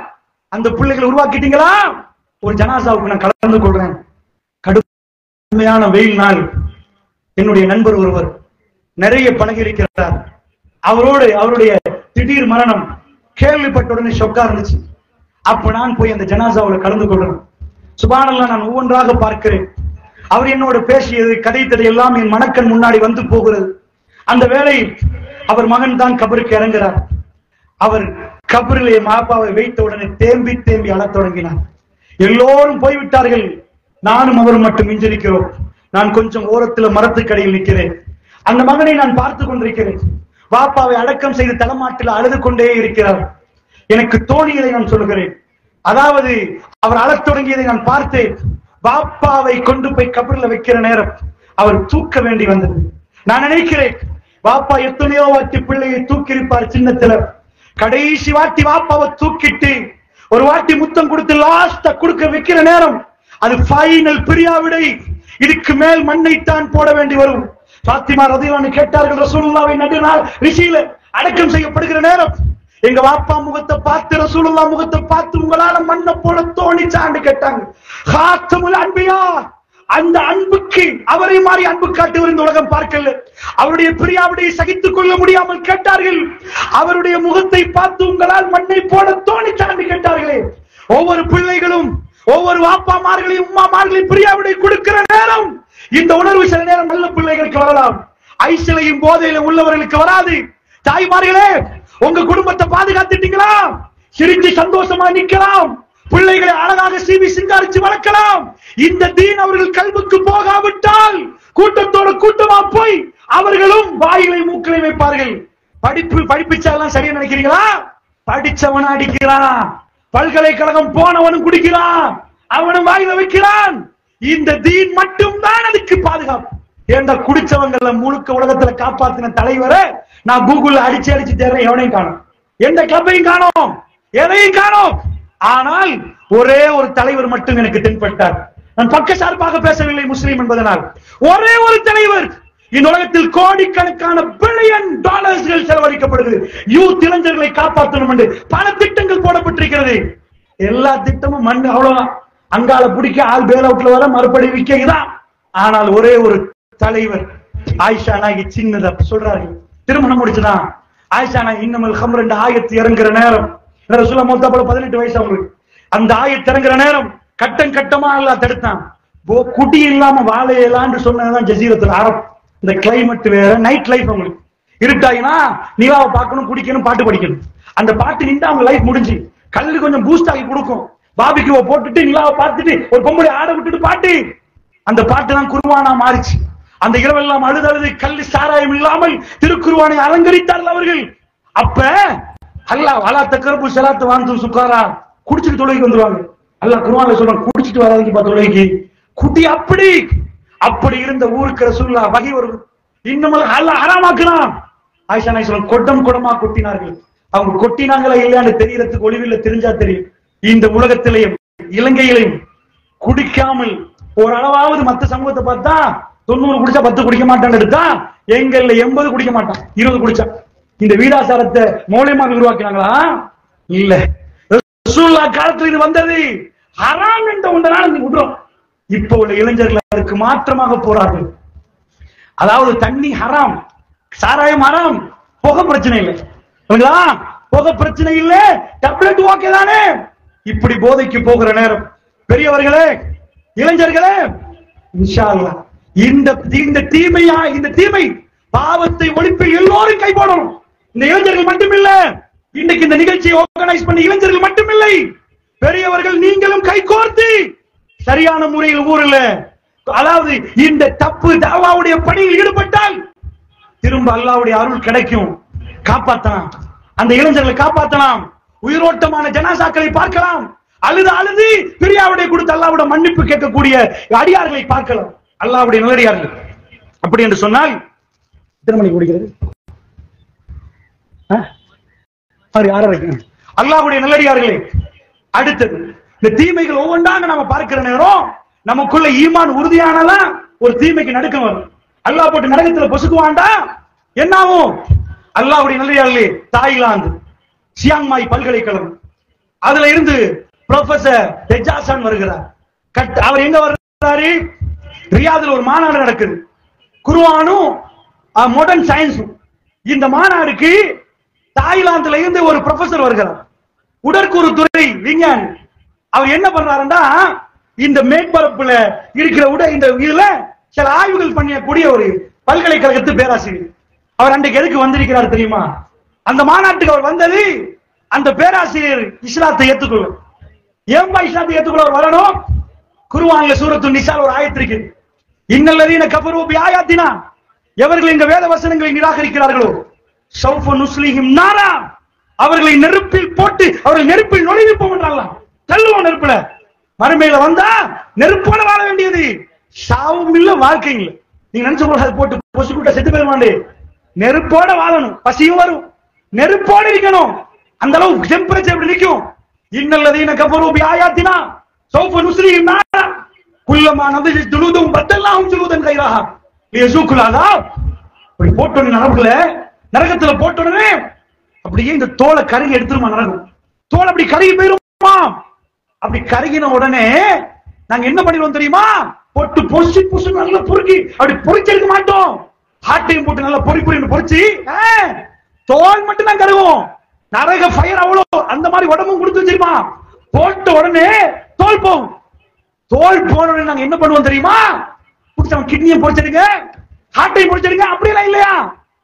அந்த பிள்ளைகளை உருவாக்கிட்டீங்களா? ஒரு ஜனாசாவுக்கு நான் கலந்து கொள்றேன். கடுமையான வெயில் நாள். என்னுடைய நண்பர் ஒருவர் நிறைய பழகி இருக்கிறார். அவருடைய திடீர் மரணம் கேள்விப்பட்ட உடனே ஷொக்கா இருந்துச்சு. அப்ப நான் போய் அந்த ஜனாசாவில் கலந்து கொள்றேன். சுப்ஹானல்லாஹ், நான் ஒவ்வொன்றாக பார்க்கிறேன். அவர் என்னோட பேசியது கதைத்தது எல்லாம் என் மனக்கண் முன்னாடி வந்து போகிறது. அந்த வேளையில் அவர் மகன் தான் கபருக்கு இறங்குறார். அவர் கபரிலே மாப்பாவை வைத்த உடனே தேம்பி தேம்பி அழத் தொடங்கினார். எல்லோரும் போய்விட்டார்கள், நானும் அவரும் மட்டும் மிஞ்சிருக்கிறோம். நான் கொஞ்சம் ஓரத்துல மரத்துக்கடையில் நிற்கிறேன். அந்த மகனை நான் பார்த்து கொண்டிருக்கிறேன். பாப்பாவை அடக்கம் செய்து தலைமாட்டில் அழுது கொண்டே இருக்கிறார். எனக்கு தோணியதை நான் சொல்கிறேன். அதாவது அவர் அழத் தொடங்கியதை நான் பார்த்தேன். பாப்பாவை கொண்டு போய் கபர்ல வைக்கிற நேரம் அவர் தூக்க வேண்டி வந்தது. நான் நினைக்கிறேன், பாப்பா எத்தனையோ வாட்டி பிள்ளையை தூக்கியிருப்பார் சின்னத்துல. கடைசி வாட்டி பாப்பாவை தூக்கிட்டு ஒரு வாட்டி முத்தம் கொடுத்து லாஸ்டா கொடுக்க வைக்கிற நேரம் அது ஃபைனல் பிரியாவிடை. இதுக்கு மேல் மண்ணைத்தான் போட வேண்டி வரும். ஃபாத்திமா ரலியல்லாஹு அன்ஹா கேட்டார்கள், ரசூலுல்லாஹ்வை நடுநாள் ரிஷியில அடக்கம் செய்யப்படுகிற நேரம் எங்க வாப்பா முகத்தை பார்த்து, ரசூலுல்லாஹ் முகத்தை பார்த்து உங்களால மண்ணை போட தோணிச்சான்னு கேட்டாங்க. ஹாத்தமுல் அன்பியா, அந்த அன்புக்கு அவரை மாறி அன்பு காட்டுவர் இந்த உலகம் பார்க்கல. அவருடைய பிரியாவிடையை சகித்துக் கொள்ள முடியாமல் கேட்டார்கள். அவருடைய முகத்தை பார்த்து உங்களால் மண்ணை போட தோணிச்சான்னு கேட்டார்களே. ஒவ்வொரு பிள்ளைகளும் ஒவ்வொரு வாப்பாமார்களையும் உம்மாமார்களையும் பிரியாவிடை கொடுக்கிற நேரம் இந்த உணர்வு சில நேரம் நல்ல பிள்ளைகளுக்கு வரலாம், ஐசிலையும் போதையில உள்ளவர்களுக்கு வராது. தாய்மார்களே, உங்க குடும்பத்தை பாதுகாத்துட்டீங்களா? சிரிச்சு சந்தோஷமா நிக்கலாம், பிள்ளைகளை அழகாக சீவி சிங்காரிச்சு வளர்க்கலாம். இந்த தீன் அவர்கள் கல்விக்கு போகாவிட்டால் கூட்டத்தோட கூட்டமா போய் அவர்களும் வாயிலை மூக்களை வைப்பார்கள். படிப்பிச்சாலாம் சரியா நினைக்கிறீங்களா? படிச்சவன அடிக்கிறான், பல்கலைக்கழகம் போனவனும் குடிக்கிறான், அவனும் வாயில வைக்கிறான். இந்த தீன் மட்டும் தான் அதுக்கு பாதுகாப்பு. ஏண்டா குடிச்சவங்கள முழுக்க உலகத்துல காப்பாத்தின தலைவரை நான் கூகுள்ல அடிச்சு அடிச்சு தேடுறேன், எவனையும் காணோம். எந்த கிளப்பையும் காணோம், எதையும் காணோம். ஆனால் ஒரே ஒரு தலைவர் மட்டும் எனக்கு தென்பட்டார். நான் பக்க சார்பாக பேசவில்லை முஸ்லீம் என்பதனால். ஒரே ஒரு தலைவர். இந்த உலகத்தில் கோடிக்கணக்கான பில்லியன் டாலர்ஸ்கள் செலவழிக்கப்படுகிறது யூத் இளைஞர்களை காப்பாற்றணும் என்று பல திட்டங்கள் போடப்பட்டிருக்கிறது. எல்லா திட்டமும் மண், அவ்வளவுதான். அங்கால பிடிக்க ஆள் பேல் அவுட்ல வர மறுபடி விற்க இதான். ஆனால் ஒரே ஒரு தலைவர் ஆயிஷா நாயகி சின்னதா சொல்றார்கள், திருமணம் முடிச்சுதான் ஆயிஷா நாயகி இன்னமல் ஹம்ர் என்ற ஆயத்து இறங்குற நேரம், ரசூலுல்லாஹ் மௌத்தா போல 18 வயசு அவங்களுக்கு. அந்த ஆயத்து இறங்குற நேரம் கட்டம் கட்டமா அல்லாஹ் தடுத்தான். குடி இல்லாம வாழையலான்னு சொன்னதுதான் ஜசீரத்துல் அரப். இந்த கிளைமேட் வேற, நைட் லைஃப் அவங்களுக்கு. இருட்டாயினா நிலாவை பார்க்கணும், குடிக்கணும், பாட்டு படிக்கணும். அந்த பாட்டு நின்று அவங்க லைஃப் முடிஞ்சு. கல்லு கொஞ்சம் பூஸ்ட் ஆகி கொடுக்கும். பாபிக்குவை போட்டுட்டு நிலாவை பார்த்துட்டு ஒரு பொம்பளை ஆட விட்டுட்டு பாட்டு. அந்த பாட்டு தான் குர்ஆனா மாறிச்சு. அந்த இரவெல்லாம் அழுது அழுது கல்லு சாராயம் இல்லாமல் திருக்குர்ஆனை அலங்கரித்தார்கள் அவர்கள். அப்ப அல்லாஹ் வலா தக்ரபு ஸலாத்து வான்தும் சுகாரா, குடிச்சிட்டு தொழுகைக்கு வந்துருவாங்க. அல்லாஹ் குர்ஆன்ல சொல்றான், குடிச்சிட்டு வராதீங்க பா தொழுகைக்கு. குடி அப்படி இருந்த ஊருக்கு ரசூலுல்லாஹ் வஹி வரும். இன்னமல் அல்லாஹ் ஹராமாக்குறான். ஆயிஷா நாயகி சொல்றாங்க, கொட்டம் கொடமா கொட்டினார்கள். அவங்க கொட்டினாங்களா இல்லையான்னு தெரியறதுக்கு ஒளிவில்ல தெரிஞ்சா தெரியும். இந்த உலகத்திலையும் இலங்கையிலையும் குடிக்காமல் ஒரு அளவாவது மத்த சமூகத்தை பார்த்தா 90 குடிச்சா 10 குடிக்க மாட்டான்னு எடுத்தா எங்கள்ல 80 குடிக்க மாட்டான், 20 குடிச்சா. இந்த வீடாசாரத்தை மூலமாக உருவாக்கினாங்களா? இல்ல. ரசூலுல்லாஹ் காலத்துல இது வந்தது ஹராம் என்ற ஒன்றனால விடுறோம். இப்ப உள்ள இளைஞர்கள் அதற்கு மாற்றமாக போறார்கள். அதாவது தண்ணி ஹராம், சாராயம் ஹராம், புகை பிரச்சனை இல்லை, புகை பிரச்சனை இல்ல, டேப்லெட் ஓகே தானே. இப்படி போதைக்கு போகிற நேரம் பெரியவர்களே, இளைஞர்களே, இன்ஷா அல்லாஹ் இந்த தீமை பாவத்தை ஒழிப்பு எல்லோரும் கை போடணும். இந்த இளைஞர்கள் மட்டுமில்ல, இன்னைக்கு இந்த நிகழ்ச்சியை ஆர்கனைஸ் பண்ணி இளைஞர்கள் மட்டுமில்லை, பெரியவர்கள் நீங்களும் கை கோர்த்து சரியான முறையில் ஊர்ல, அதாவது இந்த தப்பு தாவாவுடைய பணியில் ஈடுபட்டால் திரும்ப அல்லாஹ்வுடைய அருள் கிடைக்கும். காப்பாற்றலாம், அந்த இளைஞர்களை காப்பாற்றலாம். உயிரோட்டமான ஜனாசாக்களை பார்க்கலாம். அழுது பிரியாவுடைய கொடுத்து அல்லாஹ்வுடைய மன்னிப்பு கேட்கக்கூடிய அடியார்களை பார்க்கலாம். அல்லாஹ்வுடைய நல்லடியார்கள். அப்படி என்று சொன்னால் திருமணி குடிக்கிறது அல்லாஹ்வுடைய நல்லடியார்களே. அடுத்தது இந்த தீமைகள் ஒவ்வொன்றாக நாம பார்க்கிற நேரம் நமக்குள்ள ஈமான் உறுதியானதான் ஒரு தீமைக்கு நடுக்கம் வரும். அல்லாஹ் போட்டு நரகத்துல பொசுக்குவான்டா என்ன ஆகும்? அல்லாஹ்வுடைய நல்லடியார்களே, தாய்லாந்து சியாங்மாய் பல்கலைக்கழகம், அதுல இருந்து ப்ரொஃபசர் தெஜாசான் வருகிறார். அவர் எங்க வர்றாரு? ரியாதுல ஒரு மாநாடு நடக்குது, குர்ஆனும் மாடர்ன் சயின்ஸும். இந்த மாநாடுக்கு தாய்லாந்துல இருந்து ஒரு ப்ரொஃபசர் வருகிறார், உடற்கூறு துறை விஞ்ஞானி. அவர் என்ன பண்றாருன்னா, இந்த மேற்பரப்புல இருக்கிற இந்த இதுல சில ஆய்வுகள் பண்ணக்கூடிய ஒரு பல்கலைக்கழகத்து பேராசிரியர். அவர் அன்றைக்கு எதுக்கு வந்திருக்கிறார் தெரியுமா? அந்த மாநாட்டுக்கு அவர் வந்தது அந்த பேராசிரியர் இஸ்லாத்தை ஏற்றுக்கொள்ள. ஏன்பா இஸ்லாத்தை ஏற்றுக்கொள்ள அவர் வரணும்? குர்ஆன்ல சூரத்து நிசால ஒரு ஆயத்து இருக்கு, இன்னல்லதீன கஃபரு பிஆயாத்தினா, எவர்கள் எங்க வேத வசனங்களை நிராகரிக்கிறார்களோ சௌஃப நுஸ்லிஹிம் நாரா, அவர்களை நெருப்பில் போட்டு அவர்கள் நெருப்பில் நுழைவிப்போம் என்றாலாம். தள்ளுவோம் நெருப்புல. மறுமையில வந்தா நெருப்போட வாழ வேண்டியது, சாவும் இல்ல வாழ்க்கை இல்ல. நீங்க நினைச்ச போல அதை போட்டு பொசு கூட்ட செத்து போயிருவாண்டே. நெருப்போட வாழணும், பசியும் வரும், நெருப்போட இருக்கணும். அந்த அளவு டெம்பரேச்சர் எப்படி நிற்கும்? இன்னல்லதீன கஃபரு பிஆயாத்தினா சௌஃப நுஸ்லிஹிம் நாரா குல்லமா நதிஜத் ஜுலூதுஹும் பத்தல்லாஹும் ஜுலூதன் கைராஹா லியஸூகுல் அஸாப். அப்படி போட்டோன்னு நரகத்துல நரகத்துல போட்டோன்னு அப்படியே இந்த தோலை கருகி எடுத்துருமா நரகம். தோல் அப்படி கருகி போயிருமா? அப்படி கருகின உடனே நாங்க என்ன பண்ணிடுவோம் தெரியுமா? போட்டு பொறிச்சு பொசு நல்லா பொறுக்கி அப்படி பொறிச்சிருக்க மாட்டோம். ஹாட்டையும் போட்டு நல்லா பொறிச்சு தோல் மட்டும் தான் கருவோம். நரக ஃபயர் அவ்வளோ அந்த மாதிரி உடம்பும் கொடுத்து வச்சிருமா. போட்ட உடனே தோல் போகும். தோல் போன உடனே நாங்க என்ன பண்ணுவோம் தெரியுமா? புடிச்சவன் கிட்னியை பொறிச்சிருங்க, ஹார்ட்டையும் பொறிச்சிருங்க. அப்படியெல்லாம் இல்லையா,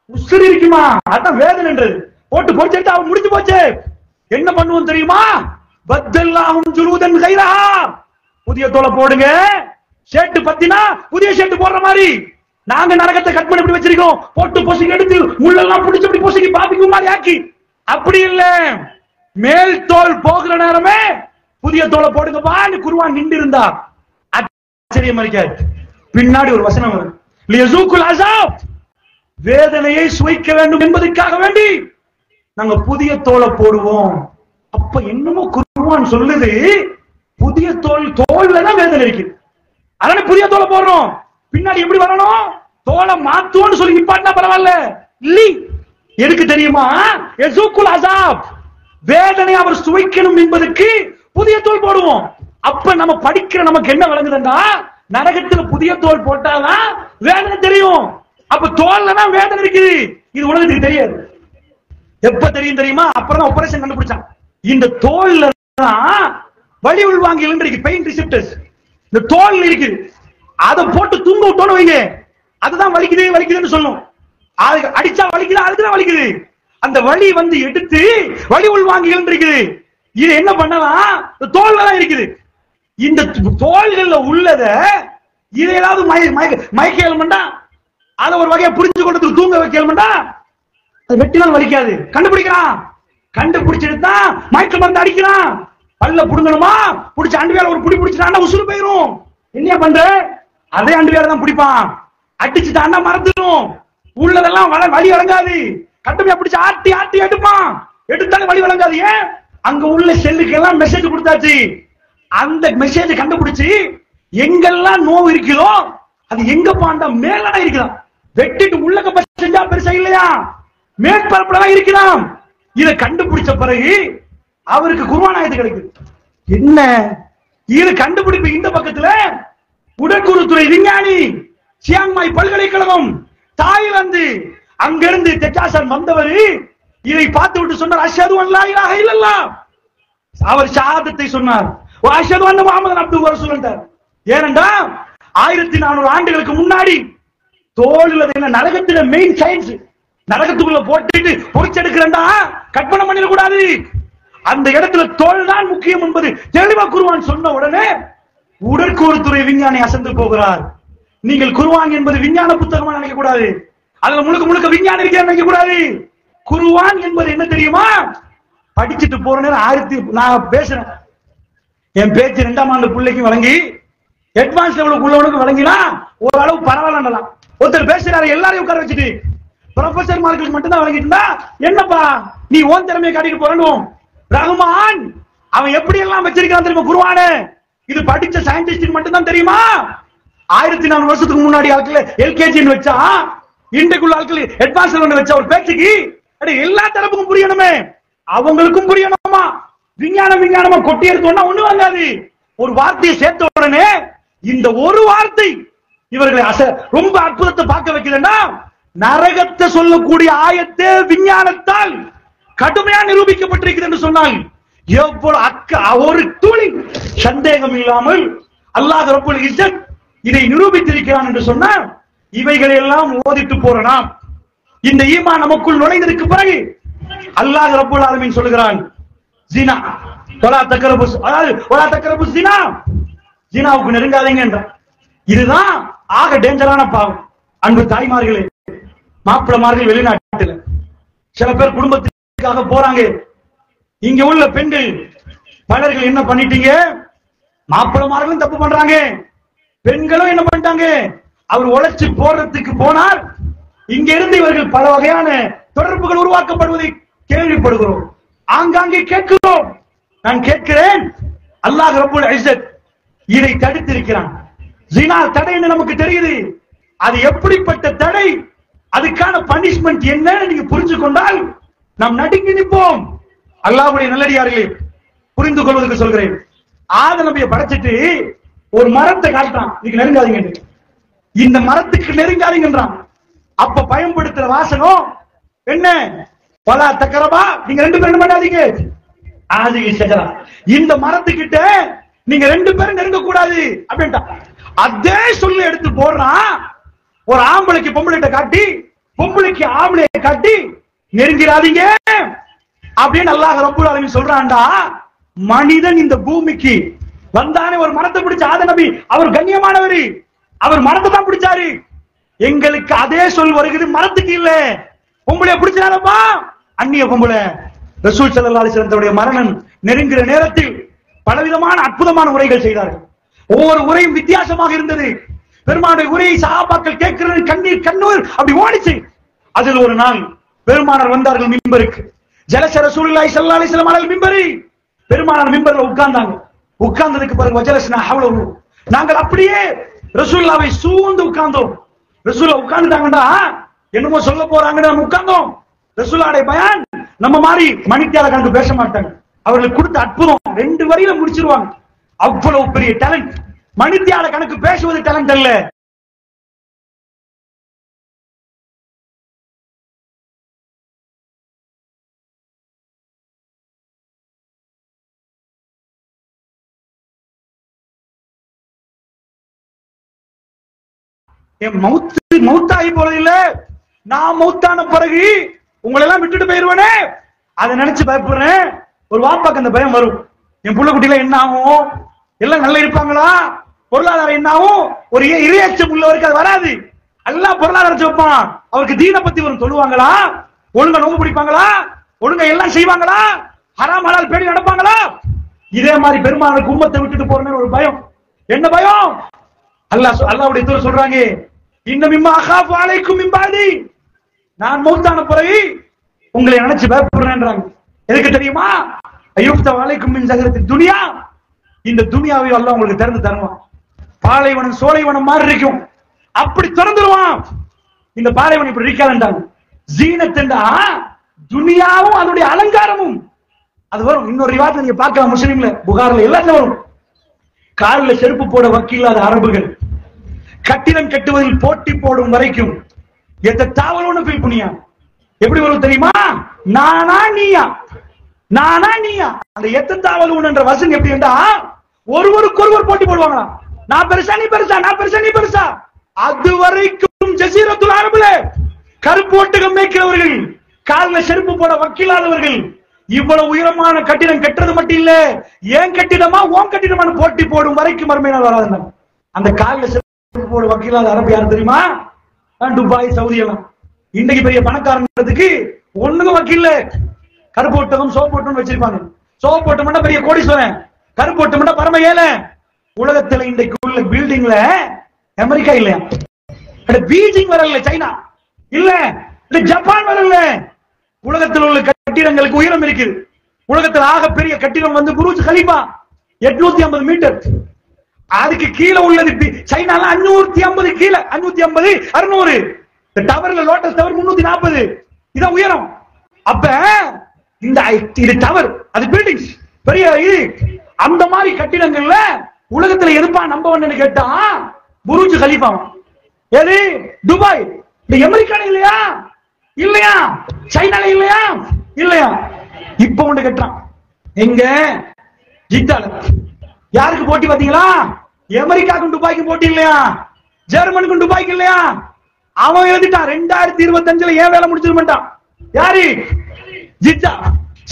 உசுறு இருக்குமா, அதான் வேதனைன்றது. போட்டு பொறிச்சிட்டு அவன் முடிஞ்சு போச்சு. என்ன பண்ணுவோம் தெரியுமா? பத்தல்லாஹும் ஜுலூதன் கைரஹா, புதிய தோலை போடுங்க. ஷர்ட் பத்தினா புதிய ஷர்ட் போடுற மாதிரி நாங்க நரகத்தை கட் பண்ணி இப்படி வச்சிருக்கோம். போட்டு பொசுக்கி எடுத்து முள்ளெல்லாம் பிடிச்சு இப்படி பொசுக்கி பாபிக்கு மாதிரி ஆக்கி. அப்படி இல்ல, மேல் தோல் போகிற நேரமே புதிய தோலை போடுங்கப்பா குர்ஆன் நின்று இருந்தா ஆச்சரியம் இருக்காது. பின்னாடி ஒரு வசனம் வரும், லியஸூகுல் அஸாப், வேதனையை சுவைக்க வேண்டும் என்பதற்காக வேண்டி நாங்க புதிய தோலை போடுவோம். அப்ப என்னமோ குர்ஆன் சொல்லுது, புதிய தோல்ல தான் வேதனை இருக்கு, அதனால புதிய தோலை போடுறோம். பின்னாடி எப்படி வரணும், தோலை மாத்துவோம்னு சொல்லி நிப்பாட்டினா பரவாயில்ல. இல்லி எதுக்கு தெரியுமா, யஸூகுல் அஸாப், வேதனை அவர் சுவைக்கணும் என்பதற்கு புதிய தோல் போடுவோம். அப்ப நம்ம படிக்கிற நமக்கு என்ன விளங்குதுன்னா, நரகத்துல புதிய தோல் போட்டாதான் வேதனை தெரியும். அப்ப தோல்ல தான் வேதனை இருக்குது. இது உலகத்துக்கு தெரியாது. எப்ப தெரியும் தெரியுமா, அப்புறம் தான் ஆபரேஷன் கண்டுபிடிச்சான். இந்த தோல்ல தான் வலி உள்வாங்கிகள் இருக்கு, பெயின் ரிசெப்டர்ஸ் இந்த தோல் இருக்கு. அதை போட்டு தூங்க விட்டோன்னு வைங்க, அதுதான் வலிக்குது வலிக்குதுன்னு சொல்லும். அடிச்சா வலிக்குது, அதுக்குதான் வலிக்குது. அந்த வலி வந்து எடுத்து வலி உள்வாங்கிகள் இருக்குது. இது என்ன பண்ணலாம், தோல்ல தான் இருக்குது. இந்த தோள்கள்ல உள்ளத இது ஏதாவது மயக்கேல்மண்டா, அத ஒரு வகையை புரிஞ்சு கொண்டு தூங்க வைக்கலமண்டா, அது வெட்டினால் வலிக்காது. கண்டுபிடிக்கிறான், கண்டுபிடிச்சிட்டு தான் மயக்க மருந்து அடிக்கிறான். பல்ல புடுங்கணுமா, புடிச்ச அண்டுவேல ஒரு புடி பிடிச்சிட்டான்னா உசுறு போயிரும். என்ன பண்ற, அதே அண்டுவேல தான் பிடிப்பான். அடிச்சுட்டான்னா மறந்துடும், உள்ளதெல்லாம் வலி வழங்காது. கட்டுமையா பிடிச்சு ஆட்டி ஆட்டி எடுப்பான், எடுத்தாலும் வலி வழங்காது. ஏன், அங்க உள்ள செல்லுக்கு எல்லாம் மெசேஜ் கொடுத்தாச்சு. அந்த மெசேஜ் கண்டுபிடிச்சு எங்கெல்லாம் நோவு இருக்குதோ அது எங்க பாண்டா மேலடா இருக்கலாம். வெட்டிட்டு உள்ள செஞ்சா பெருசா இல்லையா, மேற்பரப்புல இருக்கலாம். இதை கண்டுபிடிச்ச பிறகு அவருக்கு குர்ஆன் ஆயத்து கிடைக்குது. என்ன இது கண்டுபிடிப்பு, இந்த பக்கத்துல உடற்கூறுத்துறை விஞ்ஞானி, சியாங்மாய் பல்கலைக்கழகம், தாய்லாந்து, அங்கிருந்து தெற்காசன் வந்தவர் இதை பார்த்து விட்டு சொன்னார், அஷ்ஹது அல்லா இலாஹ இல்லல்லாஹ். அவர் ஷஹாதத்தை சொன்னார், அஷ்ஹது அன்ன முஹம்மதன் அப்துஹு வ ரசூலுஹு. ஏனென்றா 1400 ஆண்டுகளுக்கு முன்னாடி தோல்ல என்ன நரகத்துல மெயின் சயின்ஸ், நரகத்துக்குள்ள போட்டுட்டு பொறிச்செடுக்கிறேன்டா கற்பனை பண்ணிட கூடாது. அந்த இடத்துல தோல் தான் முக்கியம் என்பது தெளிவா குர்ஆன் சொன்ன உடனே உடற்கூறுத்துறை விஞ்ஞானி அசந்து போகிறார். நீங்கள் குர்ஆன் என்பது விஞ்ஞான புத்தகமா நினைக்க கூடாது, அதுல முழுக்க முழுக்க விஞ்ஞானம் இருக்க நினைக்க கூடாது. குர்ஆன் என்பது என்ன தெரியுமா, படிச்சுட்டு போற நேரம் நான் பேசுறேன், என் பேச்சு 2ஆம் ஆண்டு பிள்ளைக்கு வழங்கி அட்வான்ஸ் லெவலுக்கு உள்ளவனுக்கு வழங்கினா ஓரளவு பரவாயில்லலாம். ஒருத்தர் பேசுறாரு, எல்லாரையும் உட்கார வச்சுட்டு ப்ரொஃபசர் மார்க்குக்கு மட்டும் தான் வழங்கிட்டு இருந்தா என்னப்பா நீ ஓன் திறமையை காட்டிட்டு போறணும். ரஹ்மான் அவன் எப்படி எல்லாம் வச்சிருக்கான் தெரியுமா குர்ஆன, இது படிச்ச சயின்டிஸ்ட் மட்டும் தான் தெரியுமா. 1400 வருஷத்துக்கு முன்னாடி ஆட்கள் எல்கேஜின்னு வச்சா, இன்றைக்குள்ள ஆட்கள் அட்வான்ஸ் லெவல் வச்சா ஒரு பேச்சுக்கு எல்லா தரப்புக்கும் புரியணுமே, அவங்களுக்கும் புரியணுமா. விஞ்ஞானமா கொட்டி எடுத்தோம்னா ஒண்ணு வாங்காது. ஒரு வார்த்தையை சேர்த்த உடனே இந்த ஒரு வார்த்தை இவர்களை ரொம்ப அற்புதத்தை பார்க்க வைக்கலன்னா, நரகத்தை சொல்லக்கூடிய ஆயத்தே விஞ்ஞானத்தால் கடுமையா நிரூபிக்கப்பட்டிருக்கிறது என்று சொன்னால் எவ்வளவு ஒரு துளி சந்தேகம் இல்லாமல் அல்லாஹ் ரப்புல் இஸ்ஸத் இதை நிரூபித்திருக்கிறான் என்று சொன்னால், இவைகளை எல்லாம் ஓதிட்டு போற நாம் இந்த ஈமான் நமக்குள் நுழைந்ததற்கு பிறகு அல்லாஹ் ரப்புல் ஆலமீன் சொல்லுகிறான், ஜினா வலா தக்ரபு, அதாவது வலா தக்ரபு ஜினா, ஜினாவுக்கு நெருங்காதீங்க என்றான். இதுதான் ஆக டேஞ்சரான பாவம். அன்பு தாய்மார்களே, மாப்பிளமார்கள் வெளிநாட்டுல சில பேர் குடும்பத்துக்காக போறாங்க. இங்க உள்ள பெண்கள் பலர்கள் என்ன பண்ணிட்டீங்க, மாப்பிளமார்களும் தப்பு பண்றாங்க, பெண்களும் என்ன பண்ணிட்டாங்க, அவர் உழைச்சு போறதுக்கு போனார். இங்க இருந்து இவர்கள் பல வகையான தொடர்புகள் உருவாக்கப்படுவதை கேள்விப்படுகிறோம், ஆங்காங்கே கேட்கிறோம். நான் கேட்கிறேன், அல்லாஹ் ரப்புல் இஸ்ஸத் இதை தடுத்திருக்கிறான். ஜினா தடை என்று நமக்கு தெரியுது, அது எப்படிப்பட்ட தடை, அதுக்கான பனிஷ்மெண்ட் என்னன்னு நீங்க புரிஞ்சு கொண்டால் நாம் நடுங்கி நிற்போம். அல்லாஹ்வுடைய நல்லடியார்களே, புரிந்து கொள்வதற்கு சொல்கிறேன். ஆதம் நபியை படைச்சிட்டு ஒரு மரத்தை காட்டுறான், நீங்க நெருங்காதீங்க, இந்த மரத்துக்கு நெருங்காதீங்கன்றான். அப்ப பயன்படுத்துற வாசகம் என்ன, பலா தக்கரபா, நீங்க 2 பேரும் பண்ணாதீங்க, ஆதிகி ஷஜரா, இந்த மரத்துக்கிட்ட நீங்க 2 பேரும் நெருங்க கூடாது அப்படின்ட்டா. அதே சொல்லி எடுத்து போடுறான், ஒரு ஆம்பளைக்கு பொம்பளைட்ட காட்டி, பொம்பளைக்கு ஆம்பளையை காட்டி நெருங்கிறாதீங்க அப்படின்னு அல்லாஹ் ரப்புல் ஆலமீன் சொல்றான்டா. மனிதன் இந்த பூமிக்கு வந்தானே ஒரு மரத்தை பிடிச்ச ஆதம் நபி, அவர் கண்ணியமானவர், அவர் மரத்தை தான் பிடிச்சாரு. எங்களுக்கு அதே சொல் வருகிறது, மரத்துக்கு இல்ல. பொம்பளைய பிடிச்சாரப்பா, அந்நிய பொம்பளை. ரசூல் ஸல்லல்லாஹு அலைஹி வஸல்லம் மரணம் நெருங்குற நேரத்தில் பலவிதமான அற்புதமான உரைகள் செய்தார்கள். ஒவ்வொரு உரையும் வித்தியாசமாக இருந்தது. பெருமானுடைய உரையை சஹாபாக்கள் கேட்கிறது கண்ணீர் கண்ணூர் அப்படி ஓடிச்சு. அதில் ஒரு நாள் பெருமானார் வந்தார்கள் மிம்பருக்கு. ஜலச ரசூலுல்லாஹி ஸல்லல்லாஹு அலைஹி வஸல்லம் அலல் மிம்பரி. பெருமானார் மிம்பர்ல உட்கார்ந்தாங்க. உட்கார்ந்ததுக்கு பிறகு வஜலஸ்னா ஹவ்லஹு, நாங்கள் அப்படியே ரசூலுல்லாஹ்வை சூழ்ந்து உட்கார்ந்தோம். ரசூலுல்லாஹ் உட்கார்ந்துட்டாங்கடா என்னமோ சொல்ல போறாங்கன்னு நம்ம உட்கார்ந்தோம். ரசூலுல்லாஹ்வுடைய பயான் நம்ம மாதிரி மணித்தியால கணக்கு பேச மாட்டாங்க. அவர்களுக்கு கொடுத்த அற்புதம் 2 வரியில முடிச்சிருவாங்க. அவ்வளவு பெரிய டேலண்ட். மணித்தியால கணக்கு பேசுவது டேலண்ட் அல்ல. என் மௌத்தாகி போறது இல்ல, நான் மௌத்தான பிறகு உங்களை எல்லாம் விட்டுட்டு போயிருவேனே அதை நினைச்சு பயப்படுறேன். ஒரு வாப்பாக்கு அந்த பயம் வரும். என் புள்ள குட்டில என்ன ஆகும், எல்லாம் நல்லா இருப்பாங்களா, பொருளாதாரம் என்ன ஆகும், ஒரு இரையச்சம் உள்ளவருக்கு அது வராது. எல்லாம் பொருளாதாரம் வைப்பான், அவருக்கு தீன பத்தி வரும். சொல்லுவாங்களா, ஒழுங்கா நோம்பு பிடிப்பாங்களா, ஒழுங்கா எல்லாம் செய்வாங்களா, ஹராம் ஹலால் பேடி நடப்பாங்களா. இதே மாதிரி பெருமாளுக்கு உம்மத்தை விட்டுட்டு போறேன்னு ஒரு பயம். என்ன பயம்? அல்லாஹ்வுடைய தூதர் சொல்றாங்க, இன்ன மிம்மா அகாஃபு அலைக்கும் மின் பாதி, நான் மௌத்தான பிறகு உங்களை நினைச்சு பயப்படுறேன்றாங்க. எதுக்கு தெரியுமா? அய்யுஃப்த அலைக்கும் மின் ஸஹரத்தித் துன்யா, இந்த துனியாவை அல்லாஹ் உங்களுக்கு திறந்து தருவான். பாலைவனம் சோலைவனம் மாதிரி இருக்கும், அப்படி திறந்துருவான். இந்த பாலைவனம் இப்படி இருக்காதுன்றாங்க. ஜீனத்துண்டா துனியாவும் அதனுடைய அலங்காரமும் அது வரும். இன்னொரு ரிவாயத்தை நீங்க பார்க்கலாம், முஸ்லிம்ல புகார்ல எல்லாத்துல வரும். காலில் செருப்பு போட வக்கில்லாத அரபுகள் கட்டிடம் கட்டுவதில் போட்டி போடும் வரைக்கும் எந்த தாவலோன்னு ஃபீல் பண்ணியா. எப்படி வரும் தெரியுமா? நானா நீயா, நானா நீயா. அந்த எத்த தாவலூன் என்ற வசனம் எப்படி என்றா, ஒருவருக்கு ஒருவர் போட்டி போடுவாங்களா. நான் பெருசா நீ பெருசா, நான் பெருசா நீ பெருசா. அது வரைக்கும் ஜசீரத்துல் அரபுல கருப்பு ஒட்டகம் மேய்க்கிறவர்கள், காலில் செருப்பு போட வக்கில்லாதவர்கள் இவ்வளவு உயரமான கட்டிடம் கட்டுறது மட்டும் இல்ல, ஏன் கட்டிடமா ஓன் கட்டிடமான போட்டி போடும் வரைக்கும் மறுமை நாள் வராது. அந்த காலில் செருப்பு போட வக்கில்லாத அரபு யாரு தெரியுமா? துபாய், சவுதி எல்லாம். இன்னைக்கு பெரிய பணக்காரன்றதுக்கு ஒண்ணுக்கும் வக்கீல்ல. கருப்பு ஒட்டகம் சோப்பு ஒட்டகம் வச்சிருப்பாங்க. சோப்பு ஒட்டம்னா பெரிய கோடீஸ்வரன், கருப்பு ஒட்டம்னா பரம ஏழை. உலகத்துல இன்றைக்கு உள்ள பில்டிங்ல அமெரிக்கா இல்லையா, பீஜிங் வரல, சைனா இல்ல, ஜப்பான் வரல. உலகத்தில் உள்ள கட்டிடங்களுக்கு உயரம் இருக்குது. உலகத்தில் ஆக பெரிய கட்டிடம் வந்து புர்ஜ் கலீஃபா 850 மீட்டர். அதுக்கு கீழே உள்ளது சைனால 550 கீழே, 550 600. டவர்ல லோட்டஸ் டவர் 340. இதான் உயரம். அப்ப இந்த இது டவர், அது பில்டிங்ஸ் பெரிய இது. அந்த மாதிரி கட்டிடங்கள்ல உலகத்துல எதுப்பா நம்ப வேணும்னு கேட்டா புர்ஜ் கலீஃபா. எது? துபாய். இந்த அமெரிக்கால இல்லையா, இல்லையா, சைனால இல்லையா, இல்லையா. இப்ப ஒன்று கட்டுறான் எங்க ஜித்தால. யாருக்கு போட்டி பாத்தீங்களா? அமெரிக்காவுக்கும் துபாய்க்கும் போட்டி இல்லையா, ஜெர்மனுக்கும் துபாய்க்கு இல்லையா. அவன் எழுதிட்டான் 2025 ஏன் வேலை முடிச்சிருமாட்டான். யாரு? ஜித்தா,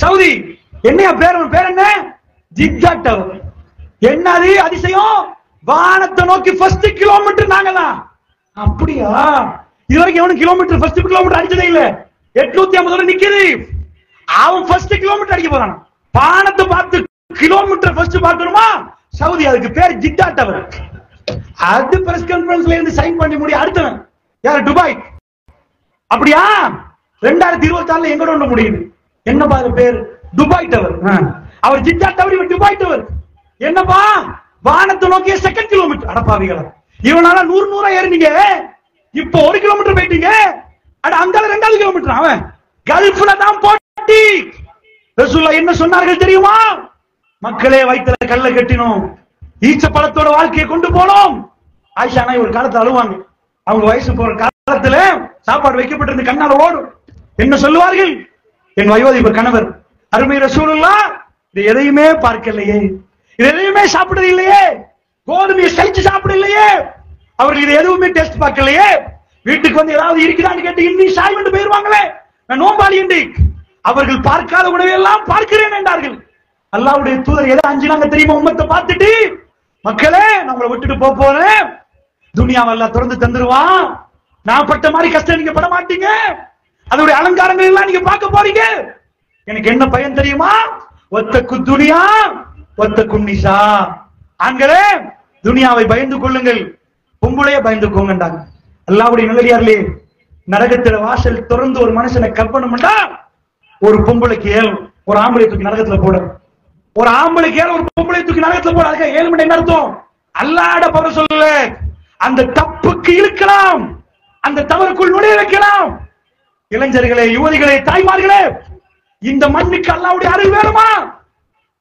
சவுதி. என்னையா பேர் என்ன? ஜித்தா டவர். என்னது அதிசயம்? வானத்தை நோக்கி ஃபர்ஸ்ட் கிலோமீட்டர் நாங்கதான். அப்படியா? இதுவரைக்கும் எவனும் கிலோமீட்டர் ஃபர்ஸ்ட் கிலோமீட்டர் அடிச்சதே இல்ல. 850 நிக்குது. அவன் ஃபர்ஸ்ட் கிலோமீட்டர் அடிக்க போறான். வானத்தை பார்த்து கிலோமீட்டர் ஃபர்ஸ்ட் பார்க்கணுமா? சவுதி. அதுக்கு பேர் ஜித்தா டவர். அது பிரஸ் கான்ஃபரன்ஸ்ல இருந்து சைன் பண்ணி முடிய அடுத்தவன் யாரு? துபாய். அப்படியா? 2026 எங்க ஒண்ணு முடியுது. என்னப்பா அது பேர்? Dubai tower. அவர் ஜித்தா டவர், இவன் துபாய் டவர். என்னப்பா? வானத்தை நோக்கிய செகண்ட் கிலோமீட்டர். அடப்பாவிகளா, இவனால 100 ஏறினீங்க, இப்ப 1 கிலோமீட்டர் போயிட்டீங்க. அங்கால 2வது கிலோமீட்டர். அவன் கல்ஃப்ல தான் போட்டி. ரசூலுல்லாஹ் என்ன சொன்னார்கள் தெரியுமா? மக்களே வயித்துல கல்ல கட்டினோம், ஈச்ச பழத்தோட வாழ்க்கையை கொண்டு போனோம். ஆயிஷா நாய் ஒரு காலத்துல அழுவாங்க. அவங்க வயசு போற காலத்துல சாப்பாடு வைக்கப்பட்டிருந்த கண்ணால ஓடும். என்ன சொல்லுவார்கள்? என் வயோதிப கணவர் அருமை ரசூலுல்லாஹ் இது எதையுமே பார்க்கலையே, இது எதையுமே சாப்பிடுறது இல்லையே, கோதுமையை சலிச்சு சாப்பிடலையே, அவர்கள் இது எதுவுமே டெஸ்ட் பார்க்கலையே. வீட்டுக்கு வந்து ஏதாவது இருக்கிறான்னு கேட்டு இன்னும் சாய் வந்து போயிருவாங்களே, நான் நோம்பாளி என்று. அவர்கள் பார்க்காத உணவை எல்லாம் பார்க்கிறேன் என்றார்கள். அல்லாஹ்வுடைய தூதர் எதை அஞ்சினாங்க தெரியுமா? உம்மத்தை பார்த்துட்டு, மக்களே நான் உங்களை விட்டுட்டு போறேன், துனியாவை எல்லாம் திறந்து தந்துருவான், நான் பட்ட மாதிரி கஷ்டம் நீங்க பட மாட்டீங்க, அதோடைய அலங்காரங்கள் எல்லாம் நீங்க பார்க்க போறீங்க. எனக்கு என்ன பயன் தெரியுமா? ஒத்த குத்துனியா ஒத்த குன்னிசா. ஆண்களே துனியாவை பயந்து கொள்ளுங்கள், பொம்பளைய பயந்துக்கோங்கண்டாங்க. அல்லாஹ்வுடைய நல்லடியார்களே, நரகத்துல வாசல் திறந்து ஒரு மனுஷனை கற்பனை பண்ணா ஒரு பொம்பளைக்கு 7, ஒரு ஆம்பளை தூக்கி நரகத்துல போட, ஒரு ஆம்பளைக்கு 7, ஒரு பொம்பளை தூக்கி நரகத்துல போட. அதுக்கு 7 மணி என்ன அர்த்தம்? அல்லாஹ்ட பவர சொல்லல, அந்த தப்புக்கு இழுக்கலாம், அந்த தவறுக்குள் நுழைய வைக்கலாம். இளைஞர்களே, யுவதிகளே, தாய்மார்களே, இந்த மண்ணுக்கு அல்லாஹ்வுடைய அருள் வேணுமா?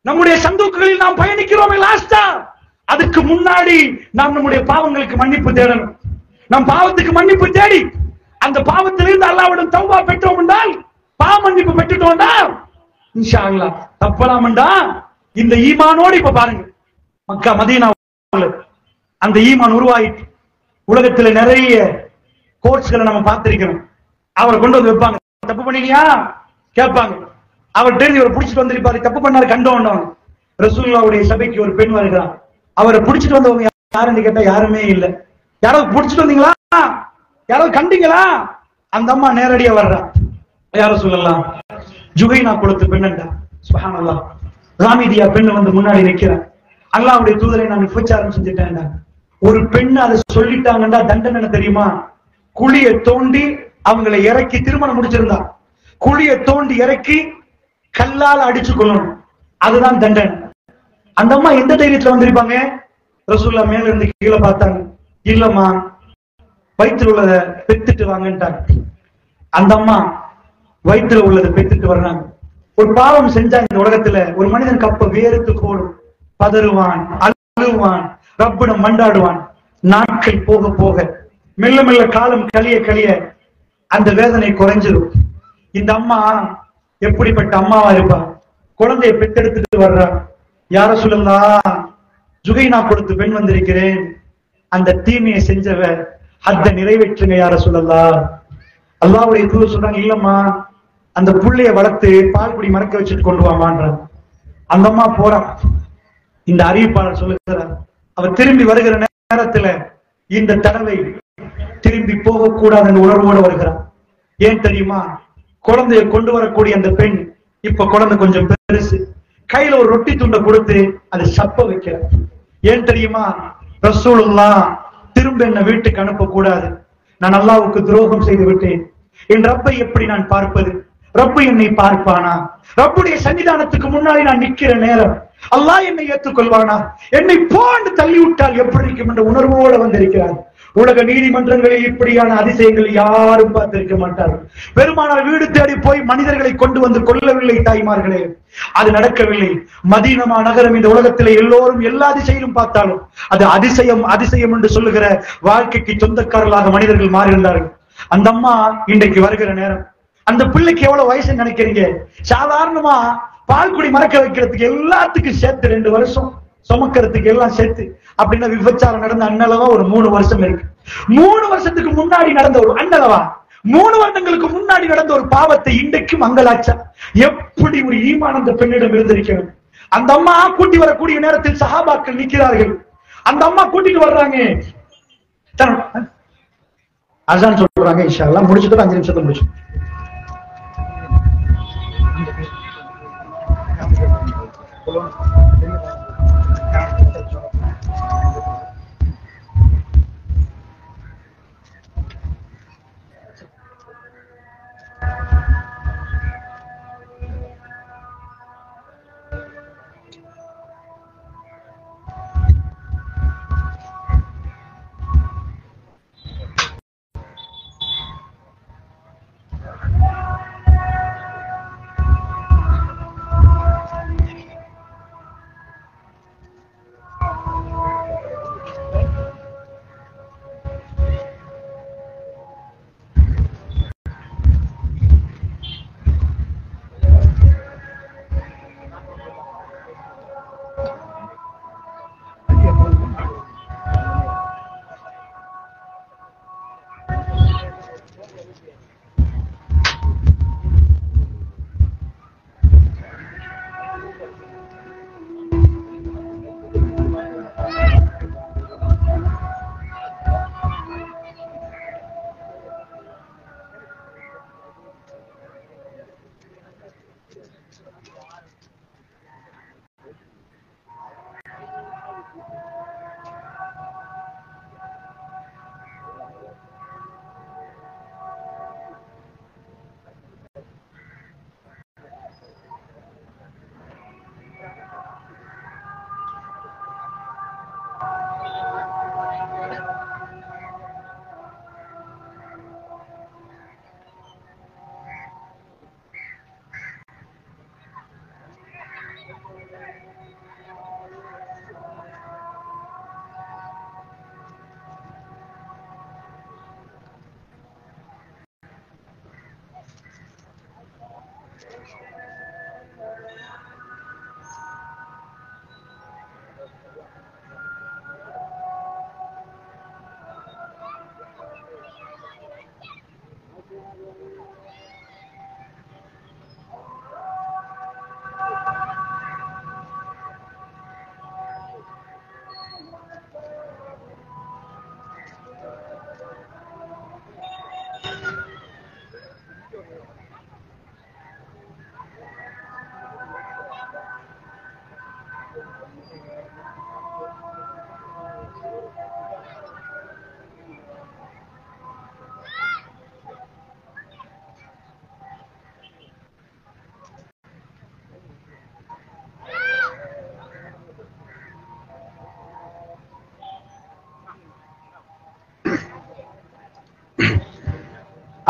நம்முடைய சந்தூக்குகளில் நாம் பயணிக்கிறோமே லாஸ்டா, அதுக்கு முன்னாடி நாம் நம்முடைய பாவங்களுக்கு மன்னிப்பு தேடணும். நம் பாவத்துக்கு மன்னிப்பு தேடி அந்த பாவத்திலிருந்து அல்லாஹ்விடம் தௌபா பெற்றோம் என்றால், பாவ மன்னிப்பு பெற்றுட்டோம்டா, இன்ஷா அல்லாஹ் தப்பலாம்டா. இந்த ஈமானோடு இப்ப பாருங்க, மக்கா மதீனா அந்த ஈமான் உருவாயிட்டு உலகத்துல நிறைய கோர்ஸ்களை நம்ம பார்த்திருக்கிறோம். அவரை கொண்டு வந்து வைப்பாங்க, தப்பு பண்ணினியா கேட்பாங்க. அவர் தெரிஞ்சு இவரை பிடிச்சிட்டு வந்திருப்பாரு, தப்பு பண்ணாரு கண்டோம். ரசூலுல்லாஹ்வுடைய சபைக்கு ஒரு பெண் வருகிறார். அவரை பிடிச்சிட்டு வந்தவங்க யாருன்னு கேட்டா யாருமே இல்லை. யாராவது பிடிச்சிட்டு வந்தீங்களா, யாராவது கண்டீங்களா? அந்த அம்மா நேரடியா வர்றா, யார சொல்லலாம், ஜுகைனா குலத்து பெண்ணா, சுப்ஹானல்லாஹ். ராமிதியா பெண்ணு வந்து முன்னாடி நிக்கிறேன். அல்லாஹ்வுடைய தூதரை நான் விபச்சாரம் செஞ்சுட்டேன். ஒரு பெண்ணு அதை சொல்லிட்டாங்கன்னா தண்டனை தெரியுமா? குழியை தோண்டி அவங்களை இறக்கி திருமணம் முடிச்சிருந்தா, குழியை தோண்டி இறக்கி கல்லால அடிச்சு கொள்ளணும், அதுதான் தண்டனை. அந்த அம்மா எந்த தைரியத்துல வந்திருப்பாங்க? ரசூலுல்லாஹ் மேல இருந்து கீழே பார்த்தாங்க, இல்லம்மா வயிற்றுல உள்ளதை பெத்துட்டு வாங்கன்ட்டாங்க. அந்த அம்மா வயிற்றுல உள்ளதை பெத்துட்டு வர்றாங்க. ஒரு பாவம் செஞ்சா இந்த உலகத்துல ஒரு மனிதன் கப்ப வேறுத்து போடும், பதறுவான், அழுவான், ரப்பிடம் மண்டாடுவான். நாட்கள் போக போக மெல்ல மெல்ல காலம் கழிய கழிய அந்த வேதனை குறைஞ்சிடும். இந்த அம்மா எப்படிப்பட்ட அம்மாவா இருப்பா? குழந்தைய பெத்தெடுத்துட்டு வர்றா. யார சொல்லலாம், ஜுகைனா கொடுத்து பெண் வந்திருக்கிறேன், அந்த தீமையை செஞ்சவ அத நிறைவேற்றுங்க யார சொல்லலாம். அல்லாஹ்வுடைய தூதர் சொல்றாங்க, இல்லம்மா அந்த புள்ளைய வளர்த்து பால் குடி மறக்க வச்சுட்டு கொண்டு வாமான்றாங்க. அந்த அம்மா போறா. இந்த அறிவிப்பாளர் சொல்லுகிறார், அவர் திரும்பி வருகிற நேரத்துல இந்த தடவை திரும்பி போக கூடாது என்ற உணர்வோடு வருகிறார். ஏன் தெரியுமா? குழந்தைய கொண்டு வரக்கூடிய அந்த பெண் இப்ப குழந்தை கொஞ்சம் பெருசு, கையில ஒரு ரொட்டி துண்டை கொடுத்து அதை சப்ப வைக்கிறார். ஏன் தெரியுமா? ரசூலுல்லாஹ் திரும்ப என்ன வீட்டுக்கு அனுப்ப கூடாது, நான் அல்லாஹ்வுக்கு துரோகம் செய்து விட்டேன், என் ரப்பை எப்படி நான் பார்ப்பது? ரப்பு என்னை பார்ப்பானா? ரப்புடைய சன்னிதானத்துக்கு முன்னாடி நான் நிக்கிற நேரம் அல்லாஹ் என்னை ஏற்றுக்கொள்வானா? என்னை போன்று தள்ளி விட்டால் எப்படி இருக்கும் என்ற உணர்வோடு வந்திருக்கிறார். உலக நீதிமன்றங்களில் இப்படியான அதிசயங்கள் யாரும் பார்த்திருக்க மாட்டார்கள். பெருமானார் வீடு தேடி போய் மனிதர்களை கொண்டு வந்து கொல்லவில்லை தாய்மார்களே, அது நடக்கவில்லை. மதீனா நகரம் இந்த உலகத்திலே எல்லோரும் எல்லா அதிசயம் பார்த்தாலும் அது அதிசயம் அதிசயம் என்று சொல்லுகிற வாழ்க்கைக்கு சொந்தக்காரர்களாக மனிதர்கள் மாறியிருந்தார்கள். அந்த அம்மா இன்றைக்கு வருகிற நேரம், அந்த பிள்ளைக்கு எவ்வளவு வயசு நினைக்கிறீங்க? சாதாரணமா பால்குடி மறக்க வைக்கிறதுக்கு எல்லாத்துக்கும் சேர்த்து 2 வருஷம், சுமக்கிறதுக்கு எல்லாம் சேர்த்து அப்படின்னா விபச்சாரம் நடந்த அண்ணளவா ஒரு 3 வருஷம் இருக்கு. 3 வருஷத்துக்கு முன்னாடி நடந்த ஒரு அண்ணளவா, 3 வருடங்களுக்கு முன்னாடி நடந்த ஒரு பாவத்தை இன்றைக்கும் அங்கலாச்சா எப்படி ஒரு ஈமான் அந்த பெண்ணிடம் இருந்திருக்கிறது. அந்த அம்மா கூட்டி வரக்கூடிய நேரத்தில் சஹாபாக்கள் நிற்கிறார்கள். அந்த அம்மா கூட்டிட்டு வர்றாங்க, அசான் சொல்றாங்க, இன்ஷா அல்லாஹ் முடிச்சுட்டு 5 நிமிஷத்துல முடிச்சு.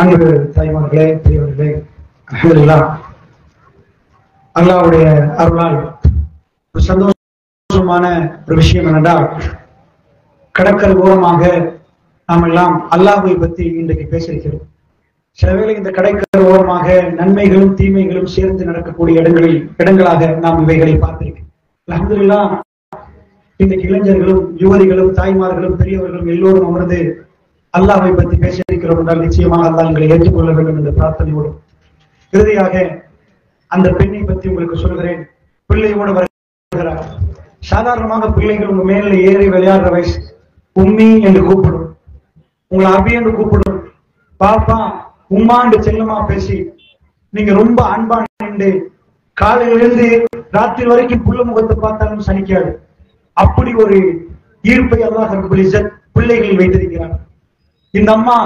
அன்பு தாய்மார்களே, பெரியவர்களே, அல்ஹம்துலில்லாஹ் அல்லாஹ்வுடைய அருளால் ஒரு சந்தோஷமான ஒரு விஷயம் என்னென்றால், கடற்கரை ஓரமாக நாம் எல்லாம் அல்லாஹ்வை பற்றி இன்றைக்கு பேசியிருக்கிறோம். சில வேளை இந்த கடற்கரை ஓரமாக நன்மைகளும் தீமைகளும் சேர்ந்து நடக்கக்கூடிய இடங்களாக நாம் இவைகளை பார்த்திருக்கிறோம். அல்ஹம்துலில்லாஹ் இன்றைக்கு இளைஞர்களும் யுவதிகளும் தாய்மார்களும் பெரியவர்களும் எல்லோரும் அமர்ந்து அல்லாஹ்வை பற்றி பேசியிருக்கிறோம் என்றால் நிச்சயமாக அல்லாஹ் எங்களை ஏற்றுக்கொள்ள வேண்டும் என்ற பிரார்த்தனையோடு இறுதியாக அந்த பெண்ணை பற்றி உங்களுக்கு சொல்கிறேன். பிள்ளையோடு வருகிறார். சாதாரணமாக பிள்ளைகள் உங்க மேல ஏறி விளையாடுற வயசு உம்மி என்று கூப்பிடும், உங்களை அபி என்று கூப்பிடும், பாப்பா உம்மா என்று செல்லமா பேசி நீங்க ரொம்ப அன்பா நின்று காலையிலிருந்து ராத்திரி வரைக்கும் புள்ள முகத்தை பார்த்தாலும் சனிக்காது. அப்படி ஒரு ஈர்ப்பை அல்லாஹ் ரப்பல் இஸ்ஸத் பிள்ளைகளில் வைத்திருக்கிறார். இந்த அம்மா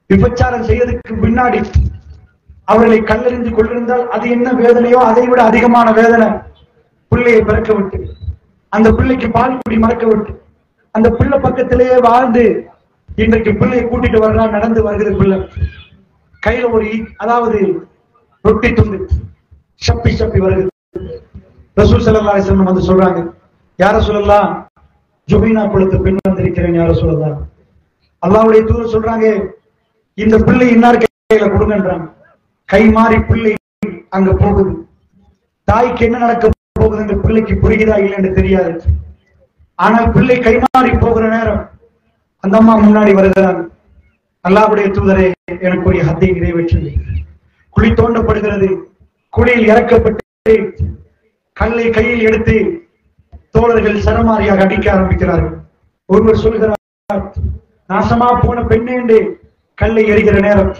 விபச்சாரம் செய்யறதுக்கு பின்னாடி அவர்களை கல்லறிந்து கொண்டிருந்தால் அது என்ன வேதனையோ அதை விட அதிகமான வேதனை பிள்ளையை பிறக்க விட்டு, அந்த பிள்ளைக்கு பால் குடி மறக்க விட்டு, அந்த பிள்ளை பக்கத்திலேயே வாழ்ந்து இன்றைக்கு பிள்ளையை கூட்டிட்டு வரலாம். நடந்து வருகிற பிள்ளை கையில ஒரு அதாவது ரொட்டி துண்டு சப்பி சப்பி வருகிறது. ரசூல் ஸல்லல்லாஹு அலைஹி வஸல்லம் வந்து சொல்றாங்க, யார சொல்லலாம், ஜுபைனா கொடுத்த பெண் வந்திருக்கிறேன் யார சொல்லலாம். அல்லாஹ்வுடைய தூதர் சொல்றாங்க, இந்த பிள்ளை இன்னார் கையில கொடுங்கன்றாங்க. கை மாறி பிள்ளை அங்க போகுது. தாய்க்கு என்ன நடக்க போகுது என்று பிள்ளைக்கு புரிகிறதா இல்லை என்று தெரியாது. ஆனால் பிள்ளை கை மாறி போகிற நேரம் அந்த அம்மா முன்னாடி வருகிறாங்க. அல்லாஹ்வுடைய தூதரே, எனக்குரிய ஹத்தை நிறைவேற்று. குழி தோண்டப்படுகிறது. குழியில் இறக்கப்பட்டு கல்லை கையில் எடுத்து தோழர்கள் சரமாரியாக அடிக்க ஆரம்பிக்கிறார்கள். ஒருவர் சொல்கிறார், நாசமா போன பெண்ணே என்று கல்லை எறிகிற நேரம்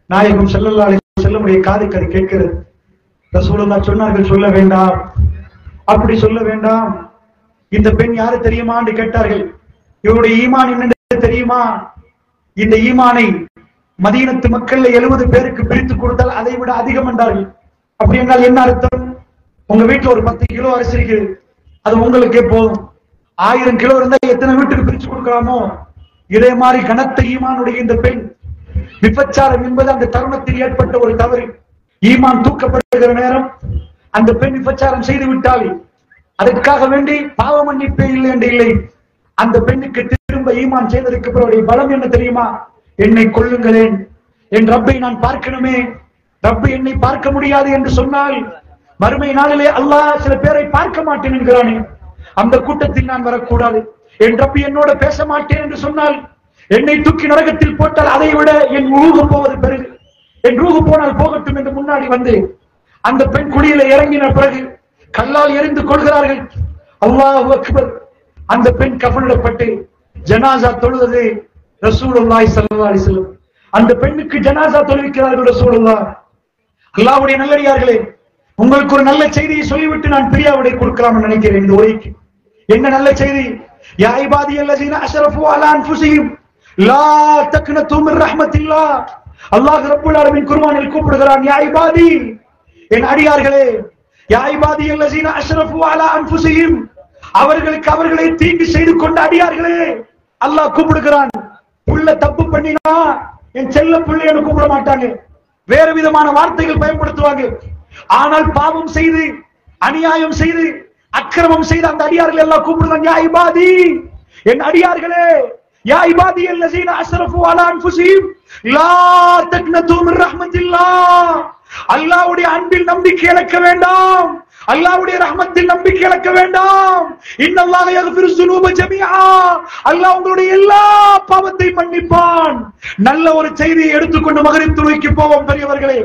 நாயகம் ஸல்லல்லாஹு அலைஹி வஸல்லமுடைய காதுக்கு அது கேட்கிறது. ரசூலுல்லாஹ் சொன்னார்கள், சொல்ல வேண்டாம், அப்படி சொல்ல வேண்டாம். இந்த பெண் யாரு தெரியுமா என்று கேட்டார்கள். இவருடைய ஈமான் என்ன தெரியுமா? இந்த ஈமானை மதீனத்து மக்கள் 70 பேருக்கு பிரித்து கொடுத்தால் அதை விட அதிகம் என்றார்கள். அப்படி என்றால் என்ன அர்த்தம்? உங்க வீட்டுல ஒரு 10 கிலோ அரிசி இருக்குது, அது உங்களுக்கே போதும். 1000 கிலோ இருந்தா எத்தனை வீட்டுக்கு பிரிச்சு கொடுக்கலாமோ இதே மாதிரி கனத்த ஈமானுடைய இந்த பெண், விபச்சாரம் என்பது அந்த தருணத்தில் ஏற்பட்ட ஒரு தவறு. ஈமான் தூக்கப்படுகிற நேரம் அந்த பெண் விபச்சாரம் செய்து விட்டால் அதற்காக வேண்டி பாவ மன்னிப்பே இல்லை என்று இல்லை. அந்த பெண்ணுக்கு திரும்ப ஈமான் செய்ததற்கு பிறகு பலம் என்ன தெரியுமா? என்னை கொல்லுங்களேன், என் ரப்பை நான் பார்க்கணுமே. ரப்பை என்னை பார்க்க முடியாது என்று சொன்னால் மறுமை நாளிலே அல்லாஹ் சில பேரை பார்க்க மாட்டேன் என்கிறானே, அந்த கூட்டத்தில் நான் வரக்கூடாது. என் ரப்பி என்னோட பேச மாட்டேன் என்று சொன்னால் என்னை தூக்கி நரகத்தில் போட்டால் அதை விட என் ரூஹு போவது பெருகு. என் ரூஹு போனால் போகட்டும் என்று முன்னாடி வந்து அந்த பெண் குழியில இறங்கின பிறகு கல்லால் எறிந்து கொள்கிறார்கள். அல்லாஹு அக்பர். அந்த பெண் கஃனிடப்பட்டு ஜனாசா தொழுவது ரசூலுல்லாஹி ஸல்லல்லாஹு அலைஹி வஸல்லம். அந்த பெண்ணுக்கு ஜனாசா தொழுவிக்கிறார்கள் ரசூலுல்லாஹ். அல்லாஹ்வுடைய நல்லடியார்களே, உங்களுக்கு ஒரு நல்ல செய்தியை சொல்லிவிட்டு நான் பிரியாவிடை கொடுக்கலாம் நினைக்கிறேன். இந்த உரைக்கு என்ன நல்ல செய்தி? யா இபாதியல்லஸீன அஸ்ரஃபு அலா அன்ஃபுஸிஹிம் லா தக்னது மின் ரஹ்மத்தில்லாஹ். அல்லாஹ் ரப்பல் ஆலமீன் குர்ஆனில் கூப்பிடுகிறான், யா இபாதி, என் அடியார்களே. யா இபாதியல்லஸீன அஸ்ரஃபு அலா அன்ஃபுஸிஹிம், அவர்களுக்கு அவர்களை தீங்கு செய்து கொண்ட அடியார்களே. அல்லாஹ் கூப்பிடுகிறான். புள்ள தப்பு பண்ணினா என் செல்ல புள்ளைன்னு கூப்பிட மாட்டாங்க, வேறு விதமான வார்த்தைகள் பயன்படுத்துவாங்க. ஆனால் பாவம் செய்து அநியாயம் செய்து அக்கிரமம் செய்த அந்த அடியார்கள் எல்லாம் கூப்பிடுறாங்க, யா இபாதி, என் அடியார்களே. யா இபாதியல்லஸீன அஸ்ரஃபு அலா அன்ஃபுஸிஹிம் லா தக்னது மின் ரஹ்மத்தில்லாஹ். அல்லாஹ்வுடைய அன்பில் நம்பிக்கை இழக்க வேண்டாம். அல்லாஹ்வுடைய ரஹ்மத்தில் நம்பிக்கை இழக்க வேண்டாம். இன்னல்லாஹ யக்ஃபிரு ஸுனூப ஜமீஆ. அல்லாஹ் உங்களுடைய எல்லா பாவத்தையும் மன்னிப்பான். நல்ல ஒரு செய்தியை எடுத்துக்கொண்டு மக்ரிப் தொழுகைக்கு போவோம் பெரியவர்களே.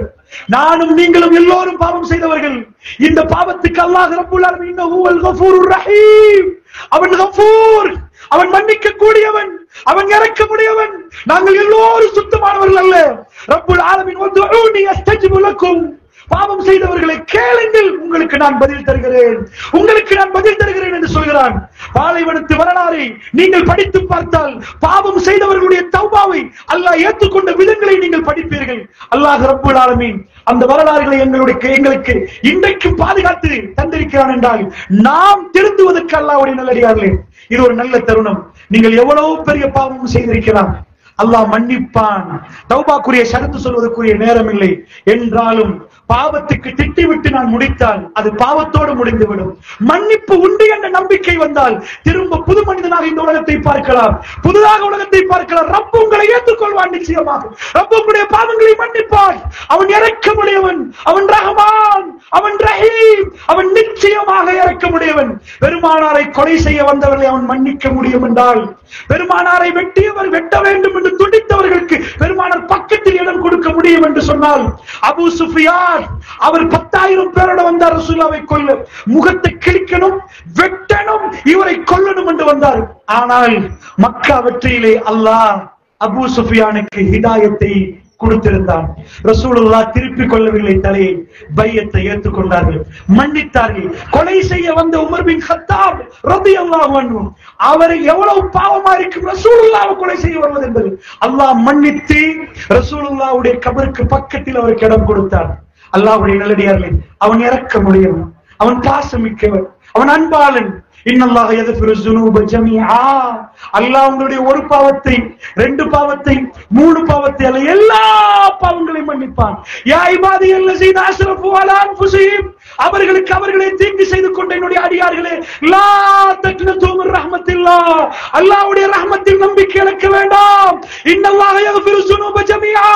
நானும் நீங்களும் எல்லோரும் பாவம் செய்தவர்கள். இந்த பாவத்துக்கு அல்லாஹ் ரப்புல் ஆலமீன் இன்னஹு வல் கஃபூருர் ரஹீம். அவன் கஃபூர், அவன் மன்னிக்க கூடியவன், அவன் இரக்கமுடையவன். நாங்கள் எல்லோரும் சுத்தமானவர்கள் அல்ல. ரப்புல் ஆலமீன் வதுஊனி அஸ்தஜிபு லக்கும். பாவம் செய்தவர்களை கேளுங்கள், உங்களுக்கு நான் பதில் தருகிறேன், உங்களுக்கு நான் பதில் தருகிறேன் என்று சொல்கிறான். பாலைவனத்து வரலாறை நீங்கள் படித்து பார்த்தால் பாவம் செய்தவர்களுடைய தௌபாவை அல்லாஹ் ஏற்றுக்கொண்ட விதங்களை நீங்கள் படிப்பீர்கள். அல்லாஹ் ரப்புல் ஆலமீன் அந்த வரலாறுகளை எங்களுக்கு இன்றைக்கும் பாதுகாத்து தந்திருக்கிறான் என்றால் நாம் திருந்துவதற்கு அல்லாஹ்வுடைய நல்லடியார்களே இது ஒரு நல்ல தருணம். நீங்கள் எவ்வளவு பெரிய பாவம் செய்திருக்கலாம், அல்லாஹ் மன்னிப்பான். தௌபாக்குரிய ஷரத்து சொல்வதற்குரிய நேரம் இல்லை என்றாலும் பாவத்துக்கு திட்டிவிட்டு நான் முடித்தால் அது பாவத்தோடு முடிந்துவிடும். மன்னிப்பு உண்டு என்ற நம்பிக்கை வந்தால் திரும்ப புது மனிதனாக இந்த உலகத்தை பார்க்கலாம், புதுதாக உலகத்தை பார்க்கலாம். ரப்பு உங்களை ஏற்றுக்கொள்வான் நிச்சயமாக. ரப்பு உங்களுடைய பாவங்களை மன்னிப்பான். அவன் இரக்கமுடையவன், அவன் ரஹ்மான், அவன் ரஹீம், அவன் நிச்சயமாக இரக்கமுடையவன். பெருமானாரை கொலை செய்ய வந்தவர்களை அவன் மன்னிக்க முடியும் என்றால், பெருமானாரை வெட்டியவர் வெட்ட வேண்டும் என்று துடித்தவர்களுக்கு பெருமானார் பக்கத்தில் இடம் கொடுக்க முடியும் என்று சொன்னால், அபூ சுஃபியான் அவர் 10,000 பேரோட வந்தார். ரசூலுல்லாஹ்வை கொல்ல, முகத்தை கிழிக்கணும், வெட்டணும், இவரை கொல்லணும் என்று வந்தார். ஆனால் மக்கா வெற்றியிலே அல்லாஹ் அபூ சுஃபியானுக்கு ஹிதாயத்தை கொடுத்திருந்தான். ரசூலுல்லாஹ் திருப்பிக் கொள்ளவில்லை தலையை, பையத்தை ஏற்றுக்கொண்டார்கள், மன்னித்தார்கள். கொலை செய்ய வந்த உமர் பின் கத்தாப் ரலியல்லாஹு அன்ஹு அவரை எவ்வளவு பாவமா இருக்கும் ரசூலுல்லாஹ்வை கொலை செய்ய வருவது என்பது அல்லாஹ் மன்னித்து ரசூலுல்லாஹ்வுடைய கபருக்கு பக்கத்தில் அவருக்கு இடம் கொடுத்தார். அல்லாஹ்வுடைய நல்லடியார்களே அவன் இரக்கமுடையவன், அவன் பாசமிக்கவன், அவன் அன்பாளன். இன்னல்லாஹ யக்ஃபிரு ஸுனூப ஜமீஆ. அல்லாஹ் உங்களுடைய ஒரு பாவத்தை, 2 பாவத்தை, 3 பாவத்தை அல்ல, எல்லா பாவங்களையும் மன்னிப்பான். யா இபாதியல்லஸீன அஸ்ரஃபு அலா அன்ஃபுஸிஹிம். அவர்களுக்கு அவர்களே தீங்கு செய்து கொண்ட என்னுடைய அடியார்களே, லா தக்னது மின் ரஹ்மத்தில்லாஹ். அல்லாஹ்வுடைய ரஹ்மத்தில் நம்பிக்கை இழக்க வேண்டாம். இன்னல்லாஹ யக்ஃபிரு ஸுனூப ஜமீஆ.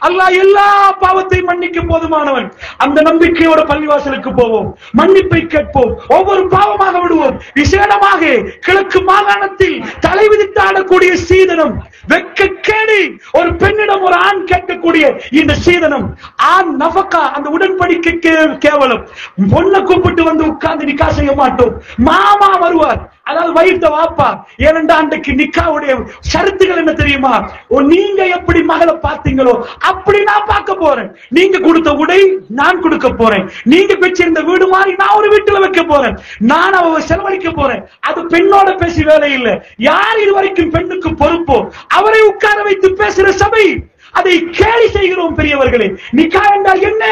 அல்லாஹ் எல்லா பாவத்தையும் மன்னிக்க போதுமானவன். அந்த நம்பிக்கையோட பள்ளிவாசலுக்கு போவோம், மன்னிப்பை கேட்போம், ஒவ்வொரு பாவமாக விடுவோம். விசேடமாக கிழக்கு மாகாணத்தில் தலை விதித்து ஆடக்கூடிய சீதனம், வெட்கக்கேடு. ஒரு பெண்ணிடம் ஒரு ஆண் கேட்கக்கூடிய இந்த சீதனம், ஆண் நஃபகா, அந்த உடன்படிக்கை கேவலம். பொண்ணை கூப்பிட்டு வந்து உட்கார்ந்து நிக்கா செய்ய மாட்டோம். மாமா வருவார், அதாவது வயிற்ற வாப்பா. ஏனென்றா அன்றைக்கு நிக்காவுடைய ஷரத்துகள் என்ன தெரியுமா? நீங்க எப்படி மகளை பார்த்தீங்களோ அப்படி நான் பார்க்க போறேன். நீங்க கொடுத்த உடை நான் கொடுக்க போறேன். நீங்க வச்சிருந்த வீடு மாதிரி நான் ஒரு வீட்டுல வைக்க போறேன். நான் அவ செலவழிக்க போறேன். அது பெண்ணோட பேசி வேலை இல்லை. யார் இதுவரைக்கும் பெண்ணுக்கு பொறுப்போ அவரை உட்கார வைத்து பேசுற சபை, அதை கேலி செய்கிறோம் பெரியவர்களே. நிக்கா என்றால் என்ன?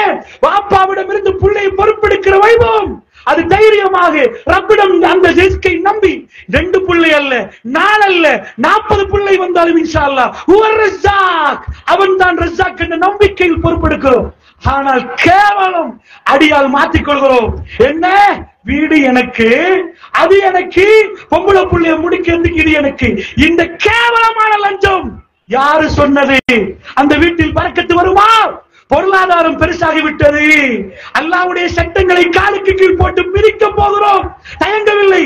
வாப்பாவிடம் இருந்து பிள்ளையை பொறுப்பெடுக்கிற வைபவம். அது தைரியமாக ரப்பிடம் அந்த ரிஸ்கை நம்பி 2 பிள்ளை அல்ல, 4 அல்ல, 40 பிள்ளை வந்தாலும் இன்ஷா அல்லாஹ் ஹுவர் ரஸாக், அவன் தான் ரஸாக் என்ற நம்பிக்கையில் பொறுப்பெடுக்கிறோம். ஆனால் கேவலம் அடியால் மாற்றிக்கொள்கிறோம். என்ன? வீடு எனக்கு, அது எனக்கு, பொம்பளை புள்ளைய முடிக்கிறதுக்கு இது எனக்கு. இந்த கேவலமான லஞ்சம் யாரு சொன்னது? அந்த வீட்டில் பரக்கத்து வருமா? பொருளாதாரம் பெருசாகிவிட்டது. அல்லாஹ்வுடைய சட்டங்களை காலுக்கு கீழ் போட்டு பிரிக்க போகிறோம், தயங்கவில்லை.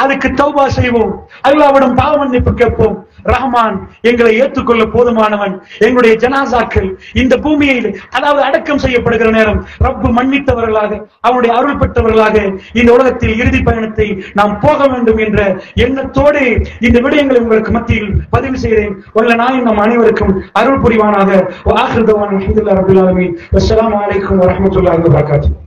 அதுக்கு தௌபா செய்வோம், அல்லாஹ்விடம் பாவ மன்னிப்பு கேட்போம். ரஹ்மான் எங்களை ஏற்றுக்கொள்ள போதுமானவன். எங்களுடைய ஜனாசாக்கள் இந்த பூமியில், அதாவது அடக்கம் செய்யப்படுகிற நேரம், ரப்பு மன்னித்தவர்களாக, அவனுடைய அருள் பெற்றவர்களாக இந்த உலகத்தில் இறுதி பயணத்தை நாம் போக வேண்டும் என்ற எண்ணத்தோடு இந்த விடயங்களை உங்களுக்கு மத்தியில் பதிவு செய்தேன். உள்ள நாய் நம் அனைவருக்கும் அருள் புரிவானாக. வஆகிரு தஅவானா அல்ஹம்துலில்லாஹி ரப்பில் ஆலமீன். அஸ்ஸலாமு அலைக்கும் வரஹ்மத்துல்லாஹி வபரகாத்துஹு.